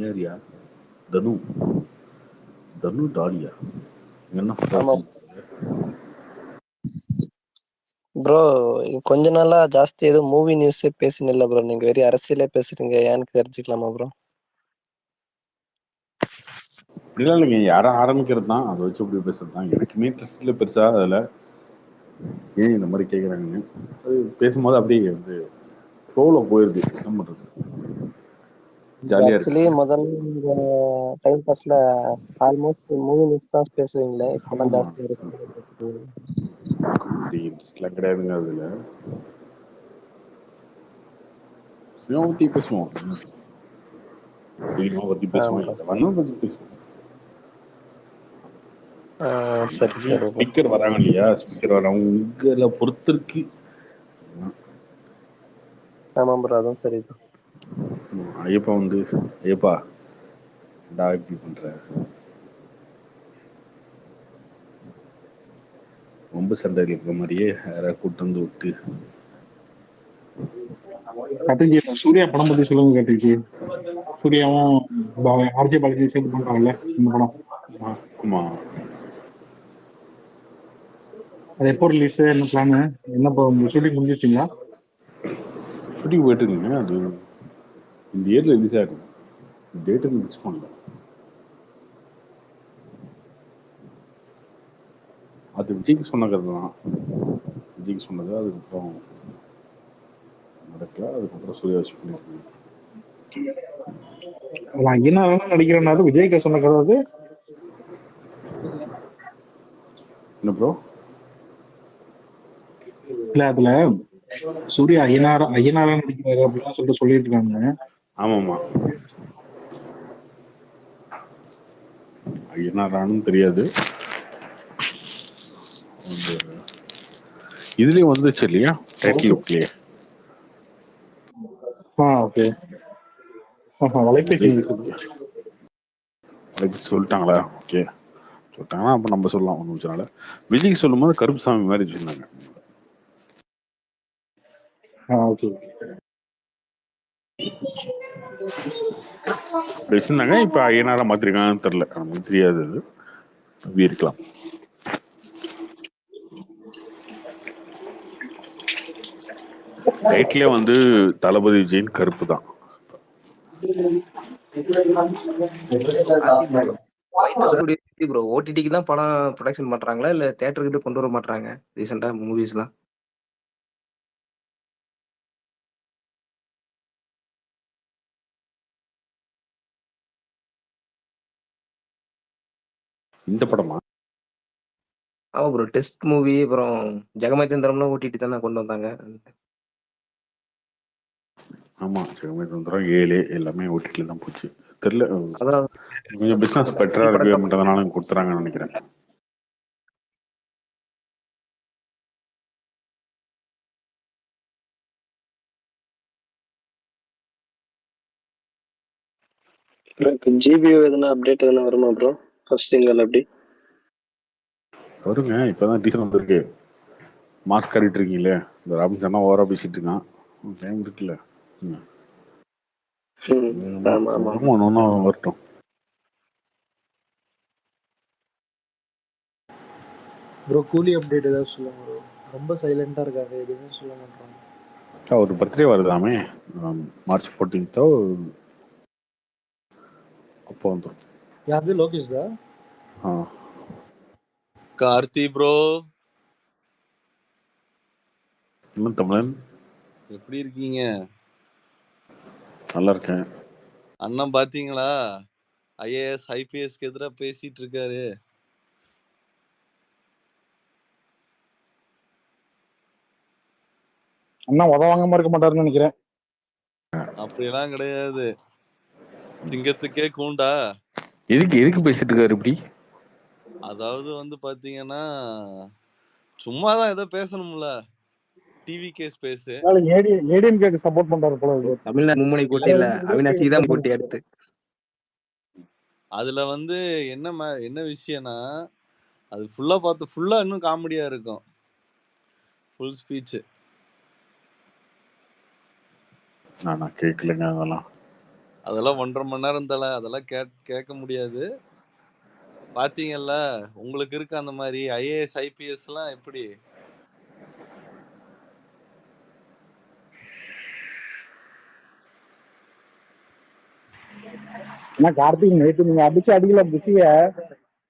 யாரியா? தனு. தனு டாலியா? என்ன ஆமா சொல்றீங்க? ப்ரோ. கொஞ்ச நாளா ஜாஸ்தி எதுவும் மூவி நியூஸே பேசுனில்ல ப்ரோ. நீங்க வெறும் அரசியலே பேசுறீங்க. ஏன்னு தெரிஞ்சுக்கலாமா ப்ரோ? அப்படிலாம் இல்லைங்க. யாரும் ஆரம்பிக்கிறது தான், அதை வச்சு அப்படி பேசுறது தான். எனக்குமே இன்ட்ரெஸ்ட் இல்லை பெருசா அதில். ஏன் இந்த மாதிரி கேட்குறாங்கன்னு அது பேசும்போது அப்படியே வந்து ஃப்ளோவில் போயிடுது. என்ன பண்ணுறது, ஜாலியாக ஆக்சுவலி இருக்கு. முதல்ல இந்த டைம் பாஸ்ல ஆல்மோஸ்ட் மூவி நியூஸ் தான் பேசுவீங்களே. இப்பதான் ஆமாம்மா, ஜாஸ்தி அரசியல் பேசுறீங்க. அப்படி இன்ட்ரெஸ்ட்லாம் கிடையாதுங்க அதில். சினிமா பற்றி பேசுவோம், சினிமா பற்றி பேசுவோம், ஆமா. எதை வேணாலும் பற்றி பேசுவோம். சரி சரி ப்ரோ. ஸ்பீக்கர் வராங்க இல்லையா, ஸ்பீக்கர் வராங்க உங்களை பொறுத்திருக்கு. ஆமா ப்ரோ, அதுவும் சரி ப்ரோ. ஐயப்பா வந்து, ஐயப்பா டா இப்படி பண்ற, ரொம்ப சண்டையில் இருக்கிற மாதிரியே யாராவது கூட்டு வந்து விட்டு. கத்திஜி, சூர்யா படம் பத்தி சொல்லுங்க கத்திஜி. சூர்யாவும் ஆர்ஜே பாலாஜி சேர்ந்து பண்றாங்கல்ல இந்த படம். ஆமா, அது எப்போ ரிலீஸ், என்ன பிளான், என்ன ஷூட்டிங் முடிஞ்சிருச்சுங்களா? ஷூட்டிங் போயிட்டு இருக்குங்க. அது இந்த இயர்ல ரிலீஸ் ஆகும். டேட்டு ஃபிக்ஸ் பண்ணல. அது விஜய்க்கு சொன்ன கதை தான். விஜய்க்கு சொன்னது, அதுக்கப்புறம் நடக்கல. அதுக்கப்புறம் சூர்யா வச்சு பண்ணிருக்காங்க. என்ன நடிக்கிறேன்னாரு விஜய்க்கு சொன்ன கதை அது. என்ன ப்ரோ? இல்ல அதுல சூர்யா ஐயனாரா நடிக்கிறாரு அப்படிலாம் சொல்லிட்டு இருக்காங்க. ஆமாமா, ஐயனாரானும் தெரியாது. இதுலயும் வந்துச்சு இல்லையா டைட்டில் லுக்லயே. ஓகே. வலைபேசி சொல்லிட்டாங்களா? ஓகே, சொல்லிட்டாங்கன்னா அப்ப நம்ம சொல்லலாம், ஒன்றும் பிரச்சனை இல்லை. விஜய்க்கு சொல்லும் போது கருப்புசாமி மாதிரி சொன்னாங்க. ஓகே பேசினாங்க. இப்ப ஐயனாரா மாத்திருக்காங்கன்னு தெரியல, நமக்கு தெரியாது. அது அப்படி இருக்கலாம். டைட்டிலே வந்து தளபதி விஜயின் கருப்பு தான். ப்ரோ, ஓடிடிக்கு தான் படம் ப்ரொடக்ஷன் பண்றாங்களா இல்ல தியேட்டருக்கு கொண்டு வர மாட்டாங்க ரீசெண்டா மூவிஸ்லாம்? இந்த படமா? ஆமா ப்ரோ, டெஸ்ட் மூவி அப்புறம் ஜெகமேந்திரம்லாம் ஓடிடி தானே கொண்டு வந்தாங்க. ஆமா, ஜெகமேந்திரம் 7 எல்லாமே ஓடிடில தான் போச்சு. தெரியல, அதான் கொஞ்சம் பிசினஸ் பெட்டரா இருக்குன்றதுனால கொடுத்துறாங்கன்னு நினைக்கிறேன். ஜிபி எதனா அப்டேட் எதனா வருமா ப்ரோ? ஃபர்ஸ்ட் சிங்கிள் அப்படி வருங்க. இப்பதான் டீசல் வந்திருக்கு. மாஸ்க் கட்டிட்டு இருக்கீங்களே, இந்த ராபின்சன்னா ஓவரா பேசிட்டு இருக்கான். டைம் இருக்குல்ல. ஒன்னும் வரட்டும். ப்ரோ கூலி அப்டேட் ஏதாவது சொல்லுங்க ப்ரோ. ரொம்ப சைலண்டா இருக்காங்க, எதுவுமே சொல்ல மாட்டாங்க. ஒரு பர்த்டே வருதாமே, மார்ச் 14 அப்போ வந்துடும். யாரு? லோகேஷ் தான். கார்த்தி ப்ரோ, தமிழன் எப்படி இருக்கீங்க? நல்லா இருக்கேன். அண்ணன் பாத்தீங்களா, ஐஏஎஸ் ஐபிஎஸ்க்கு எதிராக பேசிட்டு இருக்காரு. அண்ணா உதவாங்காம இருக்க மாட்டாருன்னு நினைக்கிறேன். அப்படியெல்லாம் கிடையாது, சிங்கத்துக்கே கூண்டா. எதுக்கு பேசிட்டு இருக்காரு இப்படி? அதாவது வந்து பாத்தீங்கன்னா சும்மாதான் ஏதோ பேசணும்ல, டிவி கேஸ் பேசு. ஏடிஎம்கேக்கு சப்போர்ட் பண்றாரு போல. தமிழ்நாடு மும்முனை போட்டி இல்ல, அவினாசி தான் போட்டி அடுத்து. அதுல வந்து என்ன விஷயம்னா, அது ஃபுல்லா பார்த்து ஃபுல்லா இன்னும் காமெடியா இருக்கும். Full speech. நான் கேட்கலங்க அதெல்லாம். அதெல்லாம் 1.5 மணி நேரம் தல. அதெல்லாம் கேட்க முடியாது. பாத்தீங்கல்ல, உங்களுக்கு இருக்கு அந்த மாதிரி ஐஏஎஸ் ஐபிஎஸ் எல்லாம் எப்படி? ஏன்னா கார்த்திக் நேற்று நீங்க அடிக்கல பிஸிய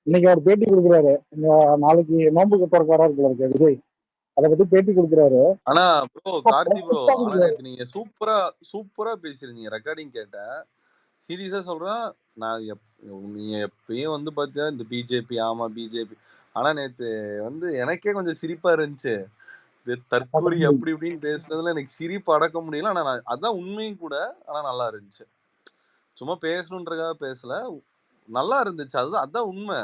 இன்னைக்கு அவர் பேட்டி கொடுக்குறாரு. நாளைக்கு நோம்புக்கு பிறக்காரா இருக்கு விஜய், அதை பத்தி பேட்டி கொடுக்குறாரு. ஆனா ப்ரோ கார்த்தி ப்ரோ, ஆனா நேத்து நீங்க சூப்பரா பேசிருந்தீங்க. ரெக்கார்டிங் கேட்டேன். சீரியஸா சொல்றேன். நான் நீங்க எப்பயும் வந்து பாத்தியா இந்த பிஜேபி, ஆமா பிஜேபி. ஆனா நேத்து வந்து எனக்கே கொஞ்சம் சிரிப்பா இருந்துச்சு. தற்கூரி அப்படி இப்படின்னு பேசுனதுல எனக்கு சிரிப்பு அடக்க முடியல. ஆனா அதான் உண்மையும் கூட. ஆனா நல்லா இருந்துச்சு. சும்மா பேசணுன்றதுக்காக பேசல, நல்லா இருந்துச்சு. அதான் உண்மை.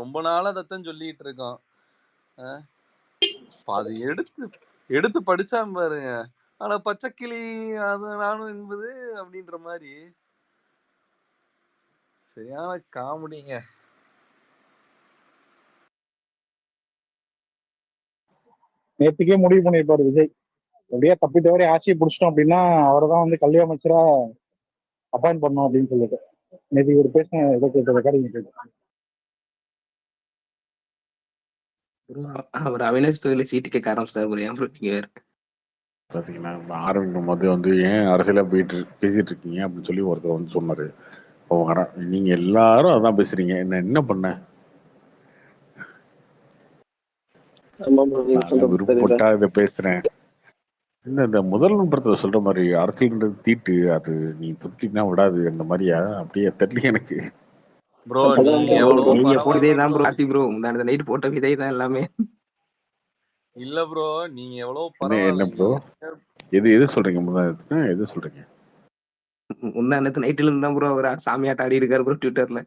ரொம்ப நாளா அதைத்தான் சொல்லிட்டு இருக்கோம். அது எடுத்து படிச்சா பாருங்க. ஆனா பச்சைக்கிளி அது நானும் என்பது அப்படின்ற மாதிரி சரியான காமெடிங்க. நேற்றுக்கே முடிவு பண்ணிருப்பாரு விஜய், எப்படியா தப்பி தவறி ஆட்சியை பிடிச்சிட்டோம் அப்படின்னா அவரை தான் வந்து கல்வி அமைச்சரா அப்பாயிண்ட் பண்ணோம் அப்படின்னு சொல்லிட்டு நேற்று ஒரு பேசின இதை கேட்ட ரெக்கார்டிங் கேட்டு. அவர் அவினாஷ் தொகுதியில சீட்டு கேட்க ஆரம்பிச்சிட்டாரு. ஏன் நீங்க வேற பார்த்தீங்கன்னா ஆரம்பிக்கும் போது வந்து ஏன் அரசியலாக பேசிட்டு இருக்கீங்க அப்படின்னு சொல்லி ஒருத்தர் வந்து சொன்னாரு. நீங்க எல்லாரும் அதான் பேசுறீங்க, என்ன பண்ண? விருப்பப்பட்டா இதை பேசுறேன். இந்த முதல் படத்துல சொல்ற மாதிரி அரசியல்ன்றது தீட்டு, அது நீ தொட்டினா விடாது அந்த மாதிரியா? அப்படியே தெரியல எனக்கு. ப்ரோ நீங்க போட்டதே தான் ப்ரோ கார்த்தி ப்ரோ, முந்தானே நைட் போட்ட விதை தான் எல்லாமே. இல்ல ப்ரோ, நீங்க எவ்வளவு பரவாயில்ல. என்ன ப்ரோ எது சொல்றீங்க? முந்தானே எது சொல்றீங்க? முந்தானத்து நைட்ல இருந்து தான் ப்ரோ அவர் சாமியாட்ட ஆடி இருக்காரு ப்ரோ ட்விட்டர்ல.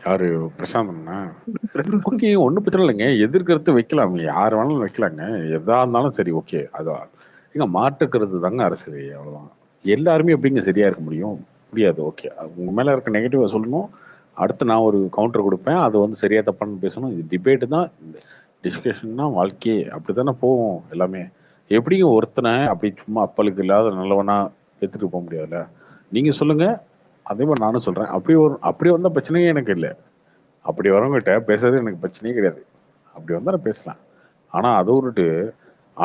யாரு? பிரசாந்தம்னா? ஓகே, ஒன்றும் பிரச்சனை இல்லைங்க. எதிர்கருத்து வைக்கலாம், யார் வேணாலும் வைக்கலாங்க. எதா இருந்தாலும் சரி, ஓகே. அதான் எங்க மாற்றுக்கிறது தாங்க அரசியல், அவ்வளோதான். எல்லாருமே எப்படிங்க சரியா இருக்க முடியாது. ஓகே, உங்க மேல இருக்க நெகட்டிவா சொல்லணும், அடுத்து நான் ஒரு கவுண்டர் கொடுப்பேன், அது வந்து சரியா தப்பான்னு பேசணும். இது டிபேட்டு தான், டிஸ்கஷன் தான் வாழ்க்கையே. அப்படித்தானே போவோம் எல்லாமே. எப்படிங்க ஒருத்தனை அப்படி சும்மா அப்பளுக்கு இல்லாத நல்லவனா எடுத்துட்டு போக முடியாதுல்ல? நீங்க சொல்லுங்க, அதே மாதிரி நானும் சொல்றேன். அப்படி வந்த பிரச்சனையே எனக்கு இல்லை. அப்படி வரவங்கிட்ட பேசுறது எனக்கு பிரச்சனையே கிடையாது. அப்படி வந்தா பேசலாம். ஆனா அதை விட்டுட்டு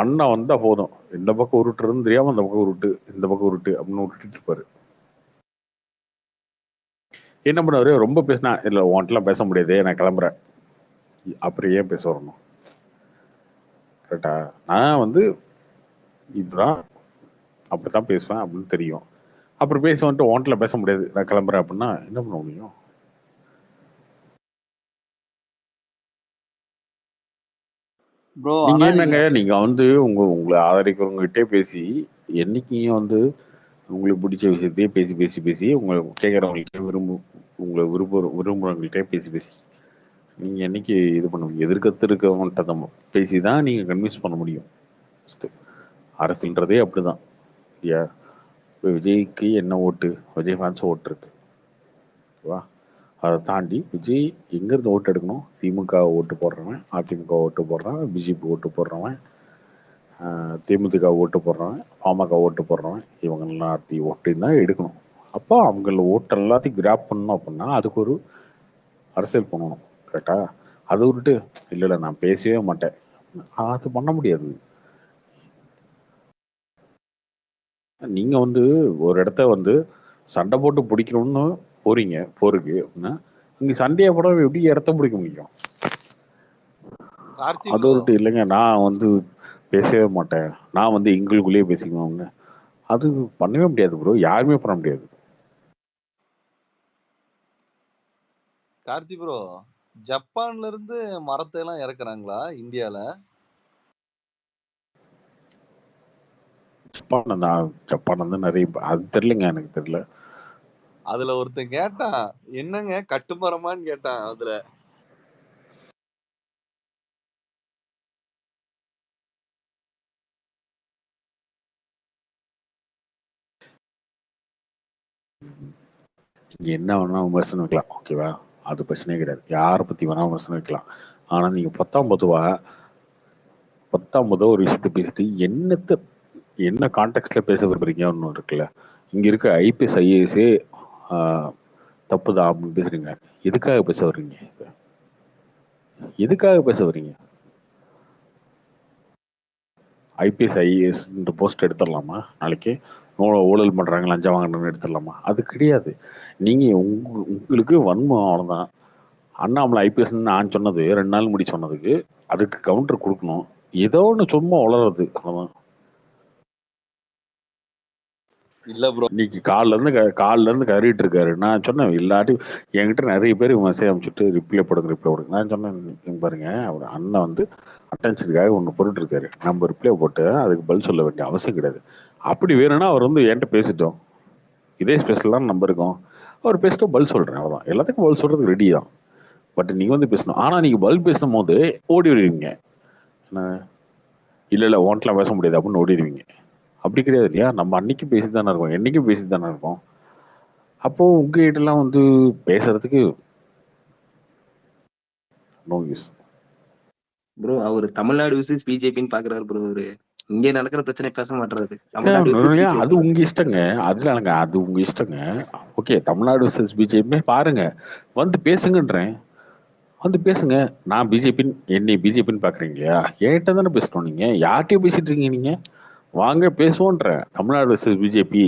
அண்ணா வந்தா போதும், இந்த பக்கம் உருட்டுறதுன்னு தெரியாம அந்த பக்கம் உருட்டு, இந்த பக்கம் உருட்டு அப்படின்னு விட்டுட்டு இருப்பாரு. என்ன பண்ணுவாரு? ரொம்ப பேசினா இல்ல உன்ட்டெல்லாம் பேச முடியாது, நான் கிளம்புறேன். அப்புறம் ஏன் பேச வரணும்? கரெக்டா? நான் வந்து இதுதான் அப்படித்தான் பேசுவேன் அப்படின்னு தெரியும். அப்புறம் பேச வந்துட்டு உன்ட்டல பேச முடியாது, நான் கிளம்புறேன் அப்படின்னா என்ன பண்ண முடியும்? நீங்க என்னங்க, நீங்க வந்து உங்களை ஆதரிக்கிறவங்ககிட்டே பேசி என்னைக்கும் வந்து உங்களுக்கு பிடிச்ச விஷயத்தையே பேசி பேசி பேசி உங்களை கேட்கறவங்கள்ட்ட விரும்புறவங்கள்ட்டே பேசி பேசி நீங்க என்னைக்கு இது பண்ணுவீங்க? எதிர்கத்து இருக்கவங்கள்ட்ட பேசி தான் நீங்க கன்வின்ஸ் பண்ண முடியும். அரசியல்ன்றதே அப்படிதான். இப்போ விஜய்க்கு என்ன ஓட்டு? விஜய் ஃபேன்ஸ் ஓட்டு இருக்கு, ஓகேவா? அதை தாண்டி விஜய் எங்கேருந்து ஓட்டு எடுக்கணும்? திமுக ஓட்டு போடுறவன், அதிமுக ஓட்டு போடுறவன், பிஜேபி ஓட்டு போடுறவன், தேமுதிக ஓட்டு போடுறவன், பாமக ஓட்டு போடுறவன், இவங்க எல்லாத்தையும் ஓட்டு தான் எடுக்கணும். அப்போ அவங்கள ஓட்டு எல்லாத்தையும் கிராப் பண்ணணும் அப்படின்னா அதுக்கு ஒரு அரசியல் பண்ணணும், கரெக்டா? அதை விட்டுட்டு இல்லை நான் பேசவே மாட்டேன், அது பண்ண முடியாது. நீங்க வந்து ஒரு இடத்த வந்து சண்டை போட்டு பிடிக்கணும்னு போறீங்க போருக்கு அப்படின்னா இங்க சண்டையை போட எப்படி இடத்த பிடிக்க முடியும்? அது விட்டு இல்லைங்க நான் வந்து பேசவே மாட்டேன், நான் வந்து எங்களுக்குள்ளேயே பேசிக்குவாங்க, அது பண்ணவே முடியாது ப்ரோ, யாருமே பண்ண முடியாது. கார்த்தி ப்ரோ, ஜப்பான்ல இருந்து மரத்தை எல்லாம் இறக்குறாங்களா இந்தியால? ஜப்பான் வந்து நிறைய அது தெரியலங்க, எனக்கு தெரியல. அதுல ஒருத்தன் கேட்டான், என்னங்க கட்டுமரமான்னு கேட்டான். அதுல என்ன வேணா விமர்சனம் வைக்கலாம், ஓகேவா? அது பிரச்சனையே கிடையாது, யாரை பத்தி வேணா விமர்சனம் வைக்கலாம். ஆனா நீங்க 19 ஒரு விஷயத்த பேசிட்டு என்ன கான்டெக்ட்ல பேச விரும்புறீங்க ஒன்று இருக்குல்ல, இங்க இருக்க ஐபிஎஸ் ஐஏஎஸ் தப்புதான் அப்படின்னு பேசுறீங்க. எதுக்காக பேச வர்றீங்க? எதுக்காக பேச வர்றீங்க? ஐபிஎஸ் ஐஏஎஸ் போஸ்ட் எடுத்துடலாமா நாளைக்கு? ஊழல் பண்றாங்க, லஞ்சம் வாங்கினு எடுத்துடலாமா? அது கிடையாது. நீங்க உங்களுக்கு வன்மம் அவ்வளவுதான். அண்ணாமலை ஐபிஎஸ் நான் சொன்னது 2 நாள் முடி சொன்னதுக்கு அதுக்கு கவுண்டர் கொடுக்கணும். ஏதோ ஒன்று சும்மா வளருது அவ்வளவுதான். இல்ல ப்ரோ, இன்னைக்கு காலில இருந்து கறிட்டு இருக்காரு. நான் சொன்னேன் இல்லாட்டி என்கிட்ட நிறைய பேர் மெசேஜ் அனுப்பிச்சுட்டு ரிப்ளை போடுங்க. நான் சொன்னேன் இங்க பாருங்க, அவர் அண்ணன் வந்து அட்டென்ஷனுக்காக ஒன்று போட்டுட்டு இருக்காரு. நம்ம ரிப்ளை போட்டு அதுக்கு பதில் சொல்ல வேண்டிய அவசியம் கிடையாது. அப்படி வேணும்னா அவர் வந்து என்கிட்ட பேசிட்டோம், இதே ஸ்பெஷலான நம்பர் இருக்கும், அவர் பேசிட்டோம் பதில் சொல்றேன். அவ்வளோதான். எல்லாத்துக்கும் பதில் சொல்றதுக்கு ரெடி தான். பட் நீங்க வந்து பேசணும். ஆனா நீங்க பதில் பேசும் போது ஓடி வருவீங்க. இல்ல ஓன்ட்லாம் பேச முடியாது அப்படின்னு ஓடிடுவீங்க. அப்படி கிடையாது இல்லையா? நம்ம அன்னைக்கு பேசி தானே இருக்கோம், என்னைக்கும் பேசி தானே இருக்கோம். அப்போ உங்ககிட்ட எல்லாம் வந்து பேசுறதுக்கு நோ யூஸ். ப்ரோ அவர் தமிழ்நாடு விசஸ் பிஜேபின்னு பாக்குறாரு ப்ரோ. அவரு இங்க நடக்கிற பிரச்சனை பேச மாட்டாரு. தமிழ்நாடு அது உங்க இஷ்டங்க. அதுல அது உங்க இஷ்டங்க. ஓகே, தமிழ்நாடு விசஸ் பிஜேபி பாருங்க, வந்து பேசுங்கன்றேன். வந்து பேசுங்க. நான் என்னை பிஜேபின்னு பாக்குறீங்களா? என்கிட்ட தானே பேசணும். நீங்க யார்கிட்டயும் பேசிட்டு இருக்கீங்க. நீங்க வாங்க பேசுவோன்ற. தமிழ்நாடு வர்சஸ் பிஜேபி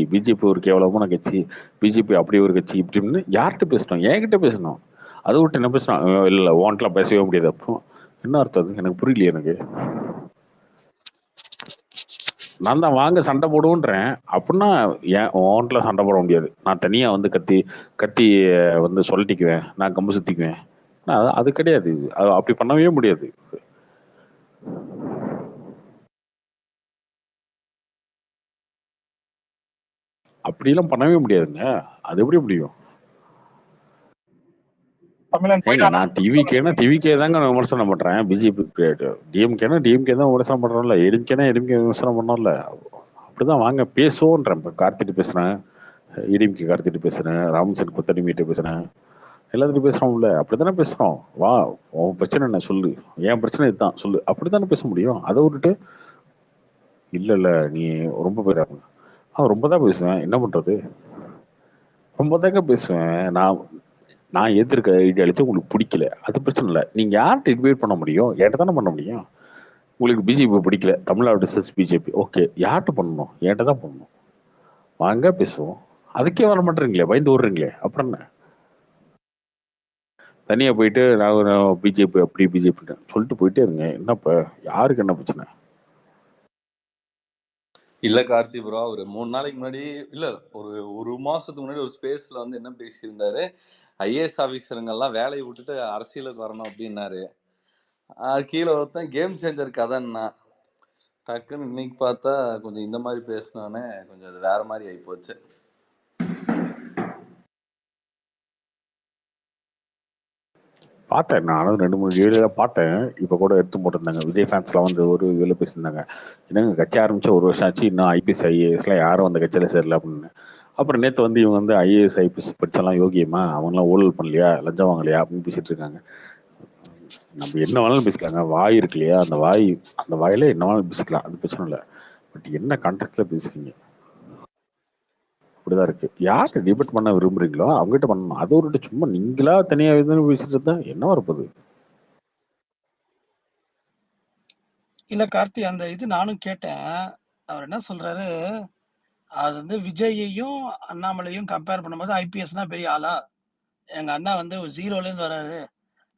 ஒரு கேவலமான கட்சி, பிஜேபி அப்படி ஒரு கட்சி இப்படின்னு யார்கிட்ட பேசணும்? என்கிட்ட பேசணும். அதை விட்டு என்ன பேசணும்? இல்ல ஓன்ட்லாம் பேசவே முடியாது. அப்போ என்ன அர்த்தம்? அது எனக்கு புரியலையே. எனக்கு நான் தான் வாங்க சண்டை போடுவோன்றேன். அப்படின்னா ஏன் ஓன்ட்ல சண்டை போட முடியாது? நான் தனியா வந்து கத்தி கத்தி வந்து சொல்லிக்குவேன், நான் கம்பு சுத்திக்குவேன். அது கிடையாது. அது அப்படி பண்ணவே முடியாது. அப்படிலாம் பண்ணவே முடியாதுங்க. அது எப்படி முடியும்? நான் டிவிக்கே தாங்க விமர்சனம் பண்றேன். பிஜேபி டிஎம்கேனா தான் விமர்சனம் பண்றோம்ல, எடிம்கே விமர்சனம் பண்ணோம்ல. அப்படிதான் வாங்க பேசுவோன்றேன். இப்போ கார்த்திட்டு பேசுறேன், இடிம்கே கார்த்திட்டு பேசுறேன், ராமசன் கொத்தடிமிட்ட பேசுறேன், எல்லாத்துக்கும் பேசுறோம்ல. அப்படித்தானே பேசுறோம். வா, உன் பிரச்சனை என்ன சொல்லு, என் பிரச்சனை இதுதான் சொல்லு. அப்படித்தானே பேச முடியும். அதை விட்டுட்டு இல்ல நீ ரொம்ப பேராங்க. ரொம்ப தான் பேசுவேன். என்ன பண்றது? ரொம்ப தாங்க பேசுவேன். நான் எதிர்க்க ஐடியாலஜி உங்களுக்கு பிடிக்கல, அது பிரச்சனை இல்லை. நீங்க யார்கிட்ட இன்வைட் பண்ண முடியும்? என்கிட்ட தானே பண்ண முடியும். உங்களுக்கு பிஜேபி பிடிக்கல, தமிழ்நாடு விசஸ் பிஜேபி, ஓகே, யார்கிட்ட பண்ணணும்? என்கிட்ட தான் பண்ணணும். வாங்க பேசுவோம். அதுக்கே வர மாட்டேறீங்களே, பயந்து ஓடுறீங்களே. அப்புறம் என்ன? தனியா போயிட்டு நான் பிஜேபி அப்படி பிஜேபி சொல்லிட்டு போயிட்டே இருங்க. என்னப்ப யாருக்கு என்ன பிரச்சனை? இல்ல கார்த்தி ப்ரோ, ஒரு 3 நாளைக்கு முன்னாடி இல்ல ஒரு மாசத்துக்கு முன்னாடி ஒரு ஸ்பேஸ்ல வந்து என்ன பேசியிருந்தாரு, ஐஏஎஸ் ஆபீசருங்கெல்லாம் வேலையை விட்டுட்டு அரசியலுக்கு வரணும் அப்படின்னாரு. கீழே ஒருத்தன் கேம் சேஞ்சர் கதைன்னா, டக்குன்னு இன்னைக்கு பார்த்தா கொஞ்சம் இந்த மாதிரி பேசினோன்னே கொஞ்சம் அது வேற மாதிரி ஆகி போச்சு. பார்த்தேன். நானும் 2-3 வீடியோ பார்த்தேன். இப்போ கூட எடுத்து போட்டிருந்தாங்க. விஜய் ஃபேன்ஸ்லாம் வந்து ஒரு இதில் பேசியிருந்தாங்க. என்னங்க கட்சி ஆரம்பிச்ச 1 வருஷம் ஆச்சு, இன்னும் ஐபிஎஸ் ஐஏஎஸ்லாம் யாரும் அந்த கட்சியில் சேரல அப்படின்னு. அப்புறம் நேற்று வந்து இவங்க வந்து ஐஏஎஸ் ஐபிஎஸ் படிச்செல்லாம் யோகியமா, அவங்களாம் ஊழல் பண்ணலையா, லஞ்சம் வாங்கலையா அப்படின்னு பேசிட்டு இருக்காங்க. நம்ம என்ன வேணாலும் பேசிக்கலாங்க. வாய் இருக்கு இல்லையா, அந்த வாயில என்ன வேணாலும் பேசிக்கலாம், அது பிரச்சனை இல்லை. பட் என்ன கான்டெக்ட்ல பேசுறீங்க? அப்படிதான் இருக்கு. யார்கிட்ட டிபேட் பண்ண விரும்புறீங்களோ அவங்ககிட்ட பண்ணணும். அதை ஒரு சும்மா நீங்களா தனியா பேசிட்டு இருந்தா என்ன வரப்போகுது? இல்ல கார்த்தி, அந்த இது நானும் கேட்டேன். அவர் என்ன சொல்றாரு, அது வந்து விஜயையும் அண்ணாமலையும் கம்பேர் பண்ணும்போது ஐபிஎஸ்னா பெரிய ஆளா, எங்க அண்ணா வந்து 0ல இருந்து வராரு,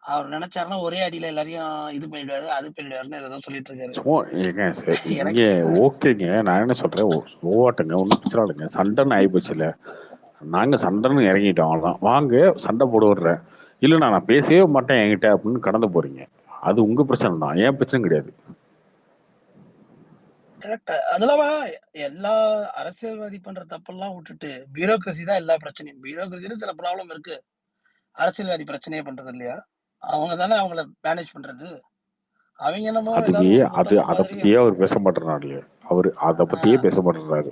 அவர் நினைச்சாருன்னா ஒரே அடியில எல்லாரையும் இது பண்ணிடுவாரு, அது பண்ணிடுவாருன்னு ஏதோ சொல்லிட்டு இருக்காரு. இங்க ஓகேங்க. நான் என்ன சொல்றேன், ஓவாட்டுங்க, ஒன்றும் பிரச்சனை இல்லைங்க. சண்டைன்னு ஆகிப்போச்சு இல்ல, நாங்க சண்டைன்னு இறங்கிட்டோம். அவ்வளவுதான். வாங்க சண்டை போட விடுறேன். இல்லைண்ணா நான் பேசவே மாட்டேன் என்கிட்ட அப்படின்னு கடந்து போறீங்க. அது உங்க பிரச்சனை தான், என் பிரச்சனை கிடையாது. கரெக்ட். அதெல்லாம் எல்லா அரசியல்வாதி பண்ற தப்பெல்லாம் விட்டுட்டு பியூரோக்ரசி தான் எல்லா பிரச்சனையும். பியூரோக்ரசியில சில ப்ராப்ளம் இருக்கு, அரசியல்வாதி பிரச்சனையே பண்றது இல்லையா? அவங்க தானே அவங்கள மேனேஜ் பண்றது. அவங்க என்னமோ அதை பத்தியே அவர் பேச மாட்டேறாரு. அவரு அதை பத்தியே பேச மாட்டேறாரு.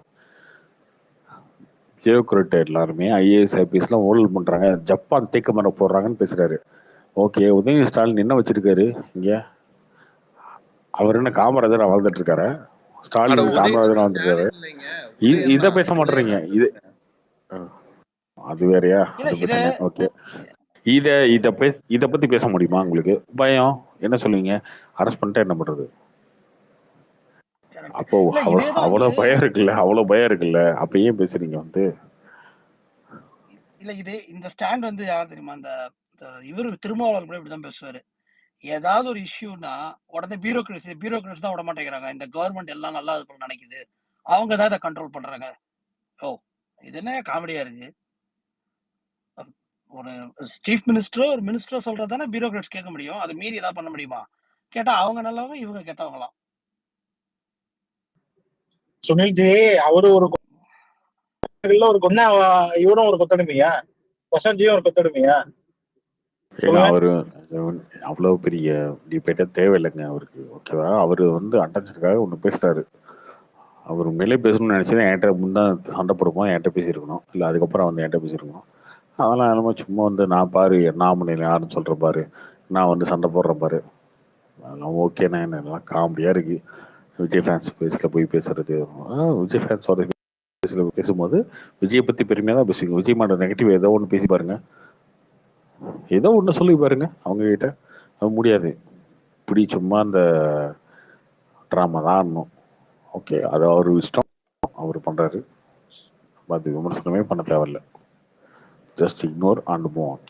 பியூரோக்ராட் எல்லாருமே ஐஏஎஸ் ஐபிஎஸ்லாம் ஊழல் பண்றாங்க, ஜப்பான் தேக்க மரம் போடுறாங்கன்னு பேசுறாரு. ஓகே, உதயநிதி ஸ்டாலின் என்ன வச்சிருக்காரு இங்க? அவர் என்ன காமராஜர் வாழ்ந்துட்டு இருக்காரு? அட ஸ்டாலின் உதயநிதி காமராஜர் வந்துட்டாரு. ஸ்டாலின் இல்லைங்க, உதயண்ணா இத பேச மாட்டேறீங்க. உதயண்ணா இது அது வேறயா? இல்ல அது இத பிரச்சனை. ஓகே. இத பத்தி பேச முடியுமா உங்களுக்கு? பயம் என்ன சொல்லுவீங்க? அரெஸ்ட் பண்ணிட்டா என்ன பண்றது? கரெக்ட். அப்போ இல்ல இதேதான் வந்து அவ்வளவு பயம் இருக்குல்ல. அப்ப ஏன் பேசுறீங்க வந்து? இல்ல இந்த ஸ்டாண்ட் வந்து யார் தெரியுமா? இந்த இவரு திருமாவளவன் கூட இப்படிதான் பேசுவாரு. ஏதாவது ஒரு இஷ்யூனா உடனே பியூரோக்ராட்ஸ் தான் விட மாட்டேங்கிறாங்க. இந்த கவர்மெண்ட் எல்லாம் நல்லா இது பண்ண நினைக்குது. அவங்க தான் இதை கண்ட்ரோல் பண்றாங்க. ஓ, இது என்ன காமெடியா இருக்கு? ஒரு சீஃப் மினிஸ்டரோ ஒரு மினிஸ்டரோ சொல்றதானே பியூரோக்ராட்ஸ் கேட்க முடியும். அதை மீறி ஏதாவது பண்ண முடியுமா? கேட்டா அவங்க நல்லவங்க, இவங்க கெட்டவங்களாம். சுனில்ஜி அவரு ஒரு ஒரு கொன்னா இவரும் ஒரு கொத்தடிமையா, பிரசாந்த்ஜியும் ஒரு கொத்தடிமையா? ஏங்க அவரு அவ்வளவு பெரிய டிபேட்டே தேவையில்லைங்க அவருக்கு. ஓகேவா? அவரு வந்து அட்டன்ஷனுக்காக ஒண்ணு பேசுறாரு. அவர் உண்மையிலே பேசணும்னு நினைச்சா என்கிட்ட முந்தான் சண்டை போடுவோம், என்கிட்ட பேசியிருக்கணும். இல்லை அதுக்கப்புறம் வந்து என்கிட்ட பேசியிருக்கணும். அதெல்லாம் என்னமோ சும்மா வந்து நான் பாரு நான் பண்ணல யாருன்னு சொல்ற பாரு, நான் வந்து சண்டை போடுறேன் பாரு, அதெல்லாம் ஓகேண்ணா. என்னெல்லாம் காமெடியா இருக்கு. விஜய் ஃபேன்ஸ் பேஸ்ல போய் பேசுறது. விஜய் ஃபேன்ஸோட பேஸ்ல பேசும்போது விஜயை பத்தி பெருமையா தான் பேசுவீங்க. விஜய் மாட நெகட்டிவ் ஏதோ ஒன்று பேசி பாருங்க, ஏதோ ஒன்று சொல்லி பாருங்க அவங்க கிட்ட. அது முடியாது. இப்படி சும்மா அந்த ட்ராமா தான் ஆடணும். ஓகே, அது அவர் இஷ்டம், அவர் பண்றாரு. அது விமர்சனமே பண்ண தேவையில்ல. Just ignore and move on.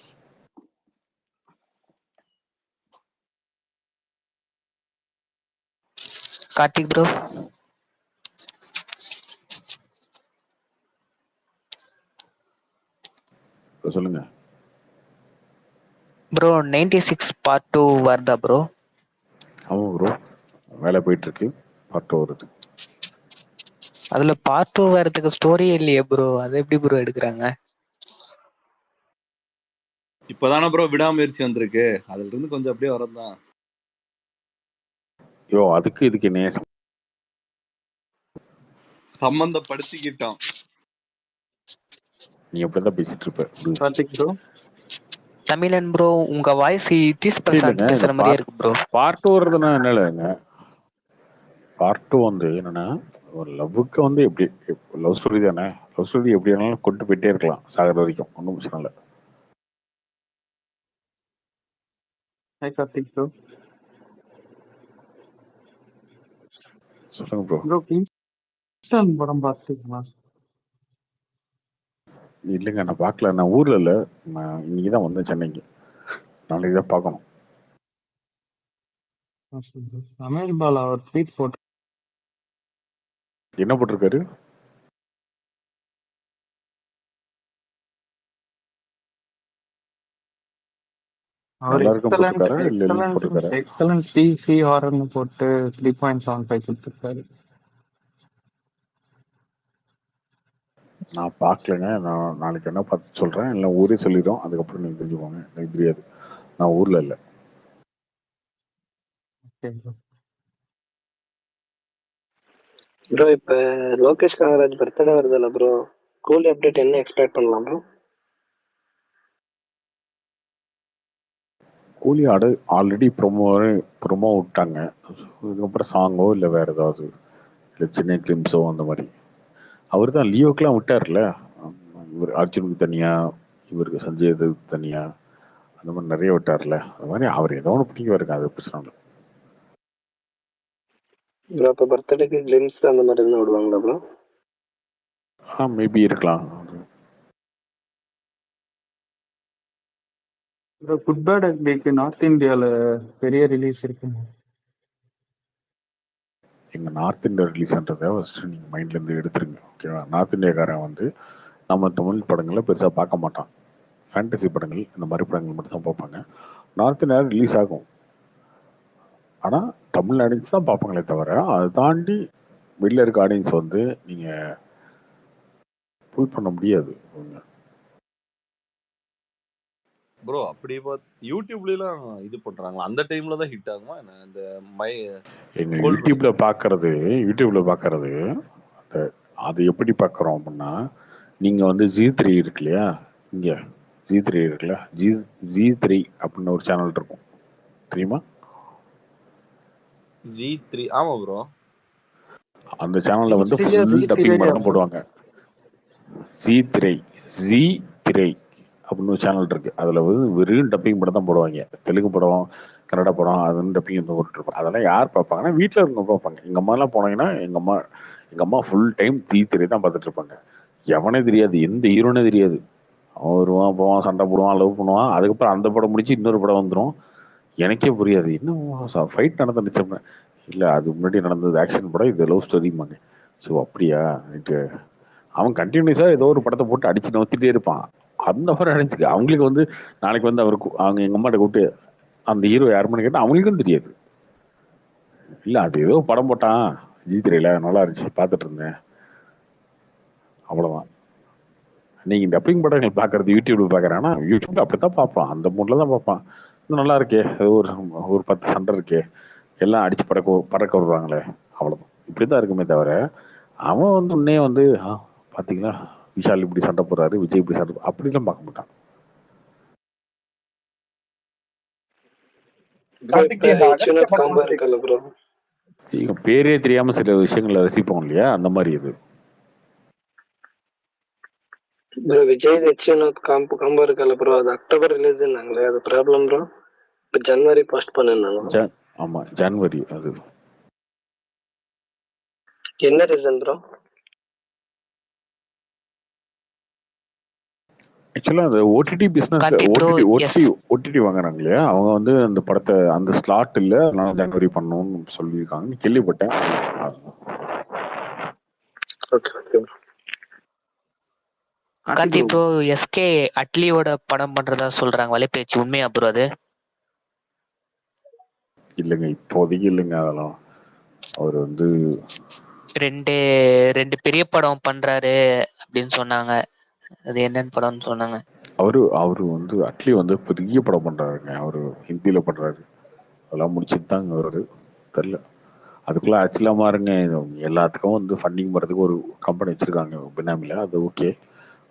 Karthik bro, சொல்லுங்க ப்ரோ 96 பார்ட் 2 வருதா ப்ரோ? ஆமாம் ப்ரோ, வேலை போயிட்டு இருக்கு. பார்ட் வருது. அதுல பார்ட் 2 வரதுக்கு ஸ்டோரியே இல்லையே ப்ரோ, அது எப்படி ப்ரோ எடுக்கிறாங்க? இப்பதானே ப்ரோ விடாமுயற்சி வந்திருக்கு, அதுல இருந்து கொஞ்சம் அப்படியே வரதுதான். அதுக்கு இதுக்கு என்ன சம்பந்தப்படுத்திக்கிட்டோம். நீ அப்படிதான் பேசிட்டு இருப்ப. கார்த்திக் ப்ரோ, தமிழன் ப்ரோ, உங்க வாய்ஸ் இத்திஸ் இல்லைங்க, பிரசாந்த் பேசுற இந்த மாதிரியே இருக்கு ப்ரோ. பார்ட் வர்றதுன்னா என்ன இல்லைங்க. பார்ட் 2 வந்து என்னன்னா, ஒரு லவ்வுக்கு வந்து எப்படி லவ் ஸ்டோரி தானே. லவ் ஸ்டோரி எப்படி வேணாலும் கொண்டு போயிட்டே இருக்கலாம் சாகர வரைக்கும், ஒன்றும் பிரச்சனை இல்லை. Hi Karthik bro. சொல்லுங்க ப்ரோ. ப்ரோ கிங்ஸ்டன் படம் பார்த்துருக்கீங்களா? இல்லைங்க, நான் பார்க்கல. நான் ஊர்ல இல்லை. நான் இன்னைக்கு தான் வந்தேன் சென்னைக்கு. நாளைக்கு தான் பார்க்கணும். ரமேஷ் பாலா ஒரு ட்வீட் போட்டு என்ன போட்டிருக்காரு? அவர் எல்லாருக்கும் போட்டிருக்காரா இல்லை போட்டிருக்காரா? எக்ஸலன்ட் சி ஹாரர்னு போட்டு 3.75 கொடுத்துருக்காரு. நான் பார்க்கலங்க. நான் நாளைக்கு என்ன பார்த்து சொல்றேன், இல்லை ஊரே சொல்லிடும். அதுக்கப்புறம் நீங்க தெரிஞ்சுக்கோங்க. எனக்கு தெரியாது, நான் ஊர்ல இல்லை. ப்ரோ இப்ப லோகேஷ் கனகராஜ் பர்த்டே வருதுல்ல ப்ரோ, கூலி அப்டேட் என்ன எக்ஸ்பெக்ட் பண்ணலாம் ப்ரோ? கூலி ஆல்ரெடி ப்ரொமோ விட்டாங்க. இதுக்கப்புறம் சாங்கோ இல்லை வேற ஏதாவது இல்லை சின்ன கிளிம்ஸோ அந்த மாதிரி. அவர் தான் லியோக்கெலாம் விட்டார்ல. இவர் அர்ஜுனுக்கு தனியா, இவருக்கு சஞ்சய் தனியா, அந்த மாதிரி நிறைய விட்டார்ல. அது மாதிரி அவர் ஏதோ ஒன்று பிடிக்க வருங்க, அது பிரச்சனை இல்லை. ப்ரோ இப்போ பர்த்டேக்கு கிளிம்ஸ் அந்த மாதிரி தான் விடுவாங்களா ப்ரோ? மேபி இருக்கலாம். குட் பேட் அக்லிக்கு நார்த் இந்தியாவில் பெரிய ரிலீஸ் இருக்குங்க. எங்கள் நார்த் இந்தியா ரிலீஸ்ன்றதை ஃபஸ்ட்டு நீங்கள் மைண்ட்லேருந்து எடுத்துருங்க. ஓகேவா? நார்த் இந்தியாக்காரன் வந்து நம்ம தமிழ் படங்களை பெருசாக பார்க்க மாட்டான். ஃபேண்டசி படங்கள் இந்த மாதிரி படங்கள் மட்டும் தான் பார்ப்பாங்க. நார்த் இந்தியா ரிலீஸ் ஆகும், ஆனால் தமிழ் ஆடியன்ஸ் தான் பார்ப்பாங்களே தவிர அதை தாண்டி வெளில இருக்க ஆடியன்ஸ் வந்து நீங்கள் புல் பண்ண முடியாது. ப்ரோ அப்படி யூடியூப்லாம் இது பண்றாங்களா? அந்த டைம்ல தான் ஹிட் ஆகுமா என்ன? இந்த எங்க யூடியூப்ல பாக்குறது அது எப்படி பாக்குறோம் அப்படின்னா, நீங்க வந்து G3 இருக்கு இல்லையா, இங்க G3 இருக்குல்ல, G3 அப்படின்னு ஒரு சேனல் இருக்கும், தெரியுமா? G3 ஆமா ப்ரோ. அந்த சேனல்ல வந்து திரையா ஃபுல் ஜீ டப்பிங் திரையா படம் தான் ப்ரோ? போடுவாங்க. ஜி திரை ஜி திரை அப்படின்னு ஒரு சேனல் இருக்கு. அதுல வந்து வெறும் டப்பிங் படம் தான் போடுவாங்க. தெலுங்கு படம், கன்னட படம் அது வந்து டப்பிங் போட்டுருப்பாங்க. அதெல்லாம் யார் பார்ப்பாங்கன்னா வீட்டில் இருக்கவங்க பார்ப்பாங்க. எங்க அம்மாலாம் போனாங்கன்னா எங்க அம்மா ஃபுல் டைம் ஜி திரை தான் பார்த்துட்டு இருப்பாங்க. எவனே தெரியாது, எந்த ஹீரோனே தெரியாது. அவன் வருவான் போவான், சண்டை போடுவான், லவ் பண்ணுவான். அதுக்கப்புறம் அந்த படம் முடிச்சு இன்னொரு படம் வந்துடும். எனக்கே புரியாது என்ன ஃபைட் நடந்துச்சு. இல்லை அது முன்னாடி நடந்தது ஆக்ஷன் படம், இது லவ் ஸ்டோரிம்பாங்க. ஸோ அப்படியா ரைட்டு. அவன் கண்டினியூஸா ஏதோ ஒரு படத்தை போட்டு அடிச்சு நவுத்திட்டே இருப்பான். அந்த மாதிரி அடிச்சுக்க அவங்களுக்கு வந்து நாளைக்கு வந்து அவருக்கு அவங்க எங்க அம்மாட்ட கூப்பிட்டு அந்த ஹீரோ யாருன்னு கேட்டா அவங்களுக்கும் தெரியாது. இல்ல அது ஏதோ படம் போட்டான் ஜி திரையில நல்லா இருந்துச்சு பார்த்துட்டு இருந்தேன், அவ்வளவுதான். நீங்க டப்பிங் படங்கள் பாக்குறது யூடியூப்ல பாக்குறேன். ஆனா யூடியூப்ல அப்படித்தான் பார்ப்பான், அந்த மூட்ல தான் பார்ப்பான். இன்னும் நல்லா இருக்கே, ஏதோ ஒரு 10 சண்டை இருக்கே, எல்லாம் அடிச்சு பறக்க விடுறாங்களே, அவ்வளவுதான். இப்படிதான் இருக்குமே தவிர அவன் வந்து உன்னே வந்து பாத்தீங்களா விஷால் இப்படி சண்டை போடுறாரு, விஜய் இப்படி சண்டை அப்படிலாம் பார்க்க மாட்டான். பேரே தெரியாம சில விஷயங்களை ரசிப்போம் இல்லையா, அந்த மாதிரி இது. விஜய் காம்போ இருக்கல ப்ரோ, அது அக்டோபர் ரிலீஸ் நாங்களே, அது ப்ராப்ளம் ப்ரோ. இப்போ ஜனவரி போஸ்ட் பண்ணாங்க. ஆமா ஜனவரி. அது என்ன ரீசன் ப்ரோ? ஆக்சுவலா அந்த ஓடிடி பிசினஸ், ஓடிடி வாங்குறாங்க இல்லையா, அவங்க வந்து அந்த படத்தை அந்த ஸ்லாட் இல்ல அதனால ஜனவரி பண்ணணும்னு சொல்லியிருக்காங்க, கேள்விப்பட்டேன். கார்த்தி ப்ரோ, எஸ்கே அட்லியோட படம் பண்றதா சொல்றாங்க, வலைபேச்சு உண்மையா ப்ரோ அது? இல்லைங்க இப்போதைக்கு இல்லைங்க. அதெல்லாம் அவர் வந்து ரெண்டு பெரிய படம் பண்றாரு அப்படின்னு சொன்னாங்க. அது என்னன்னு படம்னு சொன்னாங்க. அவரு வந்து அட்லி வந்து பெரிய படம் பண்றாருங்க. அவரு ஹிந்தியில பண்றாரு, அதெல்லாம் முடிச்சுட்டு தாங்க வருது. தெரியல அதுக்குள்ள ஆக்சுவலா மாறுங்க. எல்லாத்துக்கும் வந்து ஃபண்டிங் பண்றதுக்கு ஒரு கம்பெனி வச்சிருக்காங்க பினாமில, அது ஓகே.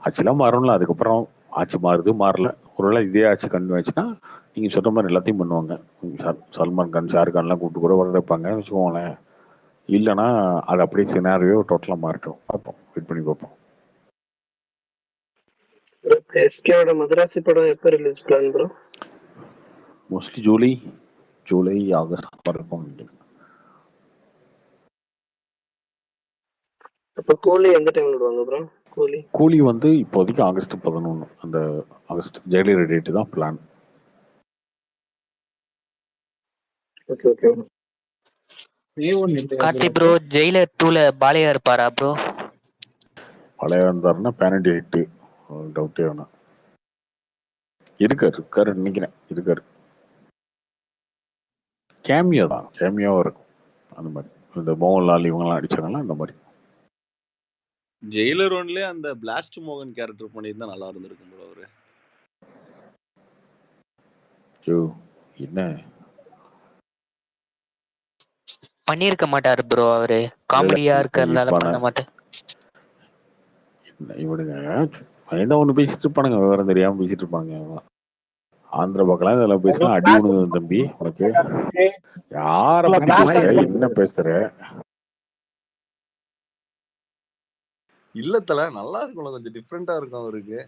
ஆட்சிலாம் மாறும்ல, அதுக்கப்புறம் ஆட்சி மாறுது மாறல, ஒருவேளை இதே ஆட்சி கண்டினியூ ஆச்சுன்னா நீங்க சொல்ற மாதிரி எல்லாத்தையும் பண்ணுவாங்க. சல்மான் கான், ஷாருக் கான்லாம் கூப்பிட்டு கூட வர வைப்பாங்க வச்சுக்கோங்களேன். இல்லைன்னா அது அப்படியே சினாரியோ டோட்டலா மாறிட்டோம். பார்ப்போம், வெயிட் பண்ணி பார்ப்போம். எஸ்கேவோட மதராசி படம் எப்போ release plan bro? Mostly July August வரைக்கும். அப்ப கூலி எந்த டைம்ல விடுவாங்க ப்ரோ? கூலி வந்து இப்போதைக்கு ஆகஸ்ட் 11, அந்த ஆகஸ்ட் ஜெயலலிதா டேட் தான் பிளான். கார்த்தி ப்ரோ, ஜெயிலர் 2ல பாலையா இருப்பாரா ப்ரோ? பாலையா இருந்தாருன்னா பேனடி ஹிட், டவுட்டே வேணாம். இருக்காரு நினைக்கிறேன், இருக்காரு. கேமியோ தான், கேமியோவா இருக்கும். அந்த மாதிரி இந்த மோகன்லால் இவங்கெல்லாம் அடிச்சாங்கன்னா அந்த மாதிரி. ஜெயிலர் ஒன்லயே அந்த பிளாஸ்ட் மோகன் கேரக்டர் பண்ணியிருந்தா நல்லா இருந்திருக்கும் ப்ரோ. அவரு என்ன பண்ணிருக்க மாட்டாரு ப்ரோ, அவரு காமெடியா இருக்கிறதுனால பண்ண மாட்டேன். இவனுங்க ஏதோ ஒண்ணு பேசிட்டு இருப்பானுங்க, விவரம் தெரியாம பேசிட்டு இருப்பாங்க. ஆந்திர பக்கம் இதெல்லாம் பேசலாம், அடி உணவு தம்பி உனக்கு. யார பத்தி பேசுற, என்ன பேசுற? இல்ல தல, நல்லா இருக்கும், கொஞ்சம் டிஃபரெண்டா இருக்கும் அவருக்கு.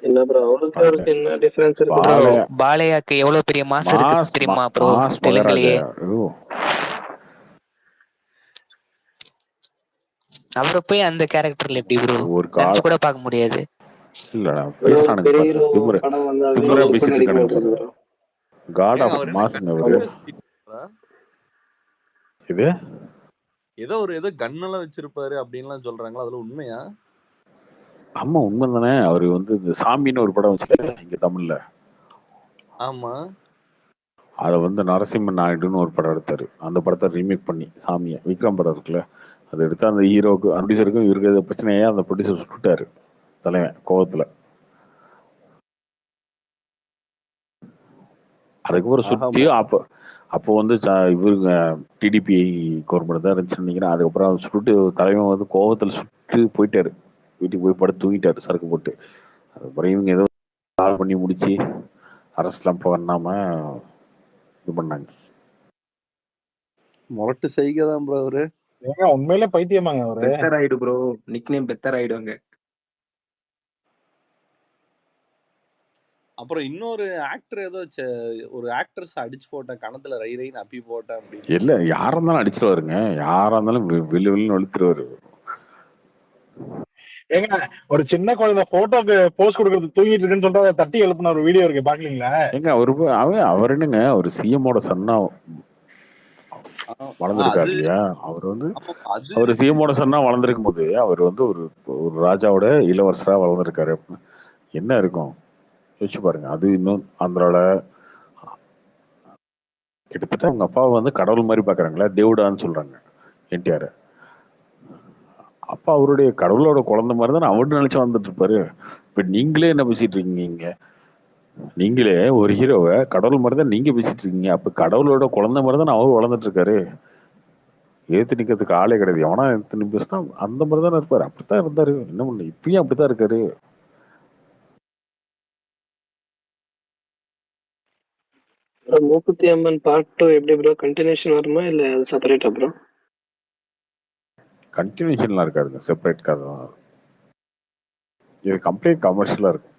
என்ன ப்ரோ அவருக்கு என்ன டிஃபரன்ஸ் இருக்கு ப்ரோ? பாலையாக்கு எவ்வளவு பெரிய மாஸ் இருக்கு தெரியுமா ப்ரோ தெலுங்குலயே? அவரை போய் அந்த கேரக்டர்ல எப்படி ப்ரோ நினைச்சு கூட பார்க்க முடியாது. இல்ல பேசுறானுங்க, திமிரா பேசிட்டு இருக்கானுங்க. காட் ஆஃப் மாஸ்ங்க அவரு. இது ஏதோ கன்னெல்லாம் வச்சிருப்பாரு அப்படின்லாம் சொல்றாங்களா, அதுல உண்மையா? ஆமா உண்மை தானே. அவரு வந்து இந்த சாமின்னு ஒரு படம் வச்சுட்டு இங்க தமிழ்ல. ஆமா, அத வந்து நரசிம்ம நாயுடுன்னு ஒரு படம் எடுத்தாரு. அந்த படத்தை ரீமேக் பண்ணி சாமிய, விக்ரம் படம் இருக்குல்ல, அதை எடுத்து அந்த ஹீரோக்கு ப்ரொடியூசருக்கும் இவருக்கு பிரச்சனையே அந்த ப்ரொடியூசர் சுட்டுட்டாரு தலைவன் கோவத்துல. அதுக்கப்புறம் சுத்தியும் அப்போ வந்து இவருங்க டிடிபி கவர்மெண்ட் தான் இருந்துச்சு நினைக்கிறேன். அதுக்கப்புறம் சுட்டு தலைவன் வந்து கோவத்துல சுட்டு போயிட்டாரு, வீட்டுக்கு போய் படுத்து தூங்கிட்டாரு சரக்கு போட்டு. அதுக்கப்புறம் இவங்க ஏதோ கால் பண்ணி முடிச்சு அரசுலாம் பண்ணாம இது பண்ணாங்க. முரட்டு செய்கதான் ப்ரோ அவரு. ஏங்க உண்மையிலே பைத்தியமாங்க அவரு. பெத்தர் ஆயிடு ப்ரோ, நிக் நேம் பெத்தர் ஆயிடுவாங்க. அப்புறம் இன்னொரு ஆக்டர் ஏதோ ஒரு ஆக்ட்ரஸ் அடிச்சு போட்டேன் கணத்துல ரை ரைன்னு அப்பி போட்டேன் அப்படின்னு. இல்ல யாரா இருந்தாலும் அடிச்சிருவாருங்க, யாரா இருந்தாலும் வில்லு வில்லுன்னு வெளுத்துருவாரு. ஏங்க ஒரு சின்ன குழந்தை போட்டோக்கு போஸ் கொடுக்கறது தூங்கிட்டு இருக்குன்னு சொல்லிட்டு அதை தட்டி எழுப்பின ஒரு வீடியோ இருக்கு பாக்கலீங்களா? ஏங்க அவர் என்னங்க ஒரு சிஎம்மோட சன்னா வளர்ந்துருக்காரு அது இல்லையா? அவர் வந்து ஆமா, அது அவர் இருக்கு. சிஎம்மோட சன்னா வளர்ந்துருக்கும் போது அவர் வந்து ஒரு ஒரு ராஜாவோட இளவரசரா வளர்ந்துருக்காரு. என்ன இருக்கும் யோசிச்சு பாருங்க. அது இன்னும் ஆந்திரால கிட்டத்தட்ட அவங்க அப்பாவை வந்து கடவுள் மாதிரி பாக்குறாங்களா, தேவுடான்னு சொல்றாங்க என்டிஆர். அப்பா அவருடைய கடவுளோட குழந்தை மாதிரி தானே அவரு நினைச்சு வந்துட்டு இருப்பாரு. இப்ப நீங்களே என்ன பேசிட்டு இருக்கீங்க? நீங்களே ஒரு ஹீரோவை கடவுள் மாதிரி தான் நீங்க பேசிட்டு இருக்கீங்க. அப்ப கடவுளோட குழந்தை மாதிரி தானே அவரு வளர்ந்துட்டு இருக்காரு. ஏத்து நிக்கிறதுக்கு ஆளே கிடையாது. எவனா எடுத்து பேசினா அந்த மாதிரி தானே இருப்பாரு. அப்படித்தான் இருந்தாரு. என்ன பண்ண, இப்பயும் அப்படித்தான் இருக்காரு. மூக்குத்தி அம்மன் பார்ட் 2 எப்படி ப்ரோ, கண்டினியூஷன் வருமா இல்ல செப்பரேட்டா ப்ரோ? கண்டினியூஷன்லாம் இருக்காதுங்க, செப்பரேட் கதை தான். இது கம்ப்ளீட் கமர்ஷியலா இருக்கும்.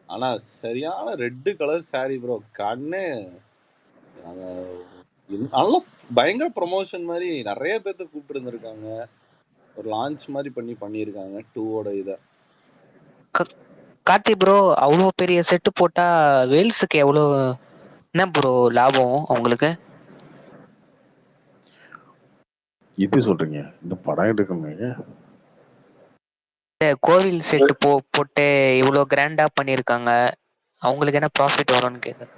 ஆனா சரியான ரெட் கலர் சாரி ப்ரோ, கண்ணு நல்லா பயங்கர ப்ரொமோஷன் மாதிரி நிறைய பேர்த்த கூப்பிட்டு இருந்திருக்காங்க. ஒரு லான்ச் மாதிரி பண்ணியிருக்காங்க 2ஓட இதை. கார்த்தி ப்ரோ அவ்வளோ பெரிய செட்டு போட்டா வேல்ஸுக்கு எவ்வளோ என்ன ப்ரோ லாபம் அவங்களுக்கு? இது சொல்றீங்க, இந்த படம் எடுக்கணுங்க. கோவில் செட்டு போட்டு இவ்வளோ கிராண்டா பண்ணியிருக்காங்க, அவங்களுக்கு என்ன ப்ராஃபிட் வரும்னு கேட்குறேன்.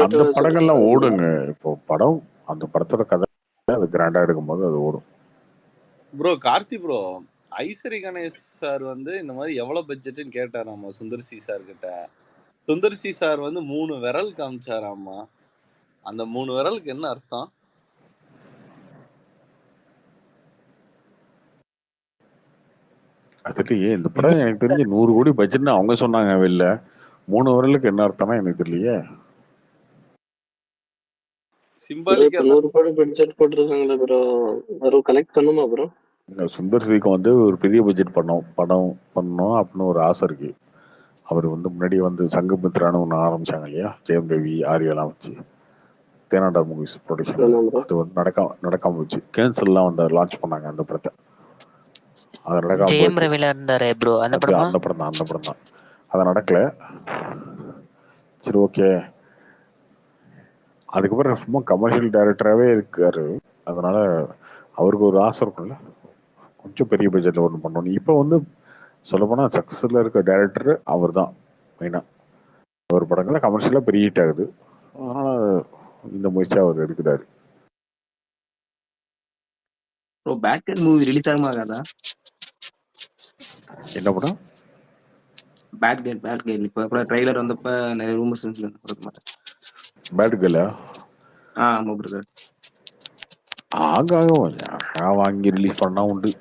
அந்த படங்கள்லாம் ஓடுங்க. இப்போ படம் அந்த படத்தோட கதை அது கிராண்டா எடுக்கும்போது அது ஓடும். Bro Karthi bro, Ishari Ganesh sir வந்து இந்த மாதிரி எவ்வளவு பட்ஜெட்னு கேட்டார் நம்ம சுந்தர் சி சார் கிட்ட. சுந்தர் சி சார் வந்து 3 விரல் காமிச்சாராமா. அந்த 3 விரலுக்கு என்ன அர்த்தம்? அதுலயே இந்த படம் எனக்கு தெரிஞ்சு 100 கோடி பட்ஜெட்னு அவங்க சொன்னாங்க. வெளில 3 விரலுக்கு என்ன அர்த்தம்னா எனக்கு தெரியலையே. சிம்பாலிக்கா 100 கோடி பட்ஜெட் போட்டிருக்காங்களே ப்ரோ, வரும் கலெக்ட் பண்ணுமா ப்ரோ? சுந்தர் சிக்கு வந்து ஒரு பெரிய பட்ஜெட் படம் பண்ணணும் அப்படின்னு ஒரு ஆசை இருக்கு. அவர் வந்து முன்னாடி வந்து சங்கமித்ரான்னு ஒன்று ஆரம்பிச்சாங்க இல்லையா, ஜெயம் ரவி ஆரியெல்லாம் வச்சு தேனாண்டா மூவிஸ் ப்ரொடக்ஷன். அது வந்து நடக்காம போச்சு. கேன்சல்லாம் வந்து லான்ச் பண்ணாங்க அந்த படத்தை. அது நடக்காம ஜெயம் போச்சு. ரவில இருந்தாரு ப்ரோ அந்த படம் தான் அது நடக்கல. சரி ஓகே. அதுக்கப்புறம் சும்மா கமர்ஷியல் டைரக்டராகவே இருக்காரு. அதனால அவருக்கு ஒரு ஆசை இருக்கும்ல, கொஞ்சம் பெரிய பட்ஜெட்ல ஒன்று பண்ணணும். இப்போ வந்து சொல்லப்போனால் சக்ஸஸ்ல இருக்க டைரக்டர் அவர் தான் மெயினாக. அவர் படங்கள்லாம் கமர்ஷியலாக பெரிய ஹிட் ஆகுது. அதனால இந்த முயற்சியாக அவர் எடுக்கிறாரு. ப்ரோ பேட்மேன் மூவி ரிலீஸ் ஆகுமா ஆகாதா? என்ன படம்? பேட்கேர்ள் இப்போ கூட ட்ரைலர் வந்தப்ப நிறைய ரூமர்ஸ் இருந்துச்சு. பேட்கேர்ளா? ஆமா பிரதர். ஆகும் வாங்கி ரிலீஸ் பண்ணா உண்டு.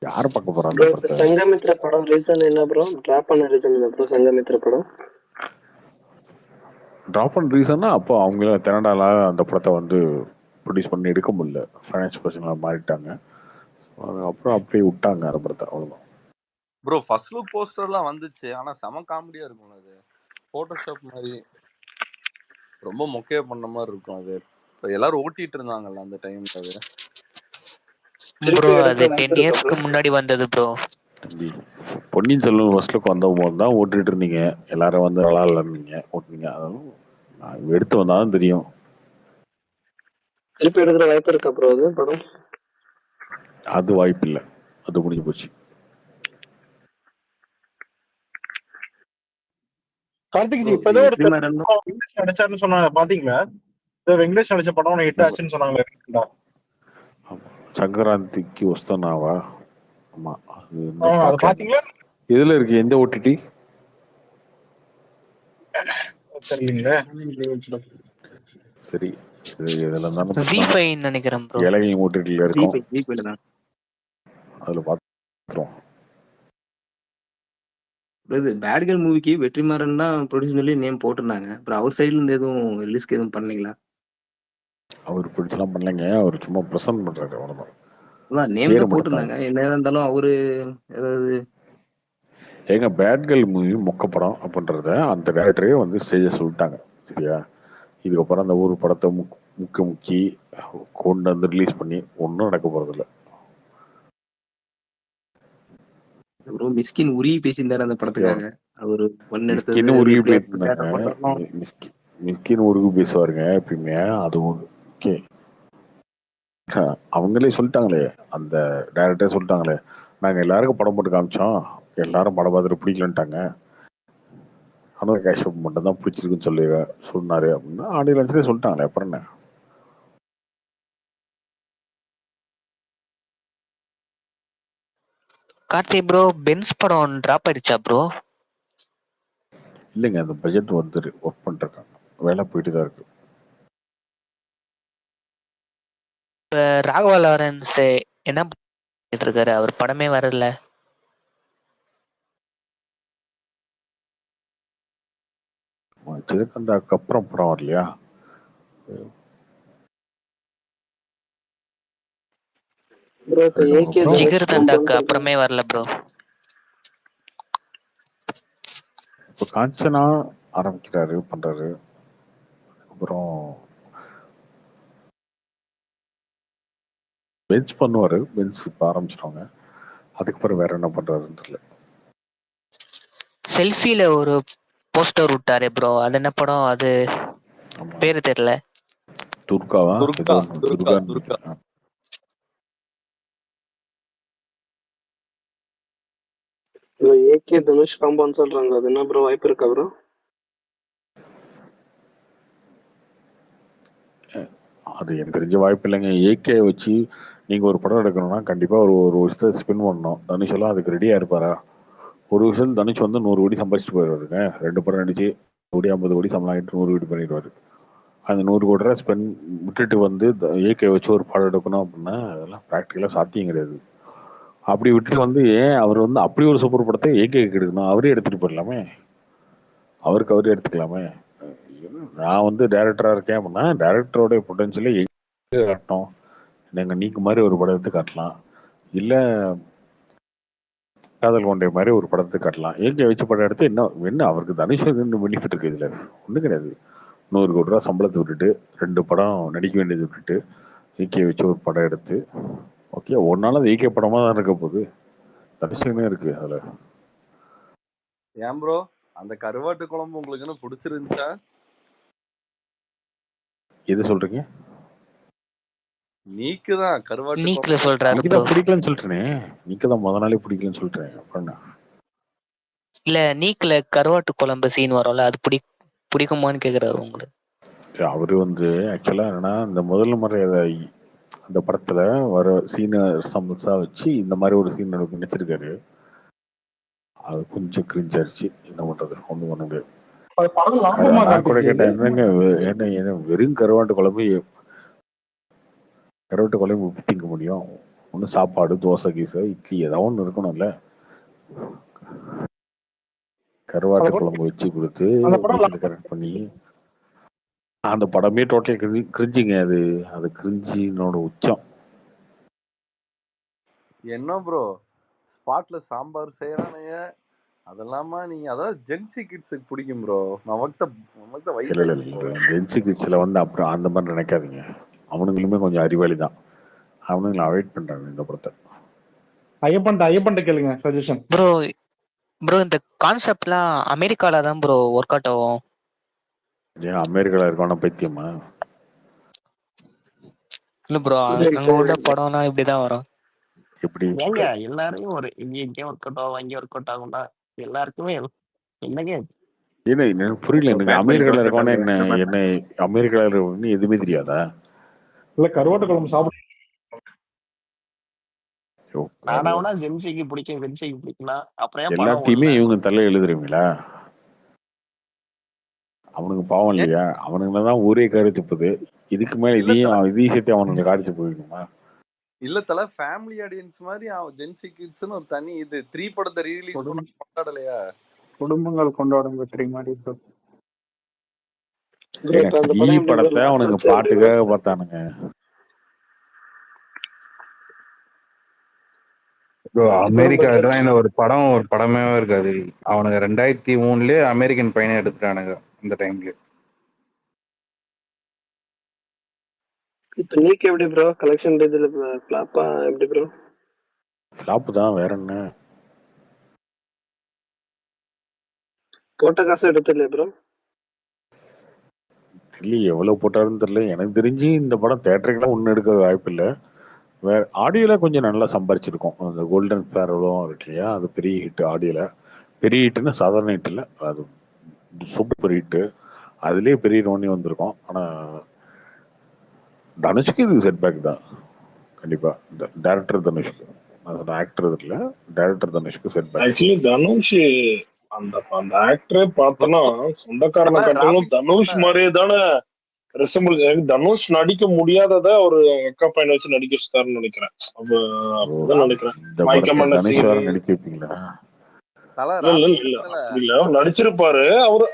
யாரு பார்க்க போறாங்க படத்தை? சங்கமித்ரா படம் ரீசன் என்ன ப்ரோ? டிராப் பண்ண ரீசன் என்ன ப்ரோ சங்கமித்ரா படம்? டிராப் பண்ண ரீசன்னா அப்போ அவங்க தெனடால அந்த படத்தை வந்து ப்ரொடியூஸ் பண்ணி எடுக்க முடியல, ஃபைனான்ஸ் பிரச்சனை மாறிட்டாங்க. அப்புறம் அப்படியே விட்டாங்க அந்த படத்தை, அவ்வளோதான். ப்ரோ ஃபர்ஸ்ட் லுக் போஸ்டர்லாம் வந்துச்சு, ஆனா செம காமெடியா இருக்கும். அது போட்டோஷாப் மாதிரி ரொம்ப மொக்கையா பண்ண மாதிரி இருக்கும். அது இப்போ எல்லாரும் ஓட்டிட்டு இருந்தாங்கல்ல அந்த டைம்ல. அது ப்ரோ அது 10 இயர்ஸ்க்கு முன்னாடி வந்தது bro. Ponniyin Selvan first look வந்த போது தான் ஓட்டிட்டு இருந்தீங்க எல்லாரும், வந்து நல்லா இல்லைன்னீங்க, ஓட்டுனீங்க. அதெல்லாம் எடுத்து வந்தாலும் தெரியும். திருப்பி எடுக்கிற வாய்ப்பு இருக்கா ப்ரோ அது படம்? அது வாய்ப்பு இல்லை, அது முடிஞ்சு போச்சு. கார்த்திக் ஜி இப்ப ஏதோ ஒரு வெங்கடேஷ் நடிச்சாருன்னு சொன்னாங்க, பாத்தீங்களா? வெங்கடேஷ் நடிச்ச படம் ஹிட் ஆச்சுன்னு சொன்னாங்களே. சங்கராந்திக்கு வஸ்தனாவா? ஆமா, அது பாத்தீங்களா? இதுல இருக்கு எந்த ஓடிடி? சரி, இதுல நினைக்கிறேன் ப்ரோ. இலங்கை ஓடிடில இருக்கும், அதுல பார்த்துருவோம். இது பேட் கேர்ள் மூவிக்கு வெற்றிமாறன் தான் ப்ரொடியூஸ் சொல்லி நேம் போட்டிருந்தாங்க. அப்புறம் அவர் சைடுல இருந்து எதுவும் ரிலீஸ்க்கு எதுவும் பண்ணீங்களா? அவர் பிடிச்சலாம் பண்ணலைங்க. அவர் சும்மா ப்ரெசென்ட் பண்றாரு அவ்வளவுதான். அதான் நேம் பேரை தான் மட்டும் போட்டிருந்தாங்க. தான். என்ன இருந்தாலும் அவரு ஏதாவது ஏங்க பேட் கேர்ள் மூவி மொக்க படம் அப்படின்றத அந்த டேரக்டரே வந்து ஸ்டேஜை சொல்லிட்டாங்க. சரியா? இதுக்கப்புறம் அந்த ஒரு படத்தை முக்கி கொண்டு வந்து ரிலீஸ் பண்ணி ஒன்றும் நடக்க போறதில்ல. ஒரு மிஸ்கின் உருகி பேசியிருந்தாரு அந்த படத்துக்காக. அவரு ஒன்னு எடுத்தது மிஸ்கின்னு உருகி எப்படி பேசியிருந்தாங்க. மிஸ்கின் உருகி பேசுவாருங்க எப்பயுமே. அது ஓகே. அவங்களே சொல்லிட்டாங்களே, அந்த டைரக்டரே சொல்லிட்டாங்களே, நாங்க எல்லாருக்கும் படம் போட்டு காமிச்சோம், எல்லாரும் படம் பார்த்துட்டு பிடிக்கலன்ட்டாங்க, ஆனால் கேஷப் மட்டும் தான் பிடிச்சிருக்குன்னு சொன்னாரு அப்படின்னா ஆடியன்ஸ்லேயே சொல்லிட்டாங்களே, அப்புறம் என்ன? கார்த்தி ப்ரோ பென்ஸ் படம் டிராப் ஆயிடுச்சா ப்ரோ? இல்லைங்க, அந்த பட்ஜெட் வந்து ஒர்க் பண்ணிருக்காங்க, வேலை போயிட்டு தான் இருக்கு. ராகவா லாரன்ஸ் என்ன பண்ணிட்டு இருக்காரு? அவர் படமே வரல. ஜெயகண்டாக்கு அப்புறம் படம் வரலையா? ஜிகர் தண்டாக்கு அப்புறமே வரல ப்ரோ. இப்போ காஞ்சனா ஆரம்பிக்கிறாரு, பண்றாரு. அப்புறம் பென்ஸ் பண்ணுவாரு, பென்ஸ் இப்போ ஆரம்பிச்சிருவாங்க. அதுக்கப்புறம் வேற என்ன பண்றாருன்னு தெரியல. செல்ஃபில ஒரு போஸ்டர் விட்டாரு ப்ரோ, அது என்ன படம்? அது பேரு தெரியல. துர்காவா? துர்கா. ஏகே தனுஷ் காம்பான்னு சொல்றாங்க, அது என்ன ப்ரோ, வாய்ப்பு இருக்கா ப்ரோ? அது எனக்கு தெரிஞ்ச வாய்ப்பு இல்லைங்க. ஏகே வச்சு நீங்க ஒரு படம் எடுக்கணும்னா கண்டிப்பா ஒரு வருஷத்தை ஸ்பெண்ட் பண்ணணும். தனுஷ் எல்லாம் அதுக்கு ரெடியா இருப்பாரா? ஒரு வருஷம் தனுஷ் வந்து 100 கோடி சம்பாதிச்சுட்டு போயிடுவாருங்க. 2 படம் நடிச்சு 100 கோடி 50 கோடி சம்பளம் ஆகிட்டு 100 கோடி பண்ணிடுவாரு. அந்த 100 கோடி ரூபா ஸ்பெண்ட் விட்டுட்டு வந்து ஏகே வச்சு ஒரு படம் எடுக்கணும் அப்படின்னா அதெல்லாம் ப்ராக்டிக்கலா சாத்தியம் கிடையாது. அப்படி விட்டுட்டு வந்து ஏன் அவர் வந்து அப்படி ஒரு சூப்பர் படத்தை ஏகே எடுக்கணும்? அவரே எடுத்துட்டு போயிடலாமே, அவருக்கு அவரே எடுத்துக்கலாமே. நான் வந்து டைரக்டரா இருக்கேன் அப்படின்னா டைரக்டரோட பொட்டன்ஷியலை எங்க காட்டணும்? நீங்க நீக்கு மாதிரி ஒரு படத்தை காட்டலாம், இல்ல காதல் கொண்டே மாதிரி ஒரு படத்தை காட்டலாம். ஏகே வச்சு படம் எடுத்து என்ன அவருக்கு தனுஷ் பெனிஃபிட் இருக்கு இதுல? ஒண்ணும் கிடையாது. 100 கோடி ரூபா சம்பளத்தை விட்டுட்டு 2 படம் நடிக்க வேண்டியது விட்டுட்டு ஏகே வச்சு ஒரு படம் எடுத்து ஓகே, ஒரு நாள் அது ஏகே படமா தான் இருக்க போகுது. தனுஷனே இருக்கு அதுல. ஏன் ப்ரோ அந்த கருவாட்டு குழம்பு உங்களுக்கு பிடிச்சிருந்துச்சா? எது சொல்றீங்க? நீக்குதான் கருவாட்டு நீக்குல சொல்றாரு ப்ரோ. பிடிக்கலன்னு சொல்லிட்டேனே, நீக்குதான் முத நாளே பிடிக்கலன்னு சொல்லிட்டேன். அப்புறம் இல்ல, நீக்குல கருவாட்டு குழம்பு சீன் வரும்ல, அது பிடிக்குமான்னு கேக்குறாரு உங்களுக்கு. அவரு வந்து ஆக்சுவலா என்னன்னா, இந்த முதல் முறை அந்த படத்துல வர சீனை சம்பஸா வச்சு இந்த மாதிரி ஒரு சீன் நினைச்சிருக்காரு. அது கொஞ்சம் கிரிஞ்ச் ஆயிடுச்சு. என்ன பண்றது, ஒண்ணும் பண்ண முடியாது. நான் கூட கேட்டேன், என்ன வெறும் கருவாட்டு குழம்பு திங்க முடியும்? ஒண்ணு சாப்பாடு, தோசை, கீசை, இட்லி ஏதாவது ஒண்ணு இருக்கணும்ல. கருவாட்டு குழம்பு வச்சு கொடுத்து கரெக்ட் பண்ணி அந்த படமே டோட்டல் கிரிஞ்சிங்க. அது கிரிஞ்சினோட உச்சம். என்ன ப்ரோ ஸ்பாட்ல சாம்பார் செய்யறானுங்க, அதெல்லாமா நீங்க அதாவது ஜென்சி கிட்ஸுக்கு பிடிக்கும் ப்ரோ. நமக்கு ஜென்சி கிட்ஸ்ல வந்து அப்புறம் அந்த மாதிரி நினைக்காதீங்க. அவனுங்களுமே கொஞ்சம் அறிவாளி தான். அவனுங்களை அவாய்ட் பண்றாங்க இந்த படத்தை. ஐயப்பன் கேளுங்க சஜஷன். ப்ரோ இந்த கான்செப்ட்லாம் அமெரிக்கால தான் ப்ரோ ஒர்க் அவுட் ஆகும். ஏன் அமெரிக்கால இருக்கவன பைத்தியமா? இல்ல ப்ரோ, அங்க உள்ள படம்லாம் இப்படிதான் வரும். எப்படி ஏங்க எல்லாரையும் ஒரு இங்கே ஒர்க் அவுட் ஆகும், அங்கே ஒர்க் அவுட் ஆகும்னா எல்லாருக்குமே என்னங்க? ஏன்னா எனக்கு புரியல. எனக்கு அமெரிக்கால இருக்கவன என்ன அமெரிக்கால இருக்கவங்க எதுவுமே தெரியாதா? இல்ல கருவாட்டு குழம்பு சாப்பிட நானாவனா ஜென்சிக்கு பிடிக்கும், வென்சிக்கு பிடிக்கும்னா அப்புறம் எல்லாத்தையுமே இவங்க தலை எழுதுறீங்களா? அவனுக்கு பாவம் இல்லையா? அவனுங்கதான் ஊரே காரிச்சு போகுது. இதுக்கு மேல இதையும் சேர்த்து அவனுக்கு காரிச்சு போயிருக்குமா? இல்ல தல, ஃபேமிலி ஆடியன்ஸ் மாதிரி ஜென்சி கிட்ஸ்னு ஒரு தனி இது 3 படத்தை ரீலீஸ் பண்ண கொண்டாடலையா? குடும்பங்கள் கொண்டாடும் வெற்றி மாதிரி ப்ரோ. ப்ரோ ஏங்க இப்ப அந்த ஈ படம் எப்படி ப்ரோ படத்தை அவனுங்க லாரன்ஸ் எப்படி ப்ரோ? பாட்டுக்காக பார்த்தானுங்க. ப்ரோ எப்படி ப்ரோ அமெரிக்காவுக்குலாம் இந்த ஒரு படமே இருக்காது. அவனுங்க 2003 அமெரிக்கன் பையனை எடுத்துட்டானுங்க இந்த டைம்ல. இப்ப நீக்கு எப்படி ப்ரோ கலெக்ஷன் இதுல ஃபிளாப்பா எப்படி ப்ரோ? ஃப்ளாப்பு தான், வேற என்ன. போட்ட காசு எடுத்துடல ப்ரோ. தெரியல எவ்வளவு போட்டாருன்னு தெரியல. எனக்கு தெரிஞ்சு இந்த படம் தேட்டருக்குலாம் ஒன்றும் எடுக்க வாய்ப்பு இல்லை. வேற ஆடியோல கொஞ்சம் நல்லா சம்பாரிச்சிருக்கோம். அந்த கோல்டன் ஃபேரோலும் இருக்கு இல்லையா, அது பெரிய ஹிட். ஆடியோல பெரிய ஹிட்னா சாதாரண ஹிட் இல்லை, அது சூப்பர் ஹிட்டு. அதுலேயே பெரிய நோனி வந்திருக்கோம். ஆனால் தனுஷ்க்கு இது செட்பேக் தான் கண்டிப்பா. இந்த டேரக்டர் தனுஷ்க்கு, அதோட ஆக்டர் இல்ல, டேரக்டர் தனுஷ்க்கு செட்பேக். ஆக்சுவலி தனுஷ் அந்த அந்த ஆக்டரே பார்த்தோன்னா சொந்தக்காரனை கட்டணும் தனுஷ் மாதிரியே தானே ரிசம்பிள். தனுஷ் நடிக்க முடியாதத ஒரு அக்கா பையனை வச்சு நடிக்க வச்சுட்டாருன்னு நினைக்கிறேன். அப்படிதான் நினைக்கிறேன். இந்த மயக்கம் படத்தை பண்ண தனுஷ் சீனு வேற நடிக்க வைப்பீங்களா? இல்ல நடிச்சிருப்பாரு.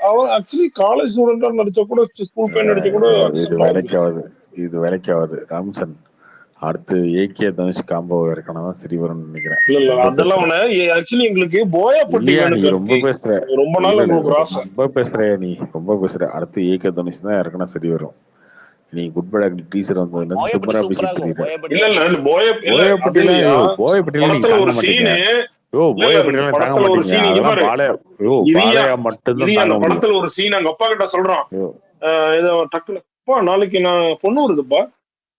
அவர் ஆக்சுவலி காலேஜ் ஸ்டூடெண்டா நடிச்சா கூட, ஸ்கூல் பையன் நடிச்சா கூட இது வேலைக்காவது, இது வேலைக்காவது. ராம்சன் அடுத்து ஏகே தனுஷ் காம்போ இருக்கணும் தான் சரி வரும்னு நினைக்கிறேன். இல்ல அதெல்லாம் ஆக்சுவலி எங்களுக்கு போயாப்பட்டி நீ ரொம்ப பேசுற, ரொம்ப நாள் உங்களுக்கு ஆசை. ரொம்ப பேசுற நீ, ரொம்ப பேசுற. அடுத்து ஏகே தனுஷ் தான் இறக்கணும் சரி வரும். நீ குட் பை டீசர் வந்ததுல சூப்பரா பேசிட்டு இல்ல இல்ல போயப்பட்டியில நீங்க தாங்க மாட்டீங்க. தாங்க மாட்டீங்க. படத்துல ஒரு சீன் அங்க அப்பா கிட்ட சொல்றான், ஏதோ டக்குனு அப்பா நாளைக்கு நான் பொண்ணு வருதுப்பா.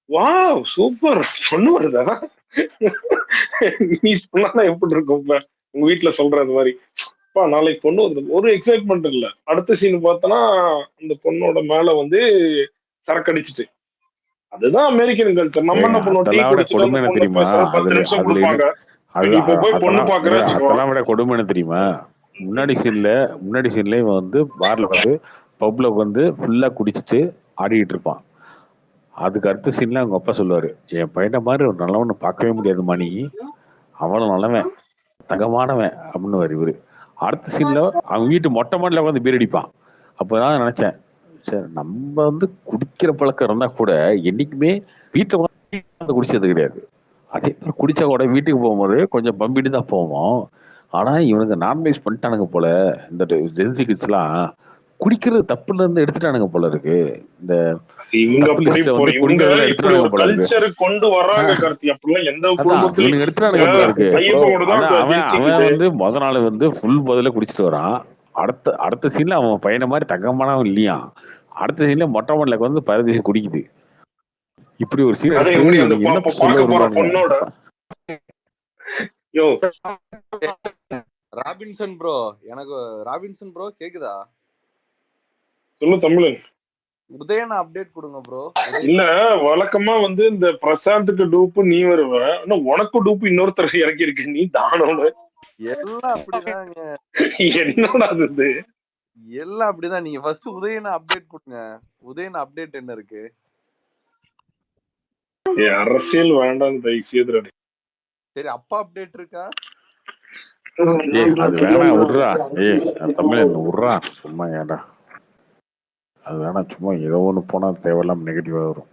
வாவ் சூப்பர், பொண்ணு வருதா? நீ சொன்னா எப்படி இருக்கும் இப்ப உங்க வீட்டுல சொல்ற அந்த மாதிரி, அப்பா நாளைக்கு பொண்ணு வருது. ஒரு எக்ஸைட்மெண்ட் இல்ல. அடுத்த சீன் பார்த்தோன்னா அந்த பொண்ணோட மேல வந்து சரக்கு அடிச்சுட்டு, அதுதான் அமெரிக்கன் கல்ச்சர். நம்ம என்ன பண்ணுவோம், டீ குடிச்சிட்டு தெரியுமா? 10 நிமிஷம் கொடுப்பாங்க. இப்ப போய் பொண்ணு பாக்குறேன், அதெல்லாம் விட கொடுமை என்ன தெரியுமா? முன்னாடி சீன்ல இவன் வந்து பார்ல வந்து பப்ல வந்து ஃபுல்லா குடிச்சிட்டு ஆடிட்டு இருப்பான். அதுக்கு அடுத்த சீன்ல அவங்க அப்பா சொல்லுவாரு, என் பையனை மாதிரி ஒரு நல்லவன்னு பார்க்கவே முடியாது மணி, அவனும் நல்லவன் தங்கமானவன் அப்படின்னு இவரு. அடுத்த சீன்ல அவங்க வீட்டு மொட்டை மாடில வந்து பீர் அடிப்பான். அப்பதான் நினைச்சேன், சரி நம்ம வந்து குடிக்கிற பழக்கம் இருந்தா கூட என்னைக்குமே வீட்டுல வந்து குடிச்சது கிடையாது. அதே மாதிரி குடிச்சா கூட வீட்டுக்கு போகும்போது கொஞ்சம் பம்பிட்டு தான் போவோம். ஆனா இவனுக்கு நார்மலைஸ் பண்ணிட்டானுங்க போல. இந்த ஜென்சி கிட்ஸ் எல்லாம் குடிக்கிறது தப்புல இருந்து எடுத்துட்டானுங்க போல இருக்கு. இந்த அவன் வந்து முத நாள் வந்து ஃபுல் போதையில குடிச்சிட்டு வரான். அடுத்த சீன்ல அவன் பையனை மாதிரி தங்கமானவன் இல்லையா, அடுத்த சீன்ல மொட்டை மாடல வந்து பரதேசி குடிக்குது. இப்படி ஒரு சீன் ராபின்சன் ப்ரோ, எனக்கு ராபின்சன் ப்ரோ கேக்குதா? சொல்லு தமிழன். உதயன அப்டேட் கொடுங்க ப்ரோ. இல்ல வழக்கமா வந்து இந்த பிரசாந்துக்கு டூப்பு நீ வருவ, ஆனா உனக்கு டூப்பு இன்னொருத்தர் இறக்கி இருக்கு, நீ தானோட எல்லாம் அப்படிதான். என்னோட அது எல்லாம் அப்படிதான். நீங்க ஃபர்ஸ்ட் உதயன அப்டேட் கொடுங்க. உதயன அப்டேட் என்ன இருக்கு? அரசியல் வேண்டாம் தயவுசெய்து. சரி அப்பா அப்டேட் இருக்கா? அது வேணா விடுறா. தமிழ் விடுறா, சும்மா ஏடா அது வேணா. சும்மா ஏதோ ஒண்ணு போனா தேவையில்லாம நெகட்டிவா வரும்.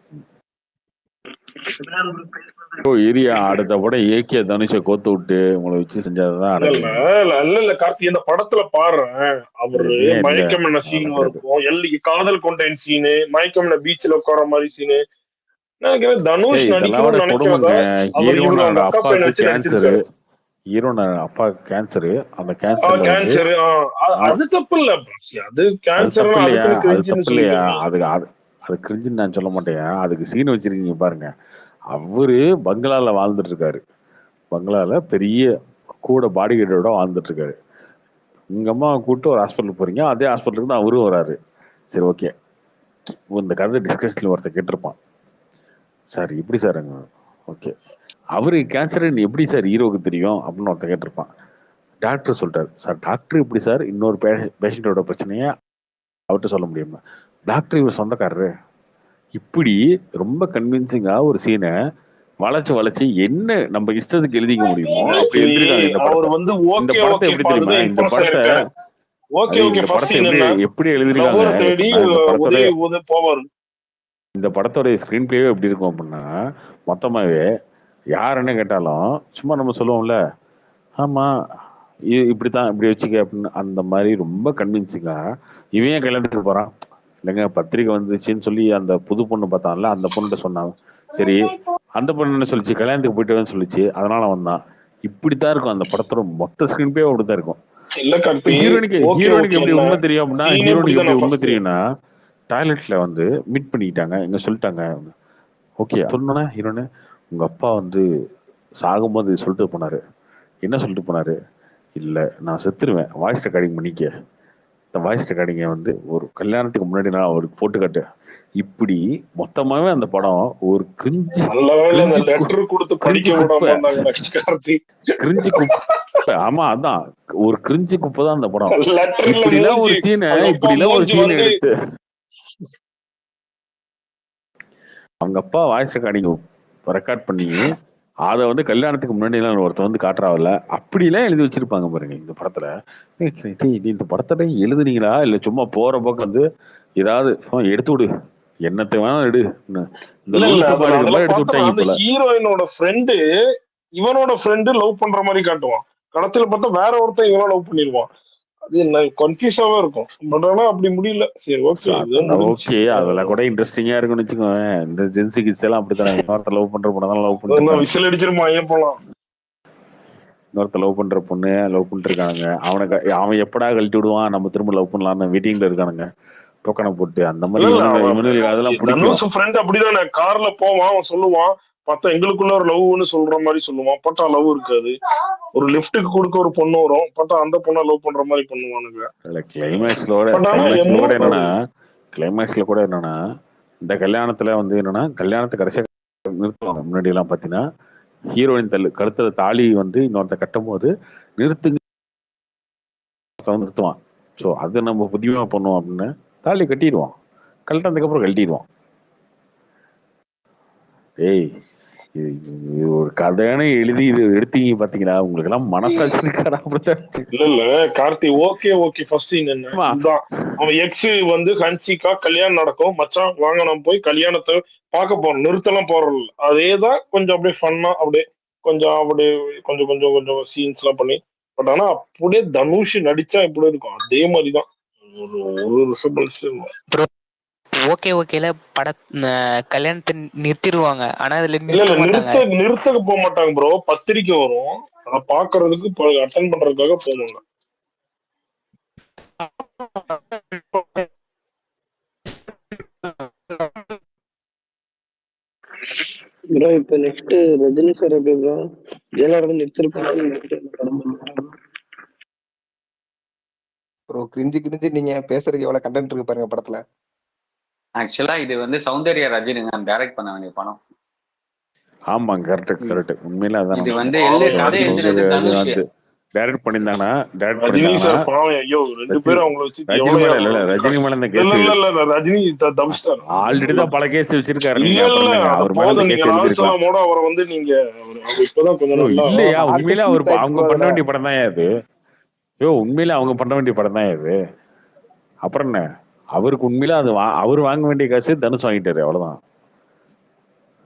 ஏரியா அடுத்த படம் ஏகே தனுஷை கோத்து விட்டு உங்களை வச்சு செஞ்சதுதான். இல்ல கார்த்தி, இந்த படத்துல பாரு, அவரு மயக்கம் என்ன சீன் இருக்கும், காதல் கொண்ட சீனு, மயக்கம் என்ன பீச்ல உட்கார மாதிரி சீனு. தனுஷ் அப்பா கேன்சரு, அந்த கேன்சர் அது தப்பு இல்ல, அது கேன்சர் இல்லையா, அது கிரிஞ்சுன்னு நான் சொல்ல மாட்டேன். அதுக்கு சீன் வச்சிருக்கீங்க பாருங்க. அவரு பங்களால வாழ்ந்துட்டு இருக்காரு, பங்களால பெரிய கூட பாடி கார்டோட வாழ்ந்துட்டு இருக்காரு. உங்க அம்மா கூப்பிட்டு ஒரு ஹாஸ்பிட்டல் போறீங்க, அதே ஹாஸ்பிட்டலுக்கு தான் அவரும் வராரு. சரி ஓகே, இந்த கதை டிஸ்கஷன்ல ஒருத்தர் கேட்டிருப்பான், சார் எப்படி சார் ஓகே அவரு கேன்சர் எப்படி சார் ஹீரோவுக்கு தெரியும் அப்படின்னு ஒருத்தர் கேட்டிருப்பான். டாக்டர் சொல்லிட்டாரு, சார் டாக்டர் எப்படி சார் இன்னொரு பேஷண்டோட பிரச்சனைய அவர்கிட்ட சொல்ல முடியுமா, டாக்டர் இவர் சொந்தக்காரரு. இப்படி ரொம்ப கன்வின்சிங்கா ஒரு சீனை வளைச்சு என்ன நம்ம இஷ்டத்துக்கு எழுதிக்க முடியுமோ அப்படி எழுதிருக்காங்க. இந்த படத்தை எப்படி தெரியுமா, ஓகே அது ஓகே இந்த ஃபர்ஸ்ட் படத்தை சீன் என்ன எப்படி எழுதிருக்காங்க லவ்வரை தேடி எப்படின்னா இந்த படத்தோட உதவி போவார். இந்த படத்தோடைய ஸ்கிரீன் பிளேவே எப்படி இருக்கும் அப்படின்னா மொத்தமாவே யாருன்னு கேட்டாலும் சும்மா நம்ம சொல்லுவோம்ல, ஆமா இப்படித்தான் இப்படி வச்சுக்க அப்படின்னு அந்த மாதிரி ரொம்ப கன்வின்சிங்கா இவன் ஏன் கல்யாணத்துக்கு போறான் இல்லைங்க பத்திரிக்கை வந்துச்சுன்னு சொல்லி அந்த புது பொண்ணு பார்த்தான்ல அந்த பொண்ணுகிட்ட சொன்னாங்க. சரி அந்த பொண்ணு என்ன சொல்லிச்சு, கல்யாணத்துக்கு போயிட்டு சொல்லிச்சு, அதனால வந்தான். இப்படித்தான் இருக்கும் அந்த படத்தோட மொத்த ஸ்கிரீன் பிளே அப்படித்தான் இருக்கும். இல்ல இப்ப கார்த்தி ஹீரோனுக்கு ஓகே ஹீரோனுக்கு ஓகே எப்படி என்ன உண்மை தெரியும் அப்படின்னா சீனே ஹீரோனுக்கு இப்படிதான் எப்படி உண்மை ஃபர்ஸ்ட். தெரியும்னா டாய்லெட்ல வந்து மீட் பண்ணிக்கிட்டாங்க, இங்க சொல்லிட்டாங்க. ஓகே சொன்னா ஹீரோனு, உங்க அப்பா வந்து சாகும்போது சொல்லிட்டு போனாரு. என்ன சொல்லிட்டு போனாரு, இல்ல நான் செத்துருவேன், வாய்ஸ் ரெக்கார்டிங் பண்ணிக்க. இந்த வாய்ஸ் ரெக்கார்டிங்க வந்து ஒரு கல்யாணத்துக்கு முன்னாடி நான் அவருக்கு போட்டு காட்டு. இப்படி மொத்தமாவே அந்த படம் ஒரு கிரிஞ்சு நல்ல வேளை அந்த கிரிஞ்சு லெட்டர் கொடுத்து கிரிஞ்சு படிக்க குப்பை விடாம இருந்தாங்க கார்த்தி. கிரிஞ்சு குப்பை. ஆமா அதான் ஒரு கிரிஞ்சு குப்பை தான் அந்த படம். லெட்டர்ல இப்படிலாம் ஒரு மூஞ்சி சீனை அவங்க அப்பா இப்படிலாம் ஒரு மூஞ்சி சீனை வந்து எடுத்து அவங்க அப்பா வாய்ஸ் ரெக்கார்டிங் ரெக்கார்ட் பண்ணி அதை வந்து கல்யாணத்துக்கு முன்னாடி எல்லாம் ஒருத்தர் வந்து காட்டுறாவில்ல, அப்படிலாம் எழுதி வச்சிருப்பாங்க பாருங்க இந்த படத்துல. இந்த படத்தை எழுதுனீங்களா இல்ல சும்மா போற பக்கம் வந்து ஏதாவது எடுத்து விடு, என்னத்தை வேணாலும் எடு, இந்த இல்ல இல்ல லூசு அதுல பாடி அதுல மாதிரி எடுத்து பார்த்தா விட்டாங்க அந்த போல. ஹீரோயினோட ஃப்ரெண்டு இவனோட ஃப்ரெண்டு லவ் பண்ற மாதிரி காட்டுவான். கடைசியில பார்த்தா வேற ஒருத்தன் இவனை லவ் பண்ணிடுவான். அது என்ன கன்ஃபியூஸாவே இருக்கும். பட் ஆனா அப்படி முடியல. சரி ஓகே இதுவும் அதெல்லாம் முடிஞ்சு. ஓகே, அதெல்லாம் கூட இன்ட்ரெஸ்டிங்கா இருக்குன்னு வச்சுக்கோங்க. இந்த ஜென்சி கிட்ஸ் எல்லாம் அப்படித்தானே, இன்னொருத்த லவ் பண்ற பொண்ணு லவ் பண்ணிட்டு விசில் அடிச்சிருமா ஏன் போலாம். இன்னொருத்த லவ் பண்ற பொண்ணு லவ் பண்ணிட்டு இருக்கானுங்க. அவன் எப்படா கழட்டி விடுவான் நம்ம திரும்ப லவ் பண்ணலாம்னு வெயிட்டிங்ல இருக்கானுங்க டோக்கனை போட்டு. அந்த மாதிரி இல்ல இல்ல இவனுக்கு அதெல்லாம் பிடிக்கும். தனுஷ் ஃப்ரெண்ட் அப்படிதானே கார்ல போவான், அவன் சொல்லுவான் பார்த்தா எங்களுக்குள்ள ஒரு லவ்னு சொல்ற மாதிரி சொல்லுவான். பட்டா லவ் இருக்காது. ஒரு லிஃப்ட்டுக்கு கொடுக்க ஒரு பொண்ணு வரும், பட்டா அந்த பொண்ணை லவ் பண்ற மாதிரி பண்ணுவானுங்க. கிளைமேக்ஸ்ல கூட என்னன்னா இந்த கல்யாணத்துல வந்து என்னன்னா கல்யாணத்தை கடைசியா நிறுத்துவாங்க. முன்னாடி எல்லாம் பாத்தீங்கன்னா ஹீரோயின் கழுத்துல தாலி வந்து இன்னொருத்த கட்டும் போது நிறுத்துங்க நிறுத்துவான். ஸோ அது நம்ம புதியமா பண்ணுவோம் அப்படின்னு தாலி கட்டிடுவான், கழட்டினதுக்கு அப்புறம் கழட்டிடுவான். ஏய் இது ஒரு கதையான எழுதி இது எடுத்தீங்க பாத்தீங்களா, உங்களுக்கு எல்லாம் மனசாட்சி இருக்காடா? இல்ல இல்ல Karthi okay okay first scene என்ன அவன் எக்ஸ் வந்து ஹன்சிகா கல்யாணம் நடக்கும், மச்சான் வாங்க நம்ம போய் கல்யாணத்தை பார்க்க போறோம், நிறுத்தலாம் போறோம். அதேதான் கொஞ்சம் அப்படியே ஃபன்னா அப்படியே கொஞ்சம் அப்படியே கொஞ்சம் கொஞ்சம் கொஞ்சம் சீன்ஸ் எல்லாம் பண்ணி. பட் ஆனா அப்படியே தனுஷ் நடிச்சா எப்படி இருக்கும் அதே மாதிரிதான். ஒரு ரிசம்பிள்ஸ் ஓகே ஓகேல பட கல்யாணத்தை நிறுத்திடுவாங்க, ஆனா அதுல இல்ல நிறுத்தக்கு போக மாட்டாங்க ப்ரோ. பத்திரிக்கை வரும், அதை பாக்குறதுக்கு அட்டென்ட் பண்றதுக்காக போவாங்க. ப்ரோ இப்ப நெக்ஸ்ட் ரஜினி சார் எப்படி ப்ரோ ஜெயலலிதா நிறுத்திருப்பாங்க ப்ரோ கிரிஞ்சு நீங்க பேசுறதுக்கு எவ்வளவு கண்டென்ட் இருக்கு பாருங்க படத்துல. ஆக்சுவலா இது வந்து சௌந்தர்யா ரஜினி நான் டைரக்ட் பண்ண வேண்டிய படம். ஆமா கரெக்ட் உண்மையில அதான் இது வந்து கதை எழுதுறது தனுஷ். டைரக்ட் பண்ணிருந்தாங்கன்னா ரஜினி சார் பாவம் ஐயோ ரெண்டு பேரும் அவங்கள வச்சு ரஜினி மேல இந்த case Rajini Dhanush sir already தான் பல கேஸ் வச்சிருக்காரு. அவர் போதும் நீங்க லால்சலாமோட அவரை வந்து நீங்க இப்பதான் கொஞ்சம் இல்லையா உண்மையில அவர் அவங்க பண்ண வேண்டிய படம் தான் அது. உண்மையில அவங்க பண்ண வேண்டிய படம் தான் இது. அப்புறம் என்ன அவருக்கு உண்மையில அது அவர் வாங்க வேண்டிய காசு தனுஷ் வாங்கிட்டாரு, அவ்வளவுதான்.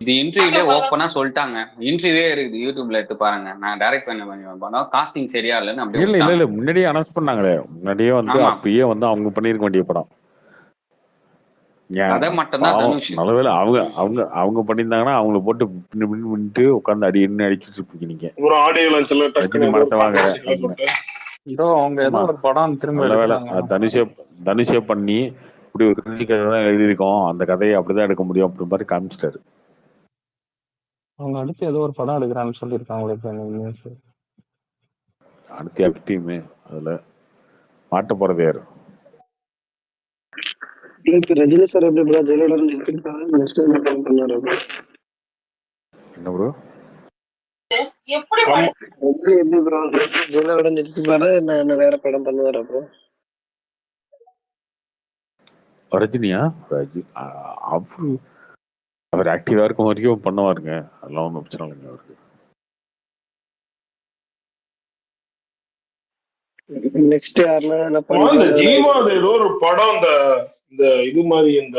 இது இன்டர்வியூலே ஓப்பனா சொல்லிட்டாங்க. இன்டர்வியூவே இருக்குது, யூடியூப்ல எடுத்து பாருங்க. நான் டைரக்ட் பண்ண படம் காஸ்டிங் சரியா இல்லைன்னு அப்படியே இல்ல முன்னாடியே அனௌன்ஸ் பண்ணாங்களே, முன்னாடியே வந்து அப்பயே வந்து அவங்க பண்ணிருக்க வேண்டிய படம். அதை மட்டும் தான் தனுஷ். நல்லவேளை அவங்க பண்ணியிருந்தாங்கன்னா அவங்கள போட்டு பின்னிட்டு உட்காந்து அடிச்சுட்டு இருப்பீங்க நீங்க. ஒரு ஆடியோ லான்ச்ல ரஜினி மரத்தை வாங்குற அவங்க ஏதோ ஒரு படம் திரும்ப தனுஷே பண்ணி இப்படி ஒரு கிரிஞ்சி கதை தான் எழுதியிருக்கோம், அந்த கதையை அப்படிதான் எடுக்க முடியும் அப்படி மாதிரி காமிச்சிட்டாரு. அவங்க அடுத்து ஏதோ ஒரு படம் எடுக்கிறான்னு சொல்லியிருக்காங்களே அடுத்து எப்பயுமே அதுல மாட்ட போறது யாரு? ரஜினி சார் எப்படி என்ன ப்ரோ எப்படி ப்ரோ ஜெயலலிதா நிறுத்திப்பாரு இல்ல வேற படம் பண்ணுவாரா ப்ரோ? ரஜினியா அவர் ஆக்டிவா இருக்கும் வரைக்கும் பண்ணுவாருங்க, அதெல்லாம் ஒன்றும் பிரச்சனை இல்லைங்க அவருக்கு. நெக்ஸ்ட் யாருன்னா என்ன இந்த பண்றாங்க ஜீவா ஏதோ ஒரு படம் இந்த இந்த இது மாதிரி இந்த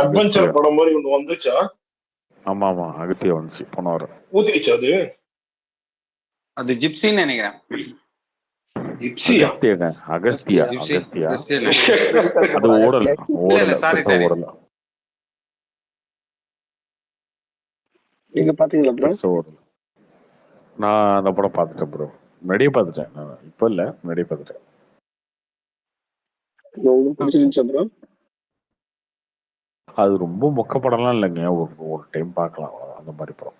அட்வென்ச்சர் படம் மாதிரி ஒண்ணு வந்துச்சா? ஆமா ஆமா, அகத்தியா வந்துச்சு போன வாரம். ஊத்திச்சு அது அது ஜிப்சின்னு நினைக்கிறேன். ஜிப்சியா? அகஸ்தியா அது ஓடல சாரி ஓடல. நீங்க பாத்தீங்களா ப்ரோ? நான் அந்த படம் பார்த்துட்டேன் ப்ரோ, முன்னாடியே பார்த்துட்டேன். இப்ப இல்ல, முன்னாடியே பார்த்துட்டேன். உங்களுக்கு பிடிச்சிருந்துச்சா ப்ரோ? அது ரொம்ப மொக்க படம்லாம் இல்லைங்க, ஒரு டைம் பார்க்கலாம் அந்த மாதிரி படம்.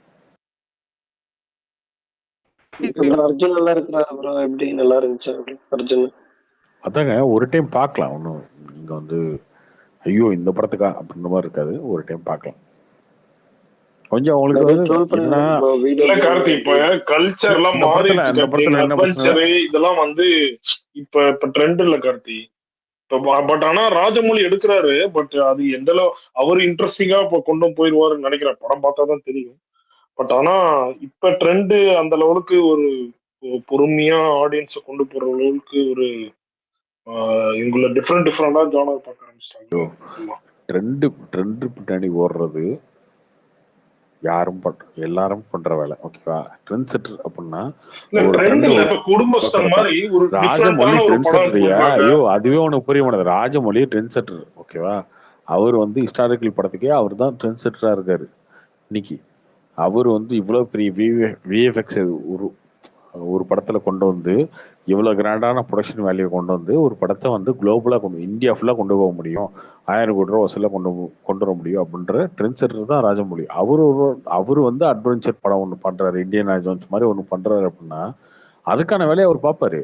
அர்ஜுன் நல்லா இருக்கிறாரு ப்ரோ, எப்படி நல்லா இருந்துச்சு அர்ஜுன்? அதாங்க ஒரு டைம் பார்க்கலாம், ஒன்றும் நீங்க வந்து ஐயோ இந்த படத்துக்கா அப்படின்ற மாதிரி இருக்காது, ஒரு டைம் பார்க்கலாம். கொஞ்சம் அவங்களுக்கு கார்த்தி இப்ப கல்ச்சர் எல்லாம் மாறிடுச்சு. இதெல்லாம் வந்து இப்ப ட்ரெண்ட் இல்ல கார்த்தி. பட் ஆனா ராஜமௌழி எடுக்கிறாரு, பட் அது எந்த அளவு அவரு இன்ட்ரெஸ்டிங்கா இப்ப கொண்டு போயிருவாருன்னு நினைக்கிறேன், படம் பார்த்தாதான் தெரியும். பட் ஆனா இப்ப ட்ரெண்ட் அந்த லெவலுக்கு ஒரு பொறுமையா ஆடியன்ஸை கொண்டு போற அளவுக்கு ஒரு இவங்கள டிஃப்ரெண்டா ஜானர் பார்க்க ஆரம்பிச்சிட்டாங்க. ட்ரெண்ட் பின்னாடி ஓடுறது யாரும் எல்லாரும் பண்ற வேலை, ஓகேவா? ட்ரெண்ட் செட்டர் அப்படின்னா ராஜமௌழி ட்ரெண்ட் செட்டரியா? ஐயோ அதுவே உனக்கு புரிய மாட்டேது. ராஜமௌழி ட்ரெண்ட் செட்டர், ஓகேவா? அவர் வந்து ஹிஸ்டாரிக்கல் படத்துக்கே அவர் தான் ட்ரெண்ட் செட்டரா இருக்காரு. இன்னைக்கு அவர் வந்து இவ்வளவு பெரிய விஎஃப்எக்ஸ் ஒரு படத்துல கொண்டு வந்து இவ்வளவு கிராண்டான ப்ரொடக்ஷன் வேல்யூ கொண்டு வந்து ஒரு படத்தை வந்து குளோபலா இந்தியா ஃபுல்லா கொண்டு போக முடியும், 1000 கோடி ரூபா வசூல கொண்டு வர முடியும் அப்படின்ற ட்ரெண்ட் செட்டர் தான் ராஜமௌழி. அவரு வந்து அட்வென்ச்சர் படம் ஒன்று பண்றாரு, இந்தியன் ஜோன்ஸ் மாதிரி ஒன்று பண்றாரு அப்படின்னா அதுக்கான வேலையை அவர் பார்ப்பாரு.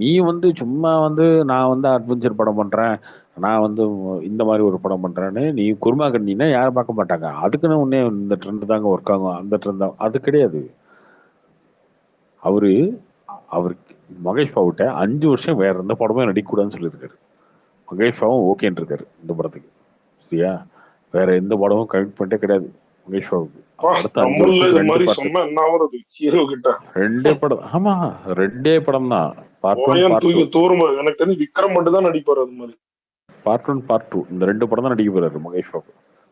நீ வந்து சும்மா வந்து நான் வந்து அட்வென்ச்சர் படம் பண்றேன், நான் வந்து இந்த மாதிரி ஒரு படம் பண்றேன்னு நீ குருமா கண்டினா யாரும் பார்க்க மாட்டாங்க. அதுக்குன்னு உடனே இந்த ட்ரெண்ட் தாங்க ஒர்க் ஆகும், அந்த ட்ரெண்ட் தான். அது கிடையாது. அவருக்கு மகேஷ் பாபுட்ட 5 வருஷம் வேற எந்த படமும் நடிக்கக்கூடாதுன்னு சொல்லியிருக்காரு. மகேஷ் பாபும் ஓகேன்னு இருக்காரு இந்த படத்துக்கு, சரியா? வேற எந்த படமும் கமிட்மெண்ட்டே கிடையாது மகேஷ் பாபுக்கு. ரெண்டே படம், ஆமா ரெண்டே படம் தான். எனக்கு தெரிஞ்சு விக்ரம் மட்டும் தான் நடிப்பாரு அது மாதிரி. பார்ட் 1 பார்ட் 2 இந்த 2 படம் தான் நடிக்க போறாரு மகேஷ் பாபு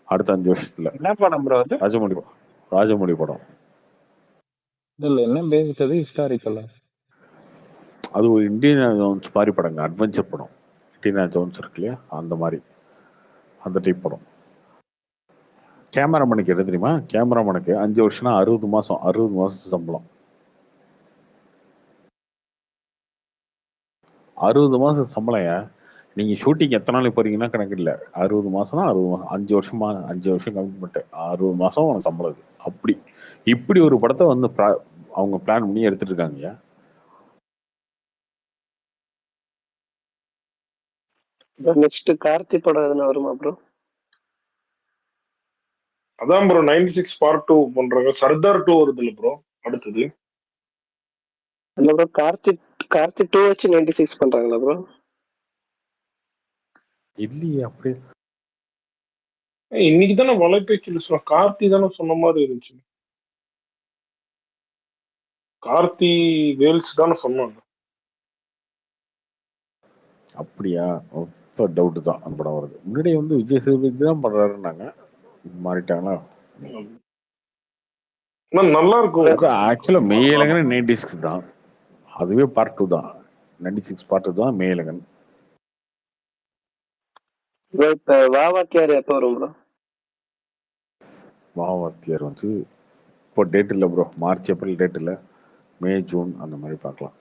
அடுத்த 5 வருஷத்துல. என்ன படம் ப்ரோ அது? ராஜமௌழி படம். இல்ல என்ன பேஸ்ட் அது? ஹிஸ்டாரிக்கலா? அது ஒரு இந்தியன் ஜோன்ஸ் மாதிரி படங்க, அட்வென்ச்சர் படம். இந்தியன் ஜோன்ஸ் இருக்கு இல்லையா, அந்த மாதிரி அந்த டைப் படம். கேமராமேனுக்கு என்ன தெரியுமா? கேமராமேனுக்கு 5 வருஷம்னா 60 மாசம் சம்பளம். 60 மாசம் சம்பளம். நீங்க ஷூட்டிங் எத்தனை நாள் போறீங்கன்னா கணக்கு இல்லை. 60 மாசம்னா 60 மாசம், 5 வருஷமா 5 வருஷம் கமிட்மெண்ட், 60 மாசம் உனக்கு சம்பளம். அப்படி இப்படி ஒரு படத்தை வந்து அவங்க பிளான் பண்ணி எடுத்துட்டு இருக்காங்க. நெக்ஸ்ட் கார்த்தி படம் எதுனா வருமா ப்ரோ? அதான் ப்ரோ 96 பார்ட் 2 பண்றாங்க. சர்தார் 2 வருது இல்ல ப்ரோ அடுத்தது? இல்ல ப்ரோ, கார்த்தி 2 வச்சு 96 பண்றாங்களா ப்ரோ? இல்லையே அப்படி. இன்னைக்கு தானே வலைபேச்சில் சொன்ன கார்த்தி தானே சொன்ன மாதிரி இருந்துச்சு. கார்த்தி வேல்ஸ் தானே சொன்னாங்க. அப்படியா? டவுட் தான் அந்த படம் வருது. முன்னாடி வந்து விஜய் சேதுபதி தான் பண்றாருன்னாங்க, மாறிட்டாங்களா? நல்லா இருக்கும். ஆக்சுவலா மேலகன் 96 தான், அதுவே பார்ட் 2 தான். 96 பார்ட் 2 தான் மேலகன். வாவாத்தியார் எப்போ வரும் ப்ரோ? வாவாத்தியார் வந்து இப்போ டேட் இல்லை ப்ரோ, மார்ச் ஏப்ரல் டேட் இல்லை, மே ஜூன் அந்த மாதிரி பார்க்கலாம்.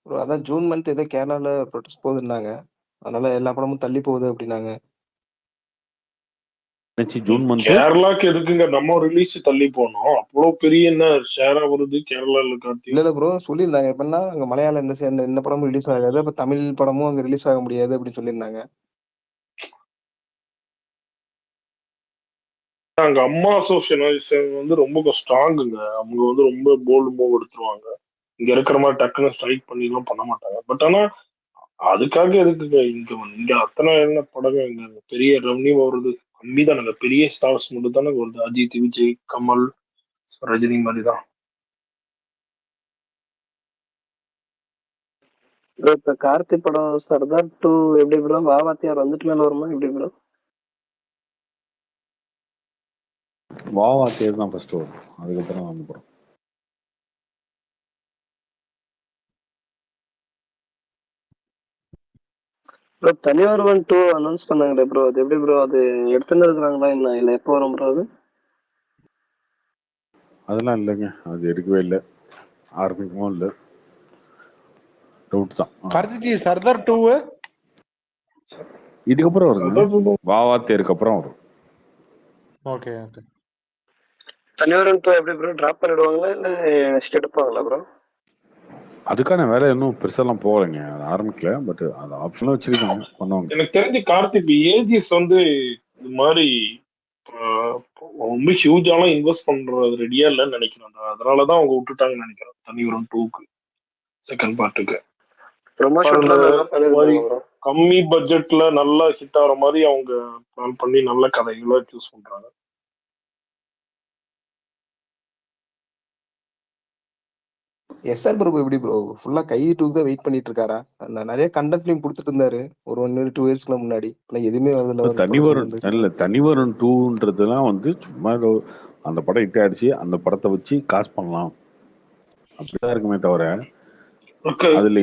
ப்ரோ அதான் ஜூன் மந்த் ஏதோ கேரளால ப்ரொடெஸ்ட் போகுதுன்னாங்க, அதனால எல்லா படமும் தள்ளி போகுது அப்படின்னாங்க. ஜூன் மந்த் கேரளாக்கு எதுக்குங்க நம்ம ரிலீஸ் தள்ளி போனோம்? அவ்வளவு பெரிய என்ன ஷேரா வருது கேரளால கார்த்தி? இல்ல ப்ரோ சொல்லியிருந்தாங்க எப்படின்னா அங்க மலையாளம் இந்த படமும் ரிலீஸ் ஆகாது, அப்ப தமிழ் படமும் அங்க ரிலீஸ் ஆக முடியாது அப்படின்னு சொல்லியிருந்தாங்க. அங்க அம்மா அசோசியேஷன் வந்து ரொம்ப ஸ்ட்ராங்குங்க. அவங்க வந்து ரொம்ப போல்டு மூவ் எடுத்துருவாங்க. இங்க இருக்கிற மாதிரி டக்குன்னு ஸ்ட்ரைக் பண்ணி எல்லாம் பண்ண மாட்டாங்க. பட் ஆனா அதுக்காக எதுக்குங்க இங்க அத்தனை என்ன படங்க இங்க பெரிய ரெவன்யூ வருது கம்மி தானங்க. பெரிய ஸ்டார்ஸ் மட்டும் தானே வருது, அஜித், விஜய், கமல், ரஜினி மாதிரி தான். ப்ரோ இப்ப கார்த்தி படம் சர்தார் 2 எப்படி ப்ரோ? வாவாத்தியார் வந்துட்டு மேல வருமா எப்படி ப்ரோ? வாவாத்தியார் தான் ஃபர்ஸ்ட் வரும், அதுக்கப்புறம் வந்து படம். ப்ரோ தனியொருவன் 2 அனௌன்ஸ் பண்ணாங்களே ப்ரோ, அது எப்படி ப்ரோ? அது எடுத்துட்டு இருக்காங்களா என்ன, இல்ல எப்போ வரும் ப்ரோ அது? அதெல்லாம் இல்லைங்க, அது எடுக்கவே இல்லை, ஆரம்பிக்கவும் இல்லை, டவுட் தான். கார்த்திஜி சர்தார் 2 இதுக்கப்புறம் வருங்க, வாவாத்தியாருக்கு அப்புறம் வரும். Okay okay. தனியொருவன் 2 எப்படி ப்ரோ, டிராப் பண்ணிடுவாங்களா இல்ல நெக்ஸ்ட் எடுப்பாங்களா ப்ரோ? அதுக்கான வேலை இன்னும் பெருசாலாம் போகலைங்க, அது ஆரம்பிக்கல, பட் அந்த ஆப்ஷனும் வச்சிருக்காங்க, பண்ணுவாங்க. எனக்கு தெரிஞ்சு கார்த்திக் ஏஜிஸ் வந்து இது மாதிரி ரொம்ப ஹியூஜாலாம் இன்வெஸ்ட் பண்றது ரெடியா இல்லைன்னு நினைக்கிறேன். அதனாலதான் அவங்க விட்டுட்டாங்கன்னு நினைக்கிறேன் தனியொருவன் 2க்கு செகண்ட் பார்ட்டுக்கு. கம்மி பட்ஜெட்ல நல்லா ஹிட் ஆகிற மாதிரி அவங்க பிளான் பண்ணி நல்ல கதைகளை சூஸ் பண்றாங்க. எஸ்ஆர் பிரபு எப்படி ப்ரோ ஃபுல்லா கைதி 2க்கு தான் வெயிட் பண்ணிட்டு இருக்காரா? நிறைய கண்டென்ட் ஃபிலிம் கொடுத்துட்டு இருந்தாரு ஒரு 1 year 2 yearsக்கு முன்னாடி, எதுவுமே வரதில்ல. தனிவரன் 2ன்றதுலாம் வந்து சும்மா அந்த படம் ஹிட் ஆயிடுச்சு, அந்த படத்தை வச்சு காசு பண்ணலாம் அப்படிதான் இருக்குமே தவிர அதுல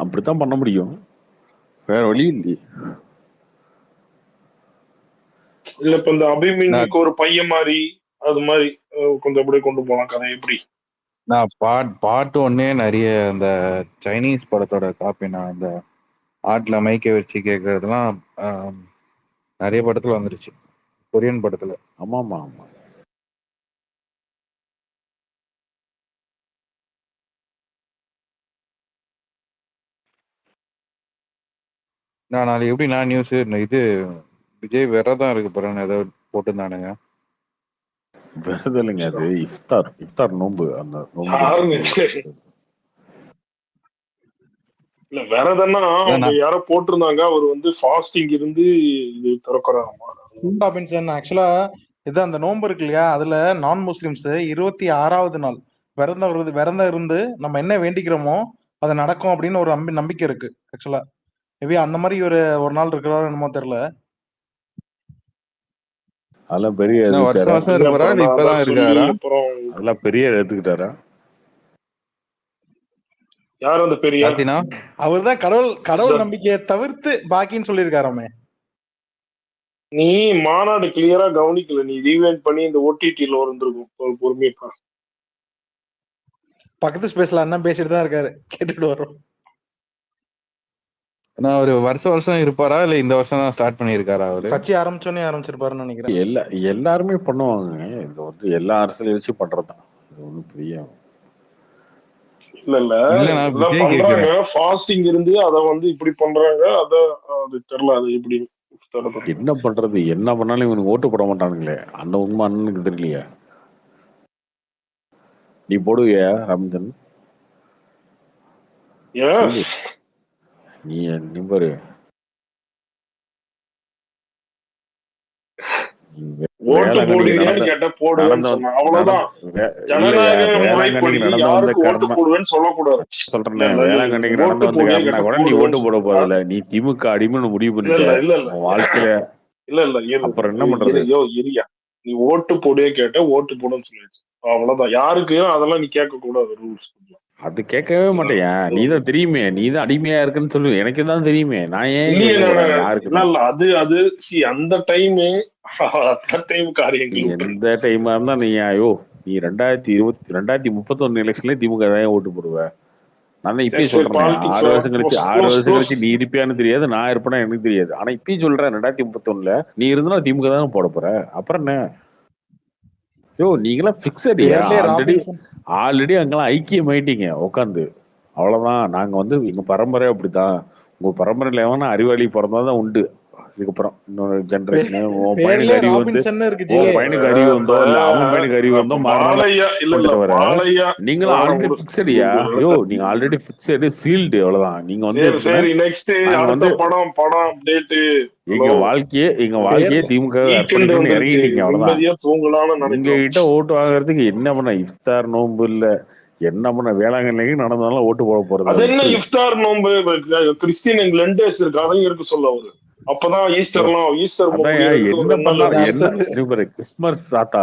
அப்படித்தான் பண்ண முடியும், வேற வழி இல்லையே. இல்ல இப்ப இந்த அபிமன்யுக்கு ஒரு பையன் மாதிரி அது மாதிரி கொஞ்சம் அப்படியே கொண்டு போலாம் கதை. எப்படி நான் பாட்டு ஒன்னே நிறைய அந்த சைனீஸ் படத்தோட காப்பி, நான் அந்த ஆட்ல மைக்கை வச்சு கேட்கறதுலாம் நிறைய படத்துல வந்துருச்சு, கொரியன் படத்துல. ஆமா ஆமா ஆமா. நான் நாளைக்கு எப்படி நான் நியூஸ் இது விஜய் விரதம் இருக்கு பாருங்க, ஏதோ போட்டுருந்தானுங்க. விரதம் இல்லைங்க, அது இஃப்தார் நோன்பு. அந்த நோன்பு இல்ல விரதம்னா அவங்க யாரோ போட்டிருந்தாங்க, அவர் வந்து ஃபாஸ்டிங் இருந்து இது திறக்கிறாமா. ஆக்சுவலா இது அந்த நோன்பு இருக்கு இல்லையா, அதுல நான் முஸ்லிம்ஸ் 26வது நாள் விரதம் இருந்து நம்ம என்ன வேண்டிக்கிறோமோ அது நடக்கும் அப்படின்னு ஒரு நம்பிக்கை இருக்கு. ஆக்சுவலா மேபி அந்த மாதிரி ஒரு நாள் இருக்கிறாரோ என்னமோ தெரியல. அதெல்லாம் பெரிய அதெல்லாம் பெரிய எடுத்துக்கிட்டாரா? யார் அந்த பெரிய? அவர் தான் கடவுள் நம்பிக்கையை தவிர்த்து பாக்கின்னு சொல்லியிருக்காராமே. நீ மாநாடு கிளியரா கவனிக்கல, நீ ரீவைண்ட் பண்ணி இந்த ஓடிடில இருந்திருக்கும், பொறுமையா பக்கத்து ஸ்பேஸ்ல அண்ணா பேசிட்டு தான் இருக்காரு, கேட்டுட்டு வரோம். நான் ஒரு வருஷம் இருப்பாரா இல்ல இந்த வருஷம் தான் ஸ்டார்ட் பண்ணிருக்காரா? அவரு கட்சி ஆரம்பிச்சோன்னே ஆரம்பிச்சிருப்பாருன்னு நினைக்கிறேன். எல்லாருமே பண்ணுவாங்க, இது வந்து எல்லா அரசியலையும் வச்சு பண்றதுதான், இது ஒன்றும் பெரிய இல்ல பண்றாங்க. ஃபாஸ்டிங் இருந்து அத வந்து இப்படி பண்றாங்க, அது தெரியல அது எப்படி என்ன பண்றது. என்ன பண்ணாலும் இவனுக்கு ஓட்டு போட மாட்டானுங்களே, அந்த உண்மை அண்ணனுக்கு தெரியலையா? நீ போடுவிய ரம்ஜன்? நீ பாரு, நீ திமுக அடிமைன்னு முடிவு பண்ணிட்ட வாழ்க்கையில. அப்புறம் என்ன பண்றது? நீ ஓட்டு போடுவே கேட்ட ஓட்டு போடுன்னு சொல்லிடுச்சு, அவ்வளவுதான். யாருக்கு அதெல்லாம் நீ கேட்க கூடாது, ரூல்ஸ். அது கேட்கவே மாட்டேயா? நீதான் தெரியுமே, நீதான் அடிமையா இருக்குன்னு சொல்லு, எனக்கு தான் தெரியுமே, நான் ஏன் யாருக்கு அது அந்த டைம் காரியங்கள் எந்த டைமா இருந்தா நீ ஐயோ நீ 2031 எலெக்ஷன்ல திமுக தான் ஓட்டு போடுவ. நான் இப்பயும் சொல்றேன், 6 வருஷம் கழிச்சு நீ இருப்பியான்னு தெரியாது, நான் இருப்பேனா எனக்கு தெரியாது. ஆனா இப்பயும் சொல்றேன், 2031 நீ இருந்தா திமுக தான் போட போற. அப்புறம் என்ன? யோ நீங்களாம் பிக்ஸடியா? ஆல்ரெடி அங்கெல்லாம் ஐக்கியம் ஆயிட்டீங்க உட்காந்து, அவ்வளவுதான். நாங்க வந்து எங்க பரம்பரை அப்படித்தான், உங்க பரம்பரையில எவனா அறிவாளி பிறந்தாதான் உண்டு, இதுக்கப்புறம் இன்னொரு ஜென்ரேஷன் உன் பேர்லயே பையனுக்கு அறிவு வந்து ராபின்சன் இருக்கு உன் ஜியே. பையனுக்கு அறிவு வந்தோ இல்ல அவன் பையனுக்கு அறிவு வந்தோ மாறினாலும் பாலையா இல்ல கொண்டு வர பாலையா நீங்களும் ஆல்ரெடி பிக்சடியா ஐயோ நீங்க ஆல்ரெடி பிக்சடு சீல்டு அவ்வளவுதான் நீங்க வந்து சரி எப்படின்னா சரி நெக்ஸ்ட் நாங்க அடுத்த வந்து படம் அப்டேட் எங்க வாழ்க்கையே திமுக வீக்கெண்ட் அர்ப்பணிக்கணும்னு வந்துருச்சு இறங்கிட்டீங்க அவ்வளவுதான். நிம்மதியா தூங்கலாம்னு உங்க நினைக்கிறோம். கிட்ட ஓட்டு வாங்குறதுக்கு என்ன பண்ண இஃப்தார் நோன்பு இல்ல என்ன பண்ண வேளாங்கண்ணிக்கு நடந்தாலும் ஓட்டு போட போறது அது என்ன இஃப்தார் நோன்பு கிறிஸ்டின் லென் டேஸ் இருக்கு அதையும் இருக்கு சொல்ல அவரு அப்பதான் ஈஸ்டர் என்ன பண்ணாலும் என்ன கிறிஸ்துமஸ் தாத்தா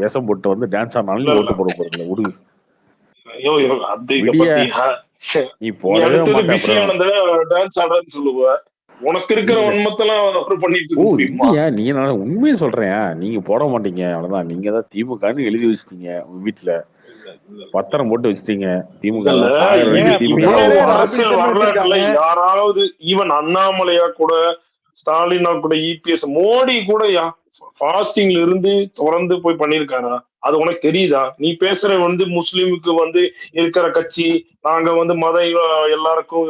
வேஷம் போட்டு வந்து டான்ஸ் ஆனாலும் நீ ஓட்டு போட போறீங்களா விடு. நீ போடவே விஷயானந்த டான்ஸ் ஆடான்னு சொல்லுவ உனக்கு இருக்கிற வன்மத்தெல்லாம் பண்ணிட்டு நீ உண்மையை சொல்றேன் நீங்க போட மாட்டீங்க அவ்வளவுதான். நீங்க தான் திமுகன்னு எழுதி வச்சிட்டீங்க உங்க வீட்டுல பத்திரம் போட்டு வச்சிட்டீங்க திமுக. அரசியல் வரலாற்றுல யாராவது ஈவன் அண்ணாமலையா கூட ஸ்டாலினா கூட இபிஎஸ் மோடி கூட ஃபாஸ்டிங்ல இருந்து தொடர்ந்து போய் பண்ணிருக்காரா? அது உனக்கு தெரியுதா? நீ பேசுற வந்து முஸ்லிமுக்கு வந்து இருக்கிற கட்சி நாங்க வந்து எல்லாருக்கும்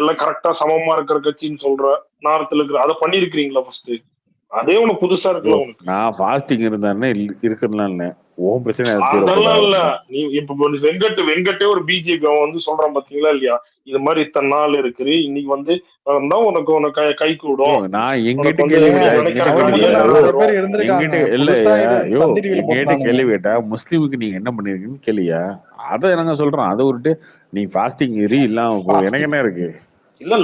எல்லாம் கரெக்டா சமமா இருக்கிற கட்சின்னு சொல்ற நார்த்ல இருக்கிற அதை பண்ணிருக்கீங்களா? ஃபர்ஸ்ட் அதே உனக்கு புதுசா இருக்குல்ல. உனக்கு நான் ஃபாஸ்டிங் இருந்தானே இருக்குன்னு ஓம் பிரச்சனை அதெல்லாம் இல்ல. நீ இப்ப வெங்கட்டே ஒரு பிஜேபி அவன் வந்து சொல்றான் பாத்தீங்களா இல்லையா? இது மாதிரி இத்தனை நாள் இருக்குது இன்னைக்கு வந்து உனக்கு கை கூடும். நான் எங்கிட்ட கேள்வி கேட்டா முஸ்லீமுக்கு நீங்க என்ன பண்ணிருக்கீங்கன்னு கேள்வியா? அதை நாங்க சொல்றோம். அதை விட்டு நீ ஃபாஸ்டிங் இல்லாம எனக்கு என்ன இருக்கு? இல்ல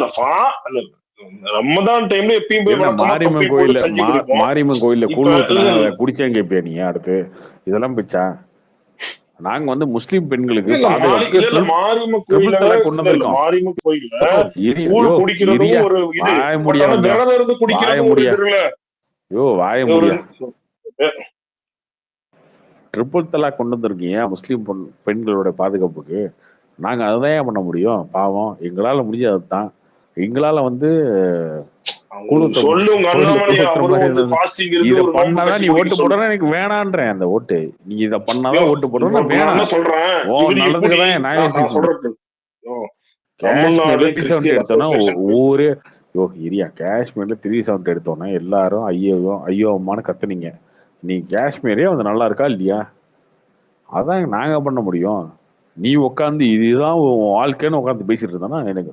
ரமதான் டைம்ல எப்பயும் போய் மாரியம்மன் கோயில்ல கூழ் ஊத்துனா குடிச்சேன் கேப்பியா நீ? அடுத்து இதெல்லாம் பிச்சா நாங்க வந்து முஸ்லீம் பெண்களுக்கு ட்ரிபிள் தலாக் கொண்டு வந்திருக்கீங்க முஸ்லீம் பெண்களோட பாதுகாப்புக்கு. நாங்க அதான் பண்ண முடியும். பாவம் எங்களால முடிஞ்சதுதான். எங்களால வந்து இத பண்ணாதான் நீ ஓட்டு போட எனக்கு வேணான்றேன். அந்த ஓட்டு நீ இத பண்ணாதான் ஓட்டு போட வேணாம் சொல்றேன். நல்லதுக்குதான் நான் யோசிக்கிறேன். காஷ்மீர்ல 370 எடுத்தோம்னா ஊரே காஷ்மீர்ல 370 எடுத்தோம்னா எல்லாரும் ஐயோமான கத்துனீங்க. நீ காஷ்மீரே வந்து நல்லா இருக்கா இல்லையா? அதான் நாங்க பண்ண முடியும். நீ உட்காந்து இதுதான் வாழ்க்கைன்னு உட்காந்து பேசிட்டு இருந்தானா எனக்கு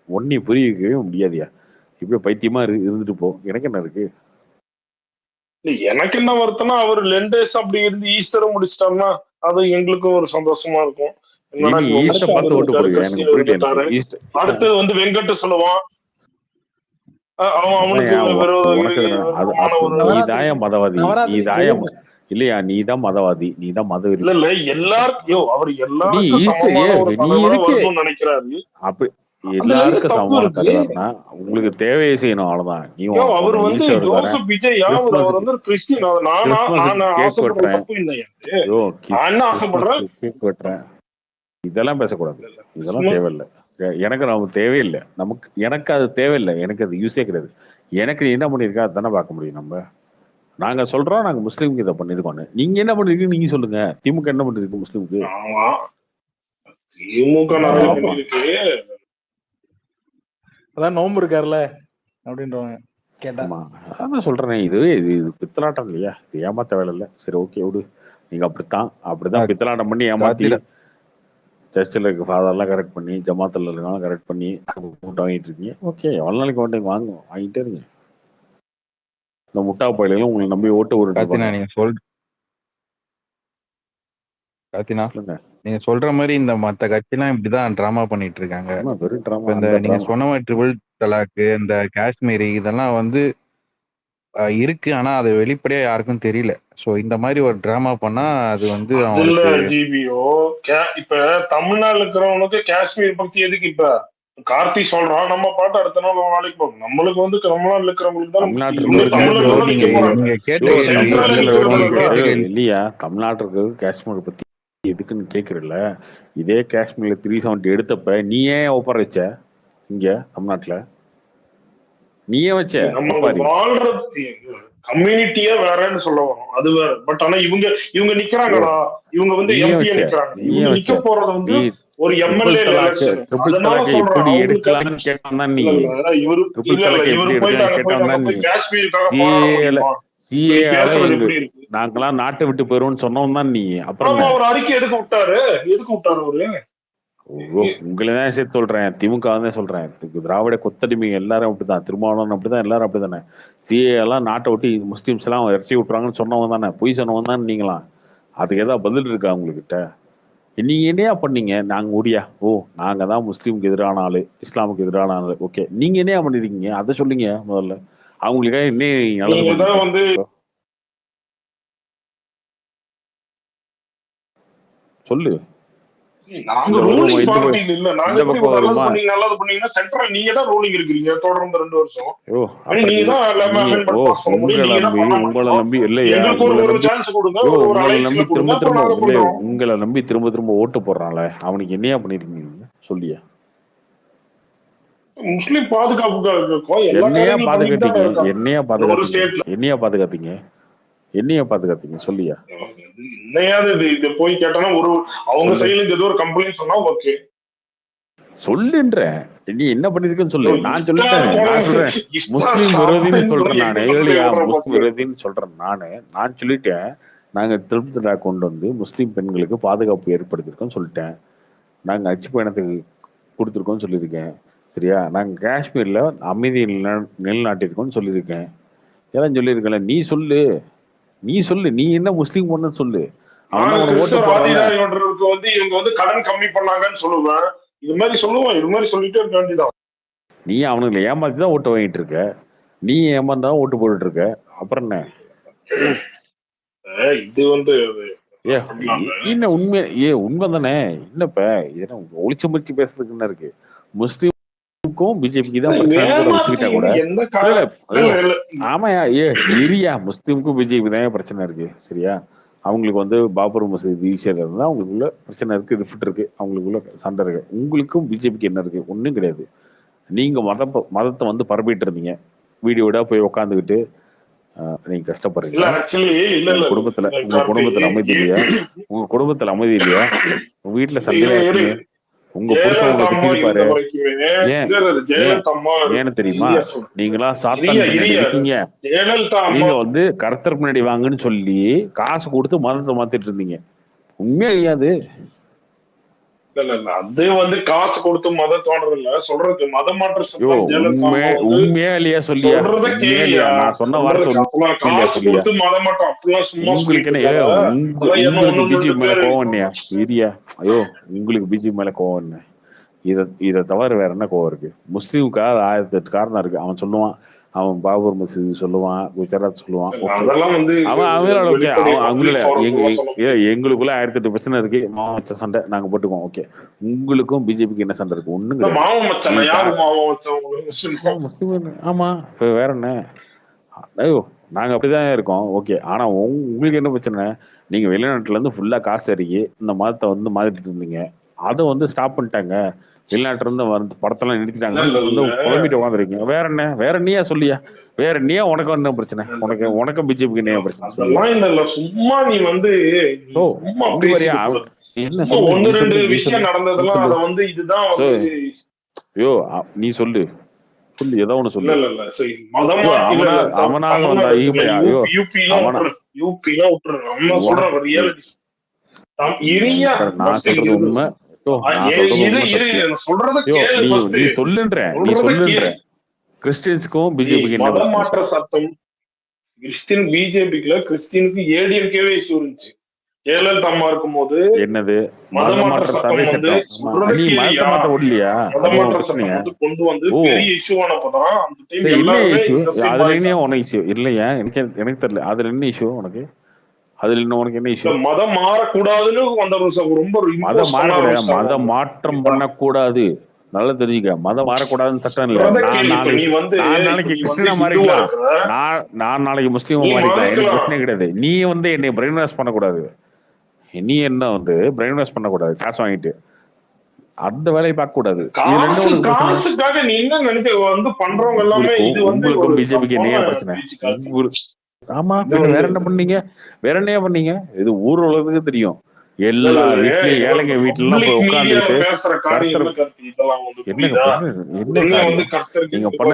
ஒன்னி புரியவே முடியாதியா. இப்படியே பைத்தியமா இருந்துட்டு போ. எனக்கு என்ன இருக்கு? எனக்கு என்ன வருத்தம்னா அவர் 2 days அப்படி இருந்து ஈஸ்டரும் முடிச்சிட்டாருன்னா அது எங்களுக்கும் ஒரு சந்தோஷமா இருக்கும். அடுத்தது வந்து வெங்கட் சொல்லுவான் மதவாதி இல்லையா? நீதான் மதவாதி, நீதான் மத இல்ல எல்லாரும் அவர் எல்லாருக்கும் நினைக்கிறாரு. அப்படி எல்லாருக்கும் சமமான கருதாருன்னா உங்களுக்கு தேவையை செய்யணும் அவ்வளவுதான். நீ அவர் வந்து ஜோசப் விஜய் அவர் வந்து கிறிஸ்டியன். இதெல்லாம் பேசக்கூடாது. இதெல்லாம் தேவையில்லை. எனக்கு நமக்கு தேவையில்லை. எனக்கு அது தேவையில்லை. எனக்கு அது யூஸே கிடையாது. எனக்கு என்ன பண்ணிருக்கா அதுதானே பார்க்க முடியும். நாங்க சொல்றோம் நாங்க முஸ்லீமுக்கு இதை பண்ணிருக்கோம். நீங்க என்ன பண்ணிருக்கீங்க நீங்க சொல்லுங்க. திமுக என்ன பண்ணிருக்கு முஸ்லீமுக்கு? அதான் நோம்பு இருக்காருல்ல அப்படின்றவங்க கேட்டாமா. அதான் சொல்றேன். இது பித்தலாட்டம் இல்லையா? இது ஏமாத்த வேலை இல்ல. சரி ஓகே விடு. நீங்க அப்படித்தான் பித்தலாட்டம் பண்ணி ஏமாத்தி சர்ச்சில் இருக்க ஃபாதர்லாம் கரெக்ட் பண்ணி ஜமாத்தில் இருக்காலும் கரெக்ட் பண்ணி கூட்டம் வாங்கிட்டு இருக்கீங்க. ஓகே எவ்வளவு நாளைக்கு வாங்கிட்டே இருங்க. இந்த முட்டா பயிலும் உங்களை நம்பி ஓட்டு ஒரு நீங்க சொல்ற மாதிரி இந்த மத்த கட்சிலாம் இப்படிதான் டிராமா பண்ணிட்டு இருக்காங்க. இந்த நீங்க சொன்ன மாதிரி ட்ரிபிள் தலாக்கு இந்த காஷ்மீரி இதெல்லாம் வந்து இருக்கு. ஆனா அது வெளிப்படையா யாருக்கும் தெரியல. சோ இந்த மாதிரி ஒரு டிராமா பண்ணா அது வந்து இப்ப தமிழ்நாடுல இருக்கிறவங்களுக்கு காஷ்மீர் பத்தி எதுக்கு இப்ப கார்த்தி சொல்றான் நம்ம பாட்டு அடுத்த நாள் நாளைக்கு போகும். நம்மளுக்கு வந்து தமிழ்நாடுல இருக்கிறவங்களுக்கு இல்லையா? தமிழ்நாட்டுக்கு காஷ்மீர் பத்தி எதுக்குன்னு கேக்குறல. இதே காஷ்மீர்ல 370 எடுத்தப்ப நீ ஏன் ஒப்பர் வச்ச? இங்க தமிழ்நாட்டுல நீயே வச்ச. கம்யூனிட்டியா வேறன்னு சொல்ல வரும் அது வேற. பட் ஆனா இவங்க நிக்கிறாங்கடா. இவங்க வந்து எம்பியா நிக்கிறாங்க. இவங்க நிக்க போறது வந்து ஒரு எம்எல்ஏ எலெக்ஷன். அதனால சொல்றேன் எப்படி அவங்களுக்கு எடுக்கலாம்னு கேட்டான் தான் நீ. இவரு ட்ரிபிள் இல்ல தலாக் எப்படி இவரு போயிட்டு அங்க எடுக்கலாம் கேட்டான் தான் போய் நீ. காஷ்மீருக்காக போராட முடியுமா? பேசுறது எப்படி இருக்கு? நாங்கெல்லாம் நாட்டை விட்டு போயிருவோம்னு சொன்னோம் தான் நீ. அப்புறம் ஒரு அறிக்கை எதுக்கு விட்டாரு அவரு? உங்களதான் சேர்த்து சொல்றேன், திமுக தான் சொல்றேன், திராவிட கொத்தடிமை எல்லாரும் அப்படிதான், திருமாவளவன் அப்படிதான், எல்லாரும் அப்படித்தானே. சிஏ எல்லாம் நாட்டை விட்டு முஸ்லீம்ஸ் எல்லாம் இறச்சி விட்டுறாங்கன்னு சொன்னவங்க தானே, பொய் சொன்னவங்க தானே நீங்களாம். அதுக்கு ஏதாவது பதில் இருக்கா உங்ககிட்ட? நீங்க என்னையா பண்ணீங்க? நாங்க முடியா நாங்க தான் முஸ்லீமுக்கு எதிரான ஆளு, இஸ்லாமுக்கு எதிரான ஆளு. ஓகே, நீங்க என்னையா பண்ணிருக்கீங்க அதை சொல்லுங்க முதல்ல. அவங்களுக்காக இன்னும் நல்லது வந்து சொல்லு. நாங்க ரூலிங் பார்ட்டில இல்ல. நாங்க எப்படி நல்லது பண்ணீங்கன்னா சென்ட்ரல் நீங்க தான் ரூலிங் இருக்கீங்க தொடர்ந்து 2 வருஷம். நீங்க தான் எல்லாமே அமெண்ட்மென்ட் பாஸ் பண்ண முடியும். நீங்க தான் பண்ண உங்களை நம்பி இல்லையா? எங்களுக்கு ஒரு சான்ஸ் கொடுங்க, ஒரு அலைன்ஸ்ல கொடுங்க. உங்களை நம்பி திரும்ப திரும்ப ஓட்டு போடுறான்ல, அவனுக்கு என்னையா பண்ணிருக்கீங்க சொல்லியா? முஸ்லிம் பாதுகாப்புக்காக என்னையா பாதுகாத்தீங்க? என்னையா பாதுகாத்தீங்க சொல்லியா? என்னையாவது இது போய் கேட்டானா ஒரு அவங்க சைடுல ஏதோ ஒரு கம்ப்ளைண்ட் சொன்னா ஓகே சொல்லுன்ற. நீ என்ன பண்ணிருக்கன்னு சொல்லு. நான் சொல்லிட்டேன், முஸ்லீம் விரோதின்னு சொல்றேன் நானு. இல்லையா, முஸ்லீம் விரோதின்னு சொல்றேன் நான் சொல்லிட்டேன். நாங்க திருப்பதி கொண்டு வந்து முஸ்லீம் பெண்களுக்கு பாதுகாப்பு ஏற்படுத்திருக்கோம் சொல்லிட்டேன். நாங்க அச்சு பயணத்துக்கு கொடுத்துருக்கோம் சொல்லியிருக்கேன். சரியா? நாங்க காஷ்மீர்ல அமைதி நிலநாட்டிருக்கோம்னு சொல்லியிருக்கேன். எல்லாம் சொல்லியிருக்கல. நீ சொல்லு, நீ என்ன முஸ்லீம் பொண்ணு சொல்லு. வந்து இவங்க வந்து கடன் கம்மி பண்ணாங்கன்னு சொல்லுவேன். இது மாதிரி சொல்லிட்டே இருக்க வேண்டியதான். நீ அவனுக்கு ஏமாத்தி தான் ஓட்டு வாங்கிட்டு இருக்க. நீ ஏமாந்தான் ஓட்டு போட்டுட்டு இருக்க. அப்புறம் என்ன இது வந்து என்ன உண்மை தானே? என்னப்ப இதெல்லாம் ஒளிச்சு முடிச்சு பேசுறதுக்கு என்ன இருக்கு? முஸ்லீமுக்கும் பிஜேபிக்கு தான் பிரச்சனை வச்சுக்கிட்டா கூட. ஆமாயா, இரியா, முஸ்லீமுக்கும் பிஜேபி தான் பிரச்சனை இருக்கு. சரியா? அவங்களுக்கு வந்து பாபர் மசூதி ஈஸியாக இருந்தா அவங்களுக்குள்ள பிரச்சனை இருக்கு, ரிஃப்ட் இருக்கு, அவங்களுக்குள்ள சண்டை இருக்கு. உங்களுக்கும் பிஜேபிக்கு என்ன இருக்கு? ஒன்றும் கிடையாது. நீங்க மதத்தை வந்து பரப்பிட்டு இருந்தீங்க, வீடியோட போய் உக்காந்துக்கிட்டு நீங்க கஷ்டப்படுறீங்க. உங்க குடும்பத்துல அமைதி இல்லையா? உங்க வீட்டுல சண்டையா இருக்கு. உங்க புருஷன் உங்களை திட்டிருப்பாரு. ஏன்னு தெரியுமா? நீங்களா சாத்தான் இருக்கீங்க. நீங்க வந்து கர்த்தர் முன்னாடி வாங்கன்னு சொல்லி காசு கொடுத்து மதத்தை மாத்திட்டு இருந்தீங்க. உண்மையா இல்லையாது? அது வந்து காசு கொடுத்து மதம் தோன்றதில்ல சொல்றது. மத மாற்றம் உண்மையா இல்லையா சொல்லியா? நான் சொன்ன வார்த்தை காசு கொடுத்து மதம் மாற்றம் அப்படிலாம் சும்மா உங்களுக்கு பிஜேபி மேல கோவம் இல்லையா? சரியா? உங்களுக்கு பிஜேபி மேல கோவம் என்ன? இதை தவிர வேற என்ன கோவம் இருக்கு? முஸ்லீமுக்காக 1008 காரணம் இருக்கு. அவன் சொல்லுவான், அவன் பாபர் மசூதி சொல்லுவான், குஜராத் சொல்லுவான். எங்களுக்குள்ள 1008 பிரச்சனை இருக்கு, மாவட்ட சண்டை நாங்க போட்டுக்குவோம். ஓகே, உங்களுக்கும் பிஜேபிக்கு என்ன சண்டை இருக்கு? ஒண்ணும் முஸ்லீம். ஆமா, இப்ப வேற என்ன? நாங்க அப்படிதான் இருக்கோம். ஓகே, ஆனா உங்களுக்கு என்ன பிரச்சனை? நீங்க வெளிநாட்டுல இருந்து ஃபுல்லா காசு அறிக்கி இந்த மதத்தை வந்து மாத்திட்டு இருந்தீங்க. அதை வந்து ஸ்டாப் பண்ணிட்டாங்க. வெளிநாட்டுல இருந்து வந்து படத்தெல்லாம் நிறுத்திட்டாங்க. குழம்பிட்டு உட்காந்துருக்கீங்க. வேற நீயா சொல்லியா? வேற நீயா உனக்கு என்ன பிரச்சனை? உனக்கும் பிஜேபிக்கு என்ன பிரச்சனை? சும்மா நீ வந்து விஷயம் நடந்ததெல்லாம் அத வந்து இதுதான். நீ சொல்லு ஏதோ ஒண்ணு சொல்லு. அவனாக வந்தா நான் சொல்றது உண்மை. கிறிஸ்டியன்ஸ்க்கும் பிஜேபிக்கு மத மாற்ற சட்டம் கிறிஸ்டின் பிஜேபிக்குல கிறிஸ்டினுக்கு ஏடிஎம்கேவே இஷ்யூ இருந்துச்சு. ஜெயலலிதா அம்மா இருக்கும் போது என்னது மத மாற்ற சட்டம் கொண்டு வந்து பெரிய இஷ்யூ ஆனப்பதான் அதுல என்ன இஷ்யூ இல்லையா? எனக்கு தெரியல. அதுல என்ன இஷ்யூ உனக்கு? அதுல இன்னும் உனக்கு என்ன இஷ்யூ? மதம் மாறக்கூடாதுன்னு ரொம்ப மதம் மாற்றம் பண்ணக்கூடாது. நல்லா தெரிஞ்சுக்க, மதம் மாறக்கூடாதுன்னு சட்டம் இல்ல. நான் நாளைக்கு கிறிஸ்டினா மாறிக்கலாம், நான் நாளைக்கு முஸ்லீமா மாறிக்கலாம், எனக்கு பிரச்சனை கிடையாது. நீ வந்து என்னை பிரெயின் வாஷ் பண்ணக்கூடாது. நீ என்ன வந்து பிரெயின் வாஷ் பண்ணக்கூடாது காசு வாங்கிட்டு. அந்த வேலையை பார்க்க கூடாது. காசுக்காக நீ என்ன நினைக்க வந்து பண்றவங்க எல்லாமே இது வந்து உங்களுக்கும் பிஜேபிக்கு என்ன பிரச்சனை? ஆமா, வேற என்ன பண்ணீங்க? வேற என்ன பண்ணீங்க? இது ஊர் உலகத்துக்கு தெரியும். எல்லா வீட்லயும் ஏழைங்க வீட்டுல போய் உட்காந்துட்டு பேசுற காரியம் இதெல்லாம் என்ன வந்து கர்த்தருக்கு நீங்க பண்ண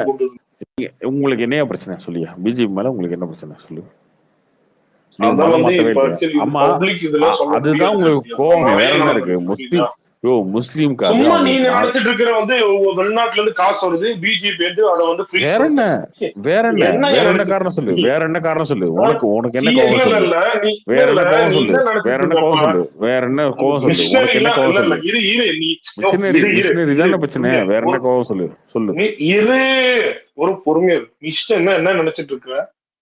உங்களுக்கு என்னையா பிரச்சனை சொல்லியா? பிஜேபி மேல உங்களுக்கு என்ன பிரச்சனை சொல்லு? அதுதான் உங்களுக்கு கோபம், வேற என்ன இருக்கு? முஸ்லீம் நீ நினைச்சிட்டு இருக்கிற வந்து வெளிநாட்டுல இருந்து காசு வருது பிஜேபி வந்து அதை வந்து வேற என்ன காரணம் சொல்லு? வேற என்ன காரணம் சொல்லு? உனக்கு என்ன கோபம் சொல்லு? வேற என்ன கோபம் சொல்லு? வேற என்ன கோபம் சொல்லு? வேற என்ன கோபம் சொல்லு? உனக்கு என்ன கோபம் சொல்லு? மிஷினரி தானே பிரச்சனை. வேற என்ன கோபம் சொல்லு? இரு ஒரு பொறுமையா மிஷின் என்ன நினைச்சிட்டு இருக்கிற?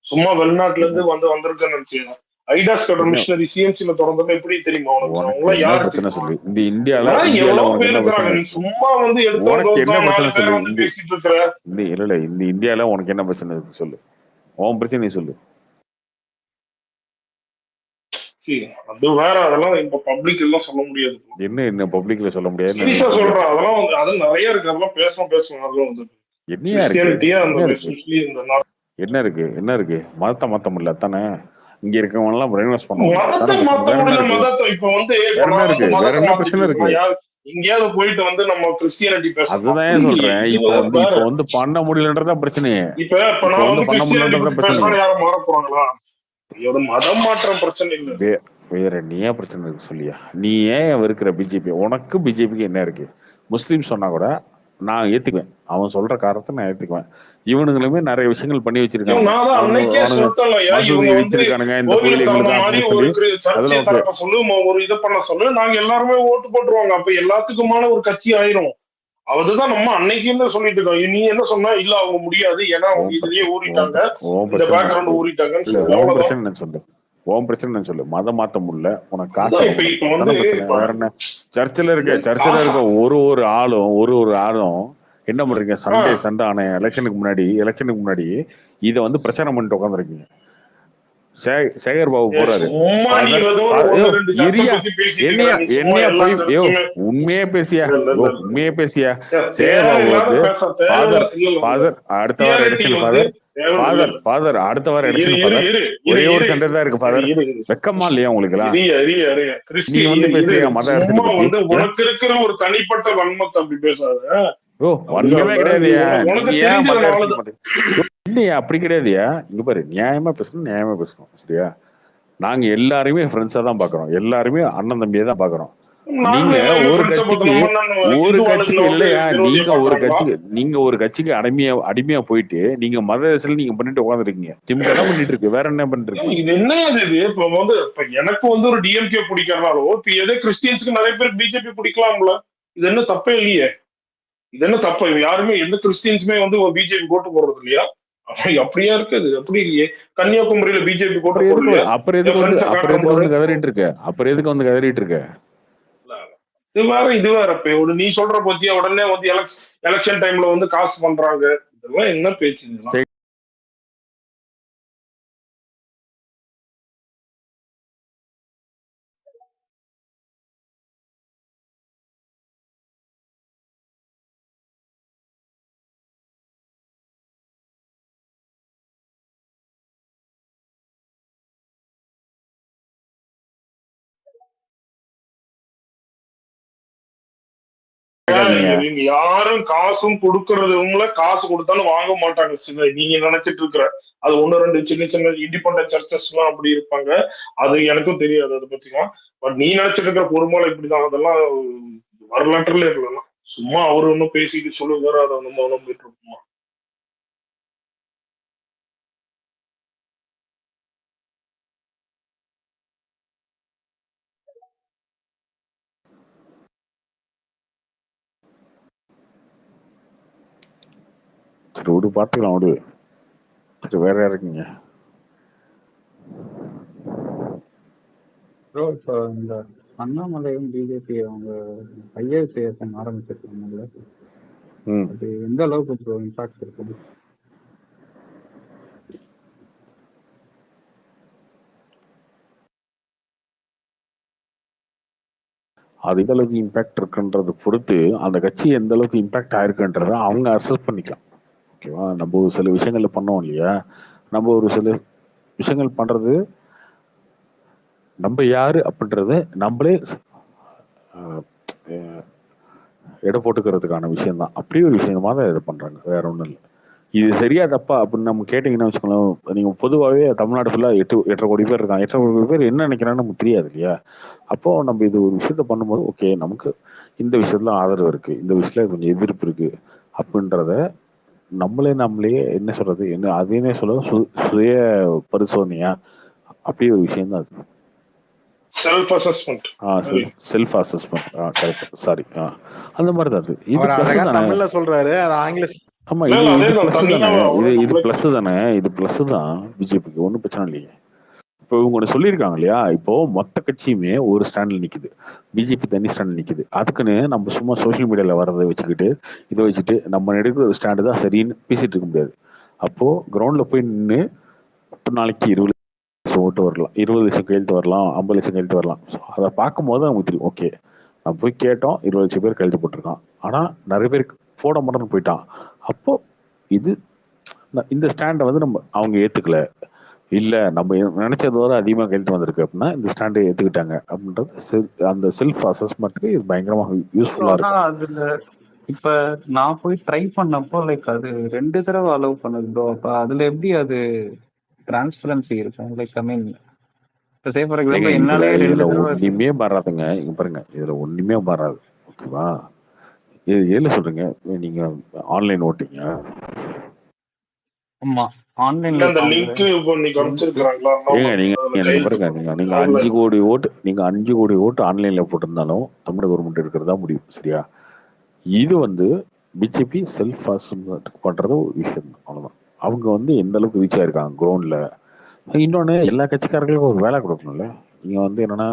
சும்மா வெளிநாட்டுல இருந்து வந்திருக்கேன்னு நினைச்சீங்க. ஐடாஸ் கடை மிஷினரி சிஎம்சில தொடர்ந்தது எப்படி தெரியுமா உனக்கு? யாரு பிரச்சனை சொல்லு? இந்த இந்தியால எவ்வளவு பேர் இருக்காங்க. நீ சும்மா வந்து எடுத்து பேசிட்டு இருக்கிற. இல்ல இந்த இந்தியால உனக்கு என்ன பிரச்சனை இருக்கு சொல்லு? உன் பிரச்சனை சொல்லு. அது வேற, அதெல்லாம் இப்ப பப்ளிக் எல்லாம் சொல்ல முடியாது. என்ன பப்ளிக்ல சொல்ல முடியாது? சொல்றேன் அதெல்லாம் அது நிறைய இருக்கு. அதெல்லாம் பேசணும் அதெல்லாம் வந்து என்ன இருக்கு? மதத்தை மாத்த முடியல தானே? இங்க இருக்கவங்க எல்லாம் பிரெயின்வாஷ் பண்ணுவாங்க. வேற என்ன பிரச்சனை இருக்கு? எங்கேயாவது போயிட்டு வந்து நம்ம கிறிஸ்டியானிட்டி பேசணும். அதுதான் சொல்றேன். இப்ப வந்து பண்ண முடியலன்றதா பிரச்சனையே. இப்ப நான் வந்து கிறிஸ்டியானிட்டி பேசணும், யாரும் மாற போறாங்களா? மதம் மாற்றம் பிரச்சனை இல்ல. வேற நீ ஏன் பிரச்சனை இருக்கு சொல்லியா? நீ ஏன் இருக்கிற பிஜேபி? உனக்கு பிஜேபிக்கு என்ன இருக்கு? முஸ்லீம் சொன்னா கூட நான் ஏத்துக்குவேன். அவன் சொல்ற காரணத்தை நான் ஏத்துக்குவேன். இவனுங்களுமே நிறைய விஷயங்கள் பண்ணி வச்சிருக்காங்க. இந்த ஒரு இதை பண்ண சொல்லு, நாங்க எல்லாருமே ஓட்டு போட்டுருவாங்க. அப்ப எல்லாத்துக்குமான ஒரு கட்சி ஆயிரும். அதுதான் நம்ம அன்னைக்குன்னு சொல்லிட்டு இருக்கோம். நீ என்ன சொன்னா இல்ல அவங்க முடியாது, ஏன்னா அவங்க இதுலயே ஊறிட்டாங்க, இந்த பேக்ரவுண்ட் ஊறிட்டாங்கன்னு சொல்லு. உன் பிரச்சனை சொல்லு. மதம் மாத்த முடியல, உனக்கு காசு வேற என்ன? சர்ச்சில் இருக்க ஒரு ஆளும் என்ன பண்றீங்க? சண்டே ஆன எலெக்ஷனுக்கு முன்னாடி இதை வந்து பிரச்சாரம் பண்ணிட்டு உட்காந்துருக்கீங்க. சேகர் பாபு போறாரு, உண்மையே பேசியா சேகர் பாபு வந்து அடுத்த வாரம் எலெக்ஷன் ஃபாதர் அடுத்த வாரம் எலெக்ஷன் ஒரே ஒரு சென்டர் தான் இருக்கு ஃபாதர். வெக்கமா இல்லையா உங்களுக்கு எல்லாம்? நீ வந்து பேசுறீங்க மத உனக்கு இருக்கிற ஒரு தனிப்பட்ட வன்மத்தை அப்படி பேசாத. ஒண்ணுமே கிடையாதுயா. இல்லையா? அப்படி கிடையாதுயா. இங்க பாரு, நியாயமா பேசணும் சரியா? நாங்க எல்லாருமே ஃப்ரெண்ட்ஸா தான் பாக்குறோம். எல்லாருமே அண்ணன் தம்பியை தான் பாக்குறோம். நீங்க ஒரு கட்சிக்கு இல்லையா? நீங்க ஒரு கட்சிக்கு அடிமையா போயிட்டு நீங்க மத அரசியல் நீங்க பண்ணிட்டு உட்காந்துருக்கீங்க. திமுக என்ன பண்ணிட்டு இருக்கு? வேற என்ன பண்ணிட்டு இருக்கு? இது என்ன இது? இப்ப வந்து எனக்கு வந்து ஒரு டிஎம்கே பிடிக்கிறனாலோ இப்ப எதே கிறிஸ்டியன்ஸுக்கு நிறைய பேர் பிஜேபி பிடிக்கலாம்ல. இது என்ன தப்பே இல்லையே. இது என்ன தப்பு? யாருமே எந்த கிறிஸ்டியன்ஸுமே வந்து பிஜேபி ஓட்டு போடுறது இல்லையா? அப்படியா இருக்குது? அப்படி இல்லையே. கன்னியாகுமரியில பிஜேபி ஓட்டு போடுறது. அப்புறம் எதுக்கு வந்து கதறிட்டு இருக்க? இது வேற நீ சொல்ற பத்தியா உடனே வந்து எலெக்ஷன் டைம்ல வந்து காசு பண்றாங்க. இதெல்லாம் என்ன பேச்சு? யாரும் காசும் கொடுக்கறதுல காசு கொடுத்தாலும் வாங்க மாட்டாங்க. நீங்க நினைச்சிட்டு இருக்கிற அது ஒன்னு ரெண்டு சின்ன இண்டிபெண்டன்ட் சர்ச்சஸ் எல்லாம் அப்படி இருப்பாங்க. அது எனக்கும் தெரியாது அதை பத்திலாம். பட் நீ நினைச்சிட்டு இருக்கிற பொறுமால இப்படிதான். அதெல்லாம் வரலாற்றுல இருக்கலாம். சும்மா அவரு ஒன்னும் பேசிட்டு சொல்லுவாரு, அதை நம்ம நம்பிட்டு இருப்போமா? சரி விடு, பாத்துக்கலாம் விடு. சரி வேற யாருக்குங்க? ப்ரோ இப்போ இந்த அண்ணாமலையும் பிஜேபி அவங்க ஐஏஎஸ் ஆரம்பிச்சிருக்காங்கல்ல, அது எந்த அளவுக்கு ப்ரோ இம்பாக்ட் இருக்குது? அது எந்த அளவுக்கு இம்பாக்ட் இருக்குன்றத பொறுத்து அந்த கட்சி எந்த அளவுக்கு இம்பாக்ட் ஆயிருக்குன்றத அவங்க அசஸ் பண்ணிக்கலாம். ஓகேவா? நம்ம ஒரு சில விஷயங்கள்ல பண்ணோம் இல்லையா? நம்ம ஒரு சில விஷயங்கள் பண்றது நம்ம யாரு அப்படின்றத நம்மளே அஹ், அஹ், எடை போட்டுக்கிறதுக்கான விஷயம் தான். அப்படியே ஒரு விஷயமா தான் இதை பண்றாங்க, வேற ஒண்ணும் இல்லை. இது சரியா தப்பா அப்படின்னு நம்ம கேட்டீங்கன்னா வச்சுக்கோங்களேன், நீங்க பொதுவாகவே தமிழ்நாடு ஃபுல்லா 8.5 கோடி பேர் இருக்காங்க. 8.5 கோடி பேர் என்ன நினைக்கிறான்னு நமக்கு தெரியாது இல்லையா? அப்போ நம்ம இது ஒரு விஷயத்த பண்ணும்போது ஓகே, நமக்கு இந்த விஷயத்துல ஆதரவு இருக்கு, இந்த விஷயத்துல கொஞ்சம் எதிர்ப்பு இருக்கு அப்படின்றத நம்மளே என்ன சொல்றது, என்ன அதையே சொல்ல சுய பரிசோதனையா அப்படியே ஒரு விஷயம் தான் அது. Self assessment. Self assessment, correct, sorry. அந்த மாதிரி தான் அது. இது அவர் பிளஸ் அழகா தானே. தமிழ்ல சொல்றாரு, அது ஆங்கில ஆமா, இது பிளஸ் தானே. இது பிளஸ் தானே. இது பிளஸ் தான் பிஜேபிக்கு, ஒன்றும் பிரச்சனை இல்லையே. இப்போ இவங்க ஒன்று சொல்லியிருக்காங்க இல்லையா, இப்போ மொத்த கட்சியுமே ஒரு ஸ்டாண்ட்ல நிக்குது, பிஜேபி தனி ஸ்டாண்ட்ல நிக்குது. அதுக்குன்னு நம்ம சும்மா சோஷியல் மீடியால வரதை வச்சுக்கிட்டு இதை வச்சுட்டு நம்ம எடுக்கிற ஒரு ஸ்டாண்டு தான் சரின்னு பேசிட்டு இருக்க முடியாது. அப்போ கிரவுண்ட்ல போய் நின்று இப்போ நாளைக்கு 20 லட்சம் ஓட்டு வரலாம், 20 லட்சம் கையெழுத்து வரலாம், 50 லட்சம் கையெழுத்து வரலாம். ஸோ அதை பார்க்கும் போது நமக்கு தெரியும், ஓகே நம்ம போய் கேட்டோம், 20 லட்சம் பேர் கையெழுத்து போட்டிருக்கான், ஆனா நிறைய பேர் போட மாட்டேன்னு போயிட்டான். அப்போ இது இந்த ஸ்டாண்டை வந்து நம்ம அவங்க ஏத்துக்கல, இல்ல நம்ம நினைச்சது வர அதிகமா கையெழுத்து வந்திருக்கு அப்படின்னா இந்த ஸ்டாண்டை ஏத்துக்கிட்டாங்க அப்படின்றது அந்த செல்ஃப் அசஸ்மெண்ட்க்கு இது பயங்கரமா யூஸ்ஃபுல்லா ஆனா இருக்கும். அதுல இப்ப நான் போய் ட்ரை பண்ணப்போ லைக் அது 2 தடவை அலோவ் பண்ணுது ப்ரோ. அப்ப அதுல எப்படி அது டிரான்ஸ்பரன்சி இருக்கும்? லைக் ஐ மீன் இப்போ சே ஃபார் ஏங்க எக்ஸாம்பிள் இதுல என்னாலே 2 இதுல தடவை ஒண்ணுமே மாறாதுங்க. இங்க பாருங்க, இதுல ஒண்ணுமே மாறாது, ஓகேவா? இது ஏல சொல்றீங்க, நீங்க ஆன்லைன் ஓட்டிங்க. ஆமா ஆன்லைன்ல அந்த லிங்க் இன்னைக்கு அனுப்பிச்சிருக்காங்களா? ஏங்க நீங்க பாருங்க, நீங்க 5 கோடி ஓட்டு, நீங்க 5 கோடி ஓட்டு ஆன்லைன்ல போட்டிருந்தாலும் தமிழக கவர்மெண்ட் இருக்கிறதா முடியும், சரியா? இது வந்து பிஜேபி செல்ஃப் அசஸ்மெண்ட் பண்றது ஒரு விஷயம், அவ்வளவுதான். அவங்க வந்து எந்த அளவுக்கு ரீச் ஆயிருக்காங்க கிரவுண்ட்ல. இன்னொன்னு, எல்லா கட்சிக்காரர்களுக்கும் ஒரு வேலை கொடுக்கணும்ல. நீங்க வந்து என்னன்னா,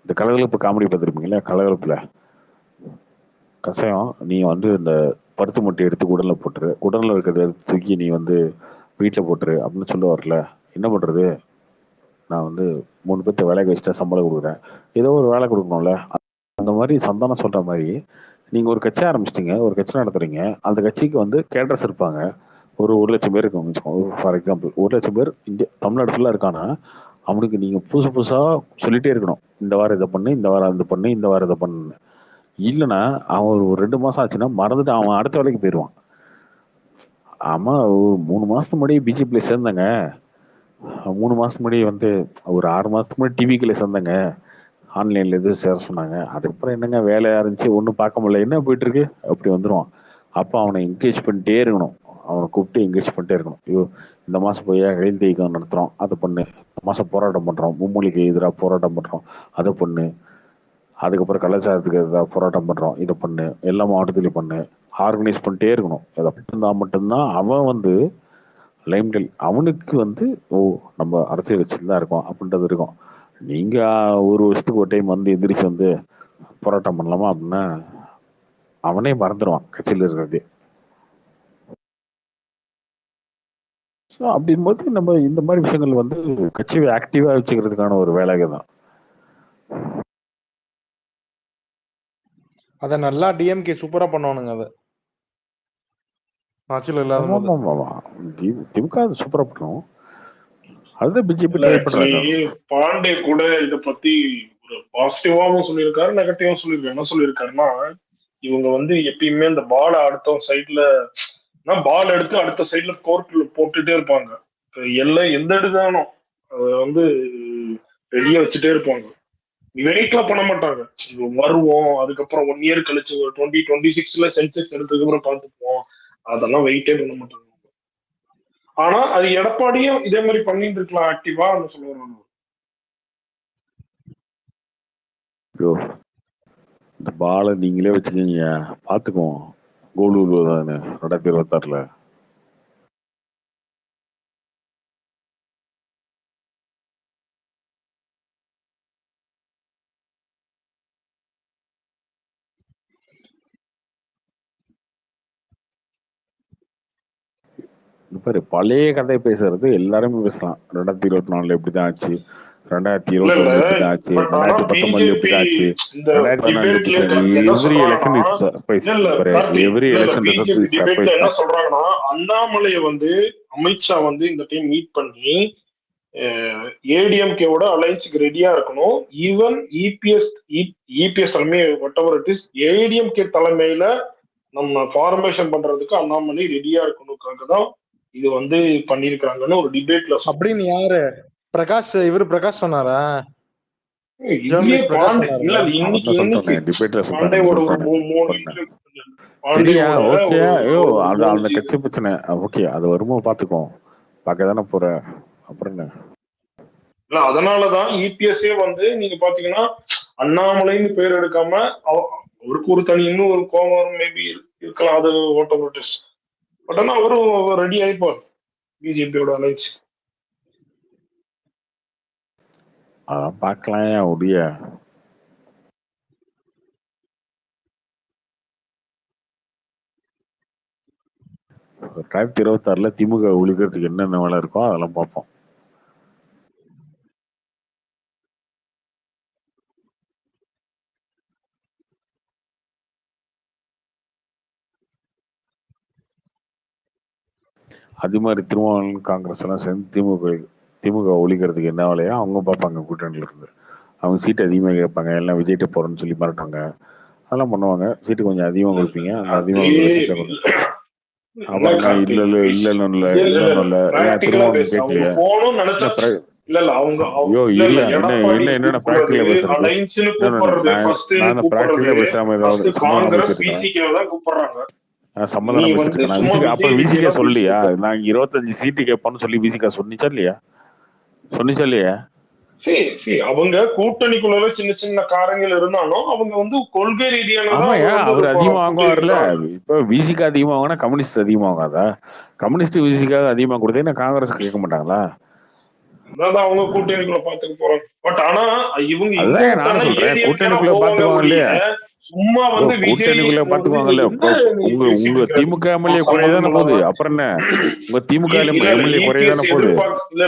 இந்த கலகலப்பு காமெடி பார்த்துருப்பீங்களா, கலகலப்புல கஷாயம் நீ வந்து இந்த பருத்து மூட்டை எடுத்து குடல்ல போட்டுரு, குடல்ல இருக்கிறத எடுத்து தூக்கி நீ வந்து வீட்டில் போட்டுரு அப்படின்னு சொல்ல வரல. என்ன பண்றது, நான் வந்து 3 பேர்த்த வேலைக்கு வச்சுட்டா சம்பளம் கொடுக்குறேன், ஏதோ ஒரு வேலை கொடுக்கணும்ல. அந்த மாதிரி சந்தானம் சொல்ற மாதிரி நீங்க ஒரு கட்சி ஆரம்பிச்சிட்டீங்க, ஒரு கட்சி நடத்துறீங்க, அந்த கட்சிக்கு வந்து கேடர்ஸ் இருப்பாங்க. ஒரு 1 லட்சம் பேர் இருக்காங்க வச்சுக்கோங்க, ஃபார் எக்ஸாம்பிள் 1 லட்சம் பேர் இந்தியா தமிழ்நாடு ஃபுல்லா இருக்கானா, அவனுக்கு நீங்க புதுசு புதுசா சொல்லிட்டே இருக்கணும், இந்த வாரம் இதை பண்ணு, இந்த வாரம் இதை பண்ணு, இந்த வாரம் இதை பண்ணு. இல்லைன்னா அவன் ஒரு 2 மாசம் ஆச்சுன்னா மறந்துட்டு அவன் அடுத்த வேலைக்கு போயிடுவான். ஆமா, ஒரு 3 மாசத்துக்கு முன்னாடி பிஜேபியில சேர்ந்தாங்க, 3 மாசத்துக்கு முன்னாடி வந்து ஒரு 6 மாசத்துக்கு முன்னாடி டிவிக்குள்ள சேர்ந்தாங்க, ஆன்லைன்ல எது சேர சொன்னாங்க, அதுக்கப்புறம் என்னங்க வேலையா இருந்துச்சு, ஒன்றும் பார்க்க முடியல, என்ன போயிட்டு இருக்கு, அப்படி வந்துடுவான். அப்போ அவனை என்கரேஜ் பண்ணிட்டே இருக்கணும், அவனை கூப்பிட்டு என்கரேஜ் பண்ணிட்டே இருக்கணும். ஐயோ இந்த மாசம் போய் கையெழுத்து இயக்கம் நடத்துறோம், அதை பண்ணு. இந்த மாசம் போராட்டம் பண்றோம், மும்மொழிக்கு எதிராக போராட்டம் பண்றோம், அதை பண்ணு. அதுக்கப்புறம் கலாச்சாரத்துக்கு எதிராக போராட்டம் பண்றோம், இதை பண்ணு. எல்லா மாவட்டத்திலையும் பண்ணு. ஆர்கனைஸ் பண்ணிட்டே இருக்கணும். அதை மட்டும்தான் அவன் வந்து லைம்லைட், அவனுக்கு வந்து ஓ நம்ம அரசியல் கட்சியில் தான் இருக்கோம் அப்படின்றது இருக்கும். நீங்க ஒரு வருஷத்துக்கு ஒரு டைம் வந்து எந்திரிச்சு வந்து போராட்டம் பண்ணலாமா அப்படின்னா அவனே மறந்துடுவான் கட்சியில் இருக்கிறதே. ஸோ அப்படிங்கும்போது நம்ம இந்த மாதிரி விஷயங்கள் வந்து கட்சியை ஆக்டிவா வச்சுக்கிறதுக்கான ஒரு வேலைகள் தான். அத நல்லா டிஎம்கே சூப்பரா பண்ணுவானுங்க. அதை ஆட்சியில் இல்லாத போது திமுக அது சூப்பரா பண்ணும். அதுதான் பிஜேபி இல்ல ட்ரை ஆக்சுவலி பண்றாங்க. பாண்டே கூட இத பத்தி ஒரு பாசிட்டிவாவும் சொல்லியிருக்காரு, நெகட்டிவாவும் சொல்லியிருக்காரு. என்ன சொல்லியிருக்காருன்னா, இவங்க வந்து எப்பயுமே இந்த பால் அடுத்த சைட்ல பால் எடுத்து அடுத்த சைட்ல கோர்ட்ல போட்டுட்டே இருப்பாங்க. எல்லாம் எந்த எடுத்தாலும் அதை வந்து ரெடியா வச்சுட்டே இருப்பாங்க. வெயிட்லாம் பண்ண மாட்டாங்க. வருவோம், அதுக்கப்புறம் 1 இயர் கழிச்சு 2026ல சென்செக்ஸ் எடுத்ததுக்கு அப்புறம் பார்த்துப்போம், அதெல்லாம் வெயிட்டே பண்ண மாட்டாங்க. ஆனா அது எடப்பாடியும் இதே மாதிரி பண்ணிட்டு இருக்கலாம் ஆக்டிவா சொல்லுவாங்க. இந்த பாலை நீங்களே வச்சுக்கீங்க, பாத்துக்குவோம் கோல் உழுவதானு 2026ல. பாரு, பழைய கதை பேசுறது எல்லாருமே பேசலாம். 2024 எப்படிதான் ஆச்சு, 2021 எப்படிதான் ஆச்சு, 2019 எப்படிதான் ஆச்சு, 2014 every election is surprise. Every election result is surprise. என்ன சொல்றாங்கன்னா, அண்ணாமலையை வந்து அமித்ஷா வந்து இந்த டைம் மீட் பண்ணி ஏடிஎம்கேவோட அலைன்ஸுக்கு ரெடியா இருக்கணும். ஈவன் இபிஎஸ் தலைமை whatever it is, ஏடிஎம்கே தலைமையில நம்ம ஃபார்மேஷன் பண்றதுக்கு அண்ணாமலை ரெடியா இருக்கணுக்காக தான் இது வந்து பண்ணிருக்காங்கன்னு ஒரு டிபேட்ல அப்படின்னு யாரு பிரகாஷ் சொன்னாரா? இல்ல இன்னைக்கு பாண்டேவோட ஒரு 3 அந்த கட்சி பிரச்சனை. ஓகே, அது வருமோ பாத்துக்கோம், பார்க்க தானே போற. அப்புறம் என்ன இல்ல, அதனாலதான் இபிஎஸ்ஏ வந்து நீங்க பாத்தீங்கன்னா அண்ணாமலைன்னு பேர் எடுக்காம அவருக்கு ஒரு தனி இன்னும் ஒரு கோவம் மேபி இருக்கலாம், அது ஓட்டோமேட்டிஸ். பட் ஆனா அவரும் ரெடி ஆயிப்பார் பிஜேபியோட அலைன்ஸ். அதான் பார்க்கலாம். உடைய 2026 திமுக ஒழிக்கிறதுக்கு என்னென்ன வேலை இருக்கோ அதெல்லாம் பார்ப்போம். அது மாதிரி திருமாவளவன் காங்கிரஸ் எல்லாம் சேர்ந்து திமுக ஒழிக்கிறதுக்கு என்ன வேலையோ அவங்க பார்ப்பாங்க. கூட்டணியில இருந்து அவங்க சீட்டு அதிகமாக கேட்பாங்க, எல்லாம் விஜய்கிட்ட போறோம்னு சொல்லி மிரட்டாங்க, அதெல்லாம் பண்ணுவாங்க. சீட்டு கொஞ்சம் அதிகமா கொடுப்பீங்க, அந்த அதிகமா அப்புறம் சொல்லியா நாங்க 25 சீட்டு கேட்போம்னு சொல்லி விசிகா சொன்னிச்சா இல்லையா? அவங்க கூட்டணிக்குள்ள சின்ன சின்ன காரங்கள் இருந்தாலும் அவங்க வந்து கொள்கை ரீதியான அவர் அதிகமா வாங்குவார்ல. இப்ப விசிகா அதிகமா வாங்கினா கம்யூனிஸ்ட் அதிகமா வாங்காதா? கம்யூனிஸ்ட் விசிகா அதிகமா கொடுத்தா காங்கிரஸ் கேட்க மாட்டாங்களா? அவங்க கூட்டணிக்குள்ள பாத்துக்க போறாங்க. பட் ஆனா இவங்க கூட்டணிக்குள்ள பாத்துக்குவாங்க இல்லையா? சும்மா வந்து கூட்டணிக்குள்ள பாத்துக்குவாங்கல்ல. உங்க திமுக எம்எல்ஏ குறையதானே போகுது. அப்புறம் என்ன, உங்க திமுக எம்எல்ஏ குறையதானே போகுது. இல்ல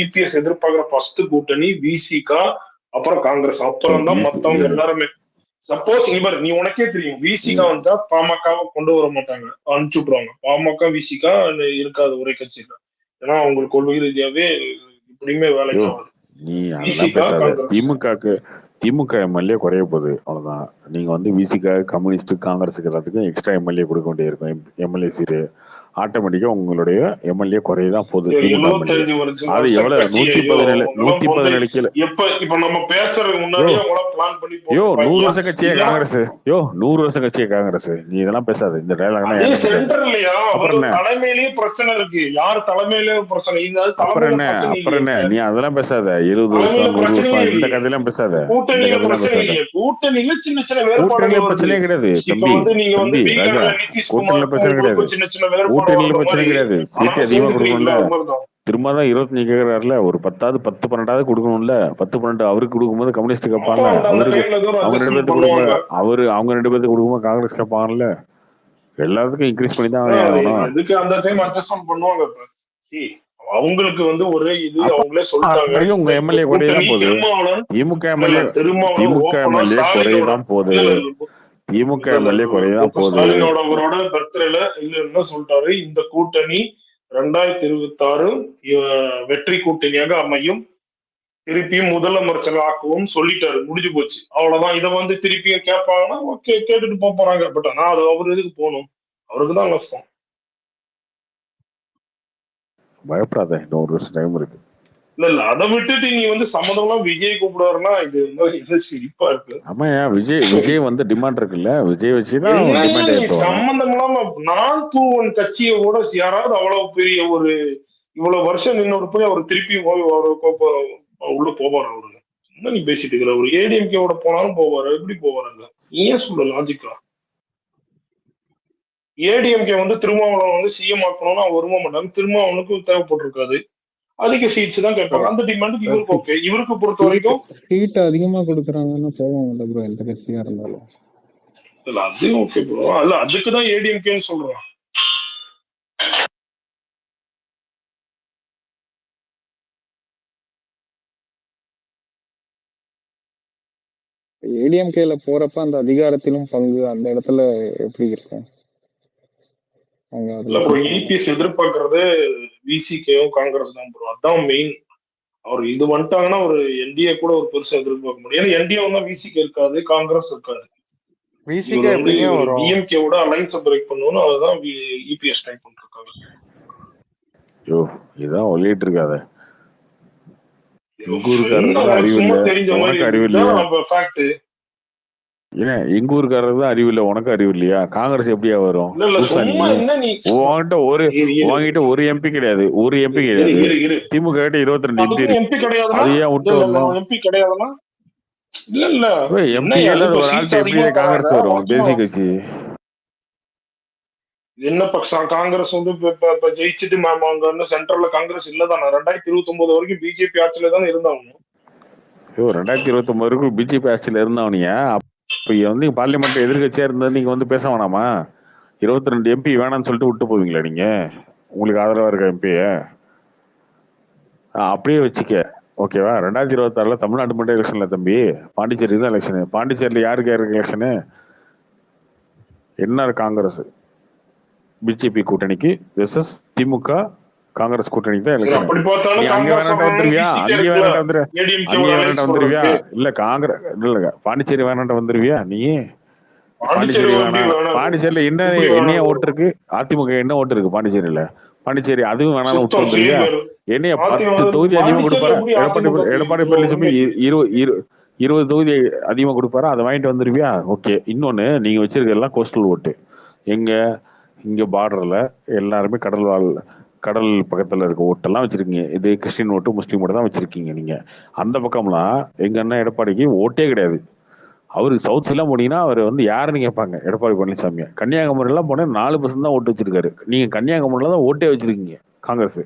இபிஎஸ் எதிர்பார்க்கிற ஃபர்ஸ்ட் கூட்டணி விசிகா, அப்புறம் காங்கிரஸ், அப்புறம் தான் மத்தவங்க எல்லாருமே. சப்போஸ் இவர் நீ உனக்கே தெரியும், விசிகா வந்தா பாமகவை கொண்டு வர மாட்டாங்க, அனுப்பிச்சு விட்டுருவாங்க. பாமக விசிகா இருக்காது ஒரே கட்சியில. ஏன்னா அவங்களுக்கு கொள்கை ரீதியாவே இப்படியுமே வேலைக்கு ஆகுது. நீ அதெல்லாம் திமுக எம்எல்ஏ குறைய போகுது, அவ்வளவுதான். நீங்க வந்து விசிகா, கம்யூனிஸ்ட், காங்கிரஸுக்கு எல்லாத்துக்கும் எக்ஸ்ட்ரா எம்எல்ஏ கொடுக்க வேண்டியிருக்கும். எம்எல்ஏ சீட்டு ஆட்டோமேட்டிக்கா உங்களுடைய எம்எல்ஏ குறையதான் போகுது. அது எவ்வளவு 117 கீழே. 100 வருஷ கட்சியே காங்கிரஸ். 100 வருஷ கட்சியே காங்கிரஸ். நீ இதெல்லாம் பேசாத. இந்த அப்புறம் என்ன நீ அதெல்லாம் பேசாத. 20 வருஷம் 100 வருஷம் இந்த கதையெல்லாம் பேசாத. கூட்டணியில பிரச்சனையே கிடையாது தம்பி ராஜா. கூட்டணியில பிரச்சனை கிடையாது. கூட்டணியில பிரச்சனை கிடையாது. சீட்டு அதிகமா கொடுக்கணும்ல. திரும்ப தான் 25 கேட்கிறாருல. ஒரு 10வது 10 12வது கொடுக்கணும்ல. 10 12 அவருக்கு கொடுக்கும்போது கம்யூனிஸ்ட் கேட்பாங்க. அவருக்கு அவங்க 2 பேருக்கு கொடுக்கும்போது அவங்க 2 பேருக்கு கொடுக்கும்போது காங்கிரஸ் கேட்பாங்கல்ல. எல்லாத்துக்கும் இன்க்ரீஸ் பண்ணி தான் அவங்களுக்கு வந்து ஒரே இது அவங்களே சொல்றாங்க. உங்க எம்எல்ஏ குறையதான் போகுது. திமுக எம்எல்ஏ குறையதான் போகுது. திமுக எம்எல்ஏ குறையதான் போகுது. அவரோட பர்த்டேல என்ன சொல்லிட்டாரு, இந்த கூட்டணி 2026 வெற்றி கூட்டணியாக அமையும், திருப்பியும் முதலமைச்சர் ஆக்கவும் சொல்லிட்டாரு. முடிஞ்சு போச்சு, அவ்வளவுதான். இதை வந்து திருப்பியும் கேட்பாங்கன்னா ஓகே, கேட்டுட்டு போறாங்க. பட் ஆனா அது அவரு எதுக்கு போகணும்? அவருக்கு தான் நஷ்டம். பயப்படாத, இன்னும் 1 வருஷம் டைம் இருக்கு. இல்ல அதை விட்டுட்டு நீ வந்து சம்மந்தம்லாம் விஜய் கூப்பிடுவாருன்னா இது சிரிப்பா இருக்கு. ஆமாயா, விஜய் வந்து டிமாண்ட் இருக்குல்ல. விஜய் வச்சுதான் சம்பந்தம் இல்லாம நான் தூவன் கட்சியை கூட யாராவது அவ்வளவு பெரிய ஒரு இவ்வளவு வருஷம் நின்னோட போய் அவர் திருப்பி உள்ள போவாரு. அவரு என்ன நீ பேசிட்டு இருக்கிற? ஒரு ஏடிஎம்கேவோட போனாலும் போவாரு. எப்படி போவாருங்க? நீ ஏன் சொல்ல லாஜிக்கா? ஏடிஎம்கே வந்து திருமாவளவன் வந்து சிஎம் ஆக்கணும்னு அவன் வருமா மாட்டாங்க. திருமாவளவனுக்கு தேவைப்பட்டிருக்காது, அதிக சீட்ஸ் தான் கேட்பாங்க. அந்த டிமாண்டுக்கு இவருக்கு ஓகே. இவருக்கு பொறுத்த வரைக்கும் சீட் அதிகமா கொடுக்குறாங்கன்னு போவாங்க ப்ரோ, எந்த கட்சியா இருந்தாலும். இல்ல அது ஓகே ப்ரோ. அல்ல அதுக்குதான் ஏடிஎம்கேன்னு சொல்றான். ஏடிஎம்கேல போறப்ப அந்த அதிகாரத்திலும் பங்கு அந்த இடத்துல எப்படி இருக்கும்? இபிஎஸ் எதிர்பார்க்கறது விசிகேவும் காங்கிரஸ் தான் ப்ரோ. அதான் மெயின். அவர் இது வந்துட்டாங்கன்னா ஒரு என்டிஏ கூட ஒரு பெருசா எதிர்பார்க்க முடியும். ஏன்னா என்டிஏ வந்து விசிக்கு இருக்காது, காங்கிரஸ் இருக்காது. விசிகே எப்படிங்க வரும்? டிஎம்கேவோட அலைன்ஸ் பிரேக் பண்ணணும், அதுதான் இபிஎஸ் ட்ரை பண்ணிருக்காங்க. ஐயோ இதான் ஒல்லிட்டு இருக்காத. எங்க ஊருக்காரருக்கு அறிவு சும்மா இல்ல, தெரிஞ்ச உனக்கு மாதிரி அறிவு இல்லையா? ஃபேக்ட். ஏன்னா எங்க ஊருக்காரருக்கு தான் அறிவு இல்ல, உனக்கு அறிவு இல்லையா? காங்கிரஸ் எப்படியா வரும்? இல்ல இல்ல புதுசா நீ சும்மா என்ன நீ உங்ககிட்ட ஒரு எம்பி கிடையாது, ஒரு எம்பி கிடையாது. திமுக கிட்ட 22 எம்பி இருக்கு. எம்பி கிடையாதுன்னா அது ஏன் விட்டு வரணும்? எம்பி கிடையாதுன்னா இல்ல இல்ல எம்பி இல்லாத ஒரு ஆள்கிட்ட எப்படி காங்கிரஸ் வரும்? தேசிய கட்சி என்ன பக்கம் காங்கிரஸ் வந்து இப்ப ஜெயிச்சுட்டு அங்க வந்து சென்ட்ரல்ல காங்கிரஸ் இல்லதானே? 2029 வரைக்கும் பிஜேபி ஆட்சியில தானே இருந்தாங்க. 2029 வரைக்கும் பிஜேபி ஆட்சியில இருந்தவனிய அப்ப வந்து பார்லிமெண்ட் எதிர்கட்சியா இருந்தது நீங்க வந்து பேச வேணாமா? 22 எம்பி வேணாம்னு சொல்லிட்டு விட்டு போவீங்களா நீங்க? உங்களுக்கு ஆதரவா இருக்க எம்பிய அப்படியே வச்சுக்க, ஓகேவா? 2026 தமிழ்நாடு மட்டும் எலெக்ஷன்ல தம்பி, பாண்டிச்சேரி தான் எலெக்ஷனு. பாண்டிச்சேரியில யாருக்கு யாருக்கு எலெக்ஷனு? என்ன காங்கிரஸ் பிஜேபி கூட்டணிக்கு வெர்சஸ் திமுக காங்கிரஸ் கூட்டணிக்கு தான் எலெக்ஷன். அங்கே வேணாட்ட வந்துருவியா? அங்கே வேணாட்ட வந்துருவியா? இல்ல காங்கிரஸ் இல்ல பாண்டிச்சேரி வேணாட்ட வந்துருவியா நீ? பாண்டிச்சேரி வேணாம். பாண்டிச்சேரியில என்னைய ஓட்டு இருக்கு? அதிமுக என்ன ஓட்டு இருக்கு பாண்டிச்சேரியில? பாண்டிச்சேரி அதுவும் வேணாலும் விட்டு வந்துருவியா? என்னைய 10 தொகுதி அதிகமா கொடுப்பாரா எடப்பாடி பழனிசாமி? 20 தொகுதி அதிகமா கொடுப்பாரா? அதை வாங்கிட்டு வந்துருவியா? ஓகே. இன்னொன்னு, நீங்க வச்சிருக்க எல்லாம் கோஸ்டல் ஓட்டு. எங்க இங்க பார்டர்ல எல்லாருமே கடல் பக்கத்துல இருக்க ஓட்டெல்லாம் வச்சிருக்கீங்க. இது கிறிஸ்டின் ஓட்டு, முஸ்லீம் ஓட்டு தான் வச்சிருக்கீங்க நீங்க. அந்த பக்கம்லாம் எங்க அண்ணன் எடப்பாடிக்கு ஓட்டே கிடையாது. அவரு சவுத் எல்லாம் போனீங்கன்னா அவர் வந்து யாருன்னு கேட்பாங்க, எடப்பாடி பழனிசாமியா. கன்னியாகுமரி எல்லாம் போனா 4% தான் ஓட்டு வச்சிருக்காரு. நீங்க கன்னியாகுமரியில தான் ஓட்டே வச்சிருக்கீங்க காங்கிரஸ்.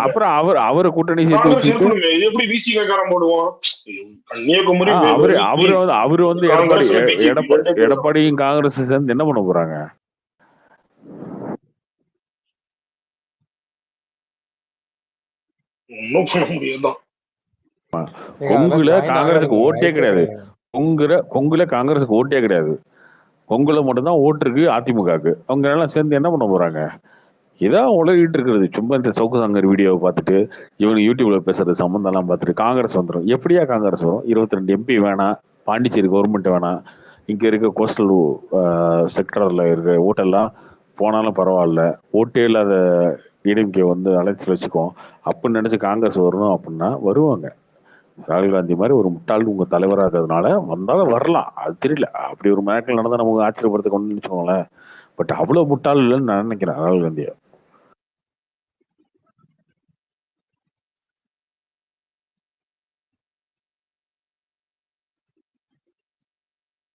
அப்புறம் அவரை கூட்டணி சேர்த்து வச்சுட்டு அவரு வந்து எடப்பாடியும் காங்கிரஸ் சேர்ந்து என்ன பண்ண போறாங்க? கொங்குல காங்கிரஸுக்கு ஓட்டே கிடையாது. கொங்குல காங்கிரஸுக்கு ஓட்டே கிடையாது. கொங்குல மட்டும்தான் ஓட்டு இருக்கு அதிமுகவுக்கு. அவங்க எல்லாம் சேர்ந்து என்ன பண்ண போறாங்க? இதான் உலகிட்டு இருக்கிறது. சும்மா இந்த சவுக்கு சங்கர் வீடியோவை பார்த்துட்டு இவங்க யூடியூப்ல பேசுறது சம்பந்தம் எல்லாம் பார்த்துட்டு காங்கிரஸ் வந்துடும். எப்படியா காங்கிரஸ் வரும்? 22 எம்பி வேணாம், பாண்டிச்சேரி கவர்மெண்ட் வேணாம், இங்க இருக்க கோஸ்டல் செக்டர்ல இருக்க ஓட்டெல்லாம் போனாலும் பரவாயில்ல, ஓட்டே இல்லாத டிஎம்கே வந்து அலைன்ஸ்ல வச்சுக்கோம் அப்படின்னு நினைச்சு காங்கிரஸ் வரணும் அப்படின்னா வருவாங்க. ராகுல் காந்தி மாதிரி ஒரு முட்டாள் உங்க தலைவராக இருக்கிறதுனால வந்தாலும் வரலாம், அது தெரியல. அப்படி ஒரு மேக்கல் நடந்தா நமக்கு ஆச்சரியப்படுத்த கொண்டு நினைச்சுக்கோங்களேன். பட் அவ்வளவு முட்டாள் இல்லைன்னு நான் நினைக்கிறேன் ராகுல் காந்தியை.